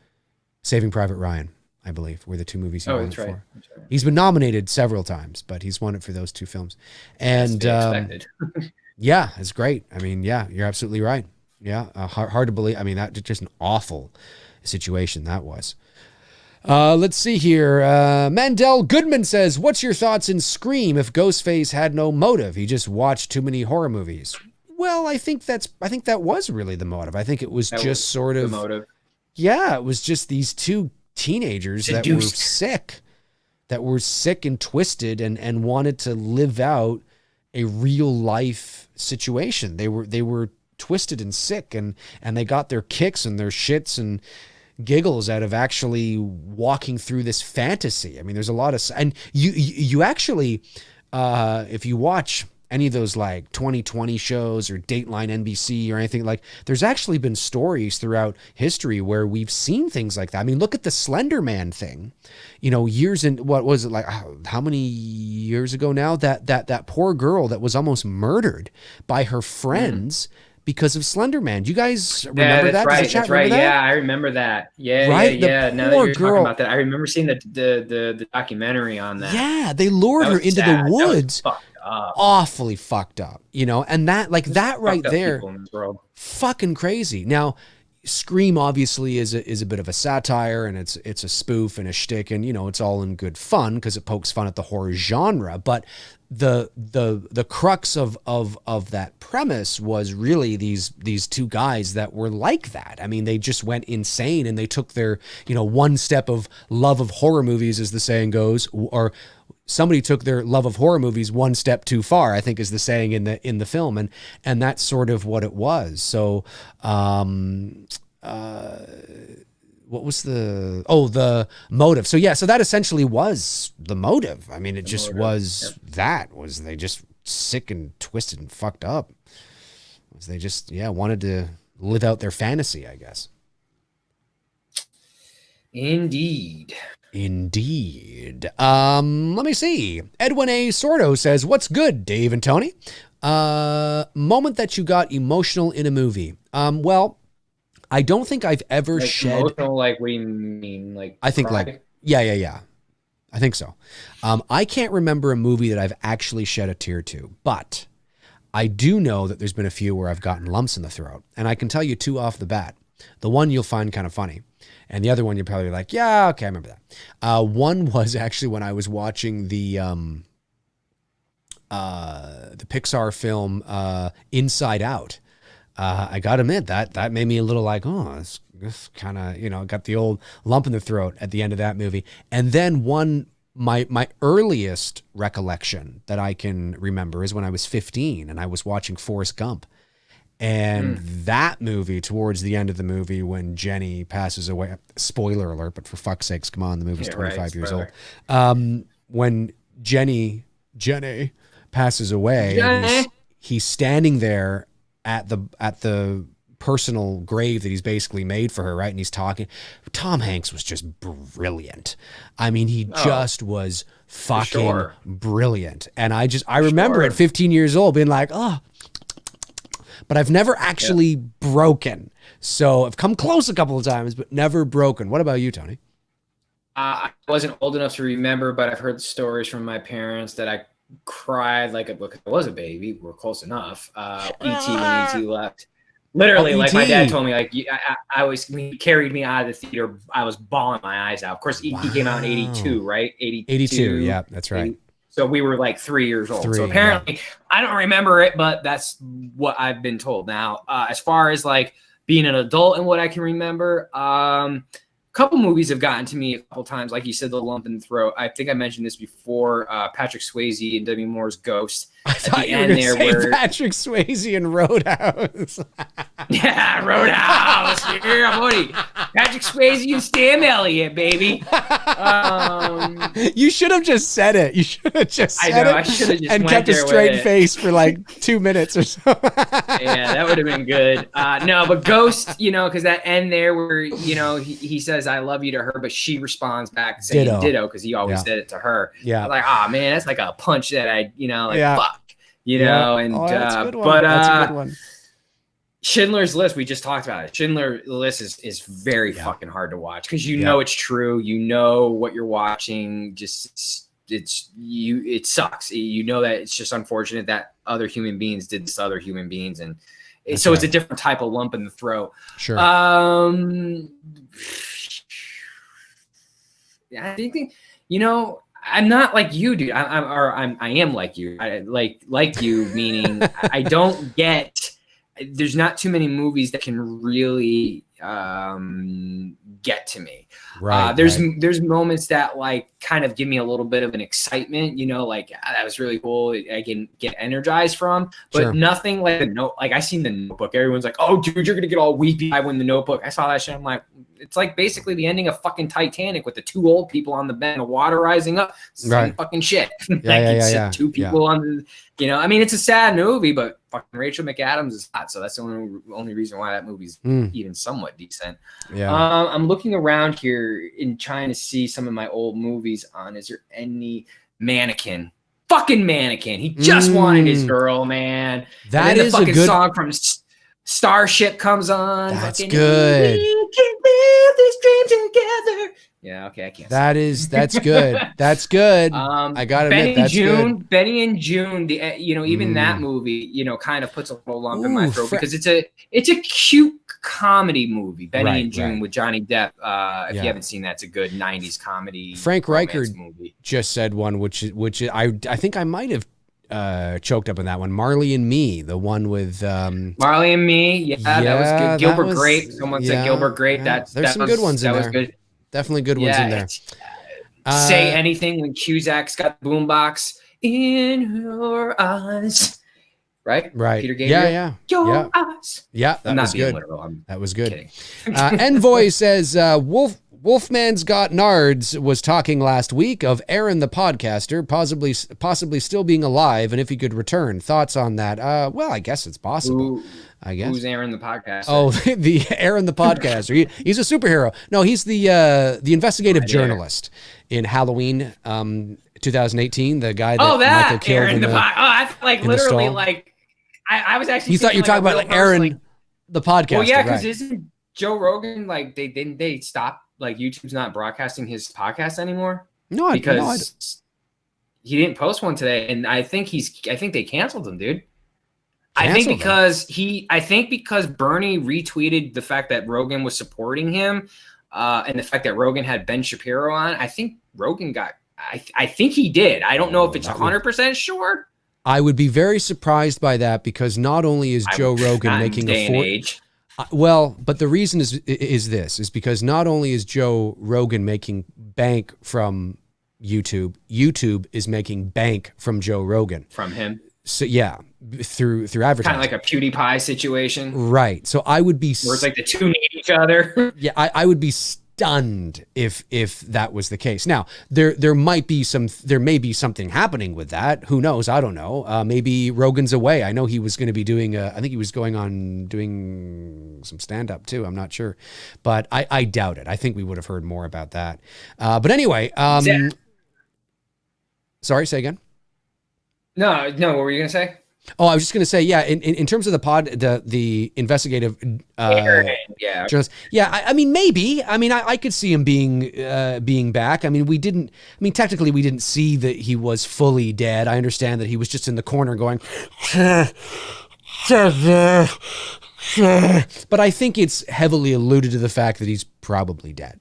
Saving Private Ryan, I believe, were the two movies he won it for. That's right. He's been nominated several times, but he's won it for those two films. And yeah, it's great. I mean, yeah, you're absolutely right. Yeah, hard to believe. I mean, that's just an awful situation that was. Let's see here. Mandel Goodman says, what's your thoughts in Scream if Ghostface had no motive? He just watched too many horror movies. Well, I think that was really the motive. I think it was just sort of the motive. Yeah, it was just these two teenagers that were sick and twisted and wanted to live out a real life situation. They were twisted and sick, and they got their kicks and their shits and giggles out of actually walking through this fantasy. I mean, there's a lot of, and you actually, if you watch any of those like 2020 shows or Dateline NBC or anything, like, there's actually been stories throughout history where we've seen things like that. I mean, look at the Slender Man thing, years in, what was it, like how many years ago now, that poor girl that was almost murdered by her friends because of Slender Man. Do you guys remember that? Right. Does the chat That's right. remember that? Yeah, I remember that. Yeah, Right? yeah. The Now that poor you're girl. talking about that, I remember seeing the documentary on that. Yeah, they lured her into the woods. That was fucked up. Awfully fucked up, you know, and that like that right there, people in this world. fucking crazy. Now, Scream obviously is a bit of a satire, and it's a spoof and a shtick, and you know it's all in good fun because it pokes fun at the horror genre. But the crux of that premise was really these two guys that were like that. I mean, they just went insane, and they took their, you know, one step of love of horror movies, as the saying goes, or somebody took their love of horror movies one step too far, I think is the saying in the film. And that's sort of what it was. So, what was the motive? So yeah, so that essentially was the motive. I mean, it just was, was they just sick and twisted and fucked up. Was they just, wanted to live out their fantasy, I guess. Indeed. Let me see. Edwin A. Sordo says, "What's good, Dave and Tony? Moment that you got emotional in a movie." Well, I don't think I've ever like shed. Emotional, like what do you mean? Like I think cry? like yeah. I think so. I can't remember a movie that I've actually shed a tear to, but I do know that there's been a few where I've gotten lumps in the throat, and I can tell you two off the bat. The one you'll find kind of funny. And the other one, you're probably like, yeah, okay, I remember that. One was actually when I was watching the Pixar film Inside Out. I got to admit that made me a little like, oh, this kind of, you know, got the old lump in the throat at the end of that movie. And then my earliest recollection that I can remember is when I was 15 and I was watching Forrest Gump. And that movie, towards the end of the movie, when Jenny passes away, spoiler alert, but for fuck's sakes, come on, the movie's 25 years old. When Jenny passes away, and he's standing there at the personal grave that he's basically made for her, right? And he's talking. Tom Hanks was just brilliant. I mean, he just was fucking brilliant. And I remember at 15 years old being like, oh, but I've never actually broken. So I've come close a couple of times, but never broken. What about you, Tony? I wasn't old enough to remember, but I've heard stories from my parents that I cried like I was a baby. We're close enough. E.T. when E.T. left. Literally, like my dad told me, like I was, when he carried me out of the theater, I was bawling my eyes out. Of course, E.T. came out in 82, right? 82, yeah, that's right. So we were like 3 years old. So apparently, I don't remember it, but that's what I've been told. Now, as far as like being an adult and what I can remember, a couple movies have gotten to me a couple times. Like you said, the lump in the throat. I think I mentioned this before. Patrick Swayze and Demi Moore's Ghost. I thought you were going to say Patrick Swayze and Roadhouse. Yeah, Roadhouse. Yeah, buddy. Patrick Swayze and Sam Elliott, baby. You should have just said it. You should have just said it. I should have just and kept a straight face for like 2 minutes or so. Yeah, that would have been good. No, but Ghost, you know, because that end there where, you know, he says, I love you to her, but she responds back saying ditto because he always said it to her. Yeah. I was like, oh, man, that's like a punch that I, you know, like, fuck. You know, and that's a good one. But that's a good one. Schindler's List, we just talked about it. Schindler's List is very fucking hard to watch because you know it's true. You know what you're watching. Just it sucks. You know that it's just unfortunate that other human beings did this to other human beings, and it's a different type of lump in the throat. Sure. I think you know. I'm not like you, dude. I am like you. Like you, meaning I don't get. There's not too many movies that can really get to me. Right. There's moments that like kind of give me a little bit of an excitement, you know, like that was really cool. I can get energized from, but nothing like like I seen The Notebook. Everyone's like, "Oh, dude, you're gonna get all weepy when The Notebook." I saw that shit. I'm like, it's like basically the ending of fucking Titanic with the two old people on the bed and the water rising up. Same fucking shit. Two people on the, you know, I mean, it's a sad movie, but fucking Rachel McAdams is hot, so that's the only reason why that movie's even somewhat decent. Yeah. I'm looking around here and trying to see some of my old movies on. Is there any Mannequin? Fucking Mannequin. He just wanted his girl, man. That is a good song from Starship comes on. That's fucking, good. We can live this dream together. Yeah, okay, I can't. That's good. That's good. I gotta admit, that's good. Benny and June. Even that movie, kind of puts a little lump in my throat because it's a cute comedy movie. Benny and June with Johnny Depp. If you haven't seen that, it's a good '90s comedy. Frank Reichert movie. Just said one, which I think I might have choked up on that one. Marley and Me, the one with Marley and Me. Yeah, that was good. Gilbert Grape. Someone said Gilbert Grape. Yeah. There's some good ones in there. That was good. Definitely good ones in there. Say Anything when Cusack's got the boombox in your eyes. Right? Peter Gabriel. Yeah. Your eyes. Yeah, that was good. That was good. Envoy says, Wolfman's Got Nards was talking last week of Aaron the podcaster possibly still being alive and if he could return. Thoughts on that? Well, I guess it's possible. I guess. Who's Aaron the podcaster? Oh, the Aaron the podcaster. He's a superhero. No, he's the investigative journalist in Halloween 2018. The guy that Michael killed Aaron I was actually. You thought you were talking about like Aaron the podcaster. Well, yeah, because isn't Joe Rogan didn't they stop YouTube's not broadcasting his podcast anymore? No, because he didn't post one today, and I think they canceled him, dude. I think because Bernie retweeted the fact that Rogan was supporting him, and the fact that Rogan had Ben Shapiro on. I think Rogan got. I think he did. I don't know if it's 100% sure. I would be very surprised by that because not only is Joe Rogan making a fortune. Well, but the reason is because not only is Joe Rogan making bank from YouTube, YouTube is making bank from Joe Rogan. From him. So yeah, through advertising. Kind of like a PewDiePie situation. Right. So I would be where it's like the two need each other. Yeah, I would be stunned if that was the case. Now, there may be something happening with that. Who knows? I don't know. Maybe Rogan's away. I know he was going to be doing I think he was going on doing some stand-up too. I'm not sure. But I doubt it. I think we would have heard more about that. But anyway, sorry, say again. No, what were you going to say? Oh, I was just going to say, yeah, in terms of the investigative journalist, I mean, maybe. I mean, I could see him being back. I mean, technically we didn't see that he was fully dead. I understand that he was just in the corner going, but I think it's heavily alluded to the fact that he's probably dead.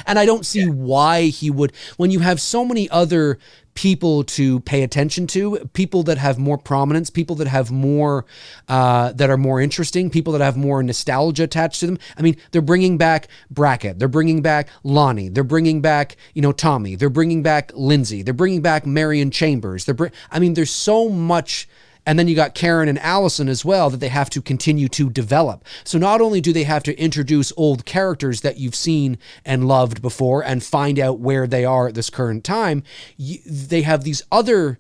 And I don't see why he would, when you have so many other people to pay attention to, people that have more prominence, people that have more, that are more interesting, people that have more nostalgia attached to them. I mean, they're bringing back Brackett, they're bringing back Lonnie, they're bringing back, Tommy, they're bringing back Lindsay, they're bringing back Marion Chambers. There's so much. And then you got Karen and Allison as well that they have to continue to develop. So not only do they have to introduce old characters that you've seen and loved before and find out where they are at this current time, they have these other,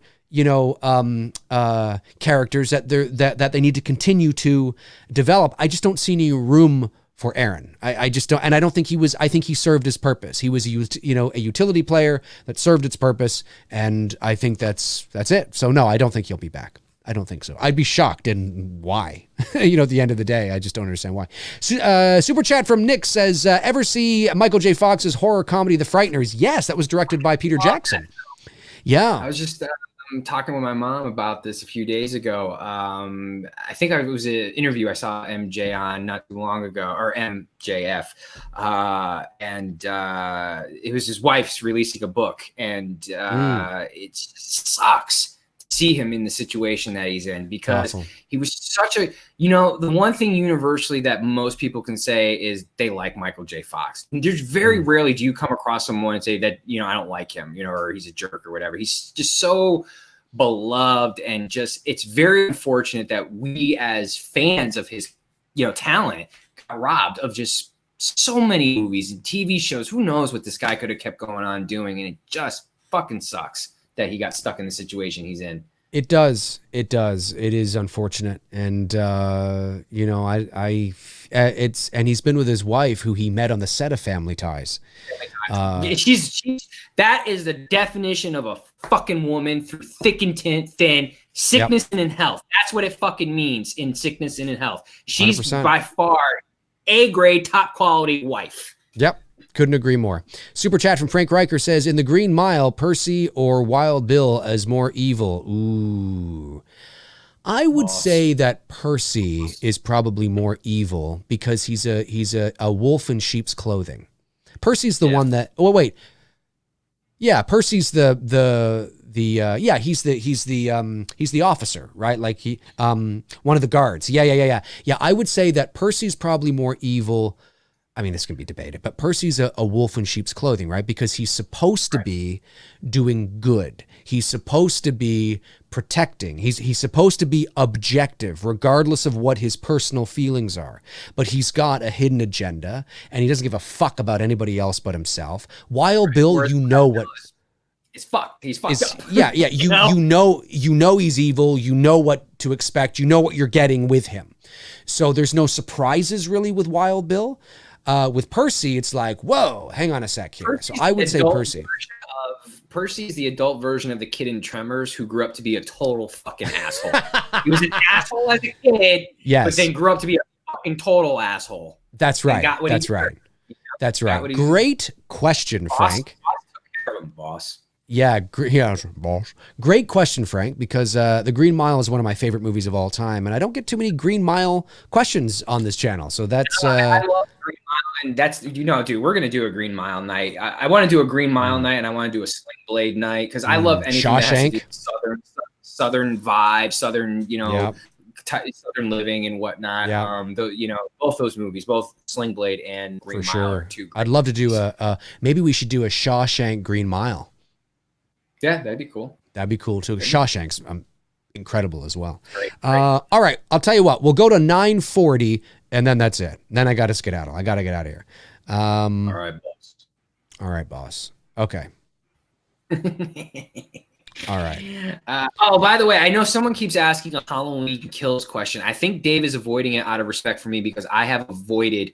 characters that they need to continue to develop. I just don't see any room for Aaron. I just don't, and I don't think I think he served his purpose. He was a utility player that served its purpose, and I think that's it. So no, I don't think he'll be back. I don't think so. I'd be shocked, and why? At the end of the day, I just don't understand why. Super chat from Nick says, ever see Michael J. Fox's horror comedy, The Frighteners? Yes, that was directed by Peter Jackson. Yeah. I was just talking with my mom about this a few days ago. I think it was an interview I saw MJ on not too long ago, or MJF. And it was his wife's releasing a book, and it sucks. See him in the situation that he's in, because he was such a, the one thing universally that most people can say is they like Michael J. Fox. There's very rarely do you come across someone and say that, I don't like him, or he's a jerk or whatever. He's just so beloved, and just, it's very unfortunate that we as fans of his, talent got robbed of just so many movies and TV shows. Who knows what this guy could have kept going on doing, and it just fucking sucks that he got stuck in the situation he's in. It does. It does. It is unfortunate. And, you know, it's, and he's been with his wife who he met on the set of Family Ties. She's that is the definition of a fucking woman through thick and thin, sickness and in health. That's what it fucking means in sickness and in health. She's 100%. By far A grade, top quality wife. Yep. Couldn't agree more. Super chat from Frank Riker says, in The Green Mile, Percy or Wild Bill as more evil? Ooh. I would say that Percy is probably more evil because he's a wolf in sheep's clothing. Percy's the one that, oh wait. Yeah, Percy's he's the officer, right? Like one of the guards. Yeah. I would say that Percy's probably more evil. I mean, this can be debated, but Percy's a wolf in sheep's clothing, right? Because he's supposed to be doing good. He's supposed to be protecting. He's supposed to be objective, regardless of what his personal feelings are. But he's got a hidden agenda, and he doesn't give a fuck about anybody else but himself. Wild Bill, you know what? It's fucked. He's fucked up. Yeah. You know he's evil. You know what to expect. You know what you're getting with him. So there's no surprises really with Wild Bill. With Percy, it's like, whoa, hang on a sec here. Percy's so I would say Percy. Percy's the adult version of the kid in Tremors who grew up to be a total fucking asshole. He was an asshole as a kid, but then grew up to be a fucking total asshole. That's right. That's right. That's right. Great question, Frank. Boss took care of him, boss. Yeah, boss. Great question, Frank, because The Green Mile is one of my favorite movies of all time, and I don't get too many Green Mile questions on this channel, so that's... I love Green Mile, and that's, dude, we're going to do a Green Mile night. I want to do a Green Mile night, and I want to do a Sling Blade night, because I love anything that has to do with southern vibe, southern, southern living and whatnot. Both those movies, both Sling Blade and Green Mile. Are two I'd love to do maybe we should do a Shawshank Green Mile. Yeah, that'd be cool. That'd be cool too. Shawshank's incredible as well. Great. All right, I'll tell you what. We'll go to 9:40, and then that's it. Then I got to skedaddle. I got to get out of here. All right, boss. All right, boss. Okay. All right. By the way, I know someone keeps asking a Halloween Kills question. I think Dave is avoiding it out of respect for me because I have avoided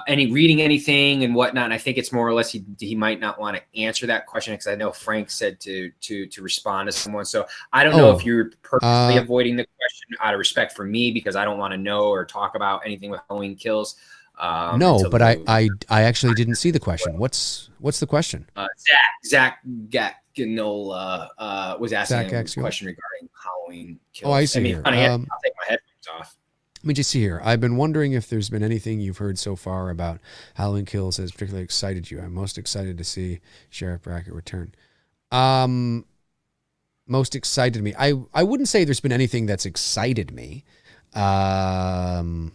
reading anything and whatnot. And I think it's more or less he might not want to answer that question because I know Frank said to respond to someone. So I don't know if you're purposely avoiding the question out of respect for me because I don't want to know or talk about anything with Halloween Kills. No, but I actually didn't see the question. What's the question? Zach Gagnola was asking a question regarding Halloween Kills. Oh, I see. Honey, I'll take my headphones off. Let me just see here. I've been wondering if there's been anything you've heard so far about Halloween Kills that has particularly excited you. I'm most excited to see Sheriff Brackett return. Most excited me. I wouldn't say there's been anything that's excited me. No,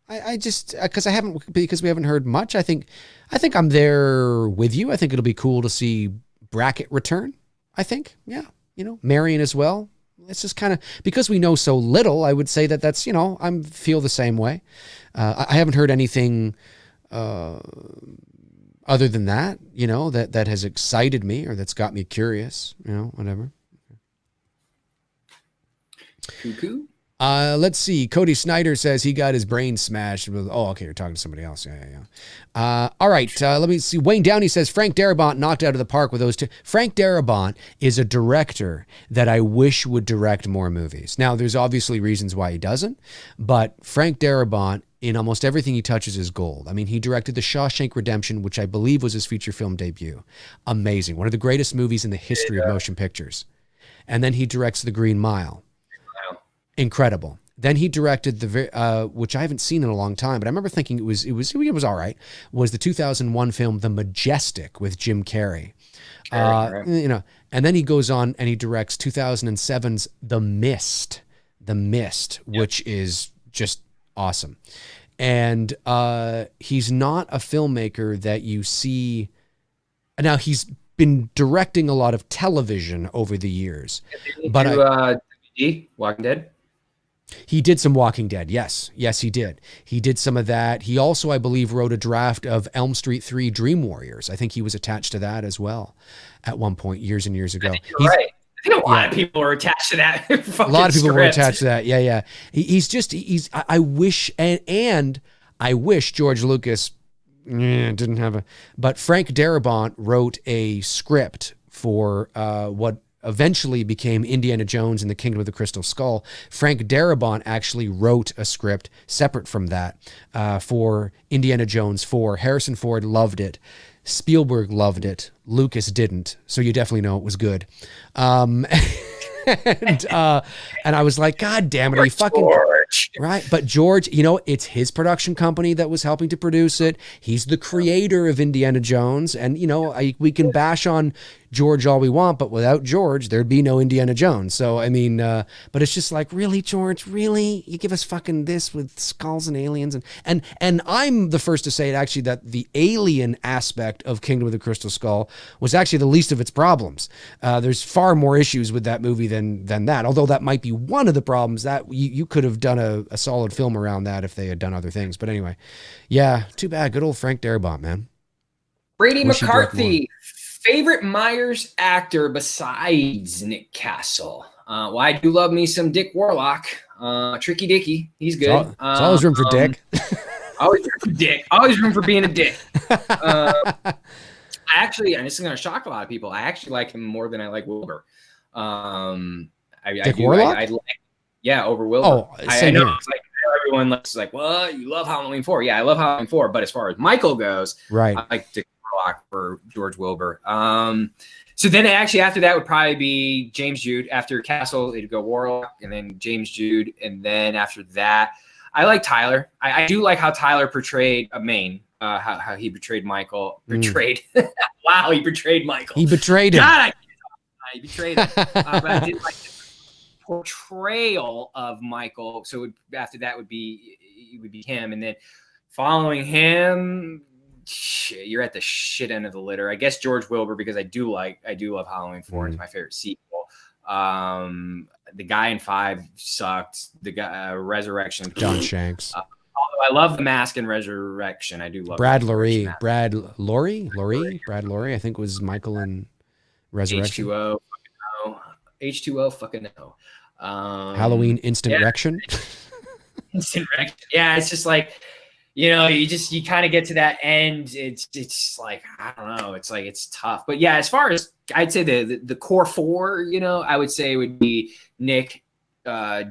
I just because we haven't heard much. I think I'm there with you. I think it'll be cool to see Brackett return. I think, yeah, Marion as well. It's just kind of because we know so little. I would say that's I feel the same way. I haven't heard anything other than that. That has excited me or that's got me curious. Whatever. Cuckoo. Let's see. Cody Snyder says he got his brain smashed. Okay, you're talking to somebody else. Yeah. All right. Let me see. Wayne Downey says Frank Darabont knocked out of the park with those two. Frank Darabont is a director that I wish would direct more movies. Now, there's obviously reasons why he doesn't, but Frank Darabont, in almost everything he touches, is gold. I mean, he directed The Shawshank Redemption, which I believe was his feature film debut. Amazing. One of the greatest movies in the history of motion pictures. And then he directs The Green Mile. Incredible. Then he directed which I haven't seen in a long time, but I remember thinking it was all right. Was the 2001 film The Majestic with Jim Carrey. Right. And then he goes on and he directs 2007's The Mist, which is just awesome. And he's not a filmmaker that you see. Now he's been directing a lot of television over the years, but Walking Dead. He did some Walking Dead. Yes, he did. He did some of that. He also, I believe, wrote a draft of Elm Street 3 Dream Warriors. I think he was attached to that as well at one point years and years ago. You're right. I think a lot of people were attached to that. A lot of people were attached to that. Yeah. I wish, and I wish George Lucas didn't have but Frank Darabont wrote a script for what eventually became Indiana Jones and the Kingdom of the Crystal Skull. Frank Darabont actually wrote a script separate from that for Indiana Jones 4. Harrison Ford loved it. Spielberg loved it. Lucas didn't. So you definitely know it was good. And I was like, God damn it, are you fucking George. Right? But George, you know, it's his production company that was helping to produce it. He's the creator of Indiana Jones, and you know, we can bash on George all we want, but without George, there'd be no Indiana Jones. So I mean, but it's just like, really, George, really, you give us fucking this with skulls and aliens, and I'm the first to say it actually that the alien aspect of Kingdom of the Crystal Skull was actually the least of its problems. There's far more issues with that movie than that. Although that might be one of the problems that you could have done a solid film around that if they had done other things. But anyway, yeah, too bad. Good old Frank Darabont, man. Brady McCarthy. Favorite Myers actor besides Nick Castle? Well, I do love me some Dick Warlock. Tricky Dicky. He's good. There's always room for Dick. Always room for Dick. Always room for being a dick. I actually, and this is going to shock a lot of people, I actually like him more than I like Wilbur. Dick Warlock? I like, over Wilbur. Oh, I know. It's like, everyone looks like, well, you love Halloween 4. Yeah, I love Halloween 4. But as far as Michael goes, right, I like Dick Warlock for George Wilbur. So then actually after that would probably be James Jude. After Castle, it'd go Warlock and then James Jude. And then after that, I like Tyler. I do like how Tyler portrayed Maine, how he betrayed Michael. Wow, he betrayed Michael. He betrayed him. God, he betrayed him. But I did like the portrayal of Michael. So after that would be him. And then following him, you're at the shit end of the litter. I guess George Wilbur, because I do love Halloween 4. It's my favorite sequel. The guy in 5 sucked. The guy Resurrection. John Shanks. Although I love The Mask and Resurrection, I do love Brad Laurie. Brad Laurie, I think was Michael in Resurrection. H2O, fucking no. Halloween Instant Rection. Instant Rection. Yeah, it's just like, you know, you kind of get to that end. It's like, I don't know. It's like, it's tough. But yeah, as far as I'd say the core 4, you know, I would say it would be Nick,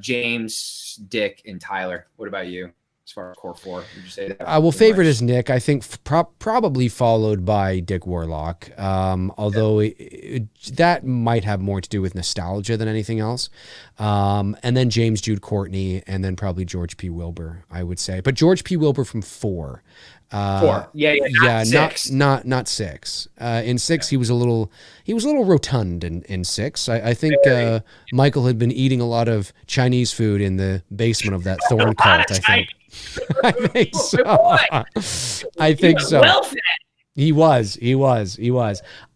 James, Dick, and Tyler. What about you? As far as core 4, would you say that? Well, favorite is Nick. I think probably followed by Dick Warlock. Although that might have more to do with nostalgia than anything else. And then James Jude Courtney, and then probably George P. Wilbur, I would say. But George P. Wilbur from 4. 4. Yeah. Not 6. In 6, he was a little rotund in 6. I think Michael had been eating a lot of Chinese food in the basement of that Thorn cult. I think so. Well fed. He was.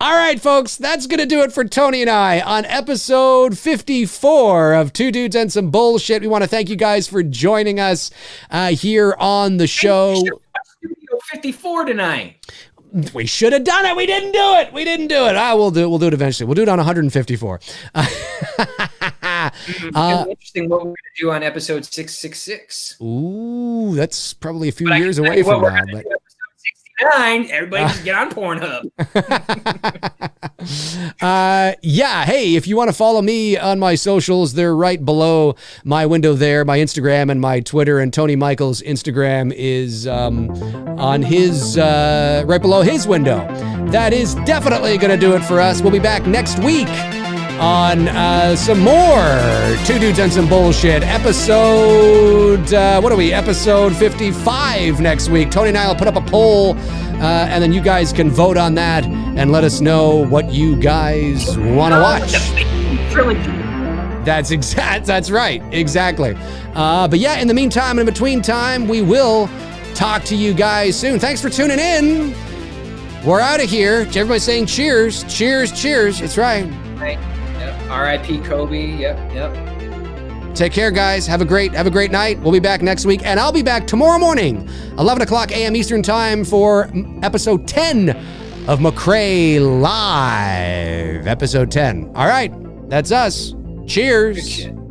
All right, folks, that's going to do it for Tony and I on episode 54 of Two Dudes and Some Bullshit. We want to thank you guys for joining us here on the show. 54 tonight. We should have done it. We didn't do it. We'll do it eventually. We'll do it on 154. Interesting what we're going to do on episode 666. Ooh, that's probably a few years away from now. But episode 69, everybody just get on Pornhub. Hey, if you want to follow me on my socials, they're right below my window there, my Instagram and my Twitter, and Tony Michael's Instagram is on his right below his window. That is definitely going to do it for us. We'll be back next week on some more Two Dudes and Some Bullshit. Episode 55 next week. Tony and I will put up a poll, and then you guys can vote on that and let us know what you guys want to watch. That's right. Exactly. But yeah, in the meantime, and in between time, we will talk to you guys soon. Thanks for tuning in. We're out of here. Everybody saying cheers. Cheers, cheers. That's right. Right. Yep. R.I.P. Kobe. Yep. Take care, guys. Have a great night. We'll be back next week, and I'll be back tomorrow morning, 11 o'clock a.m. Eastern Time for episode 10 of McRae Live. Episode 10. All right, that's us. Cheers. Good shit.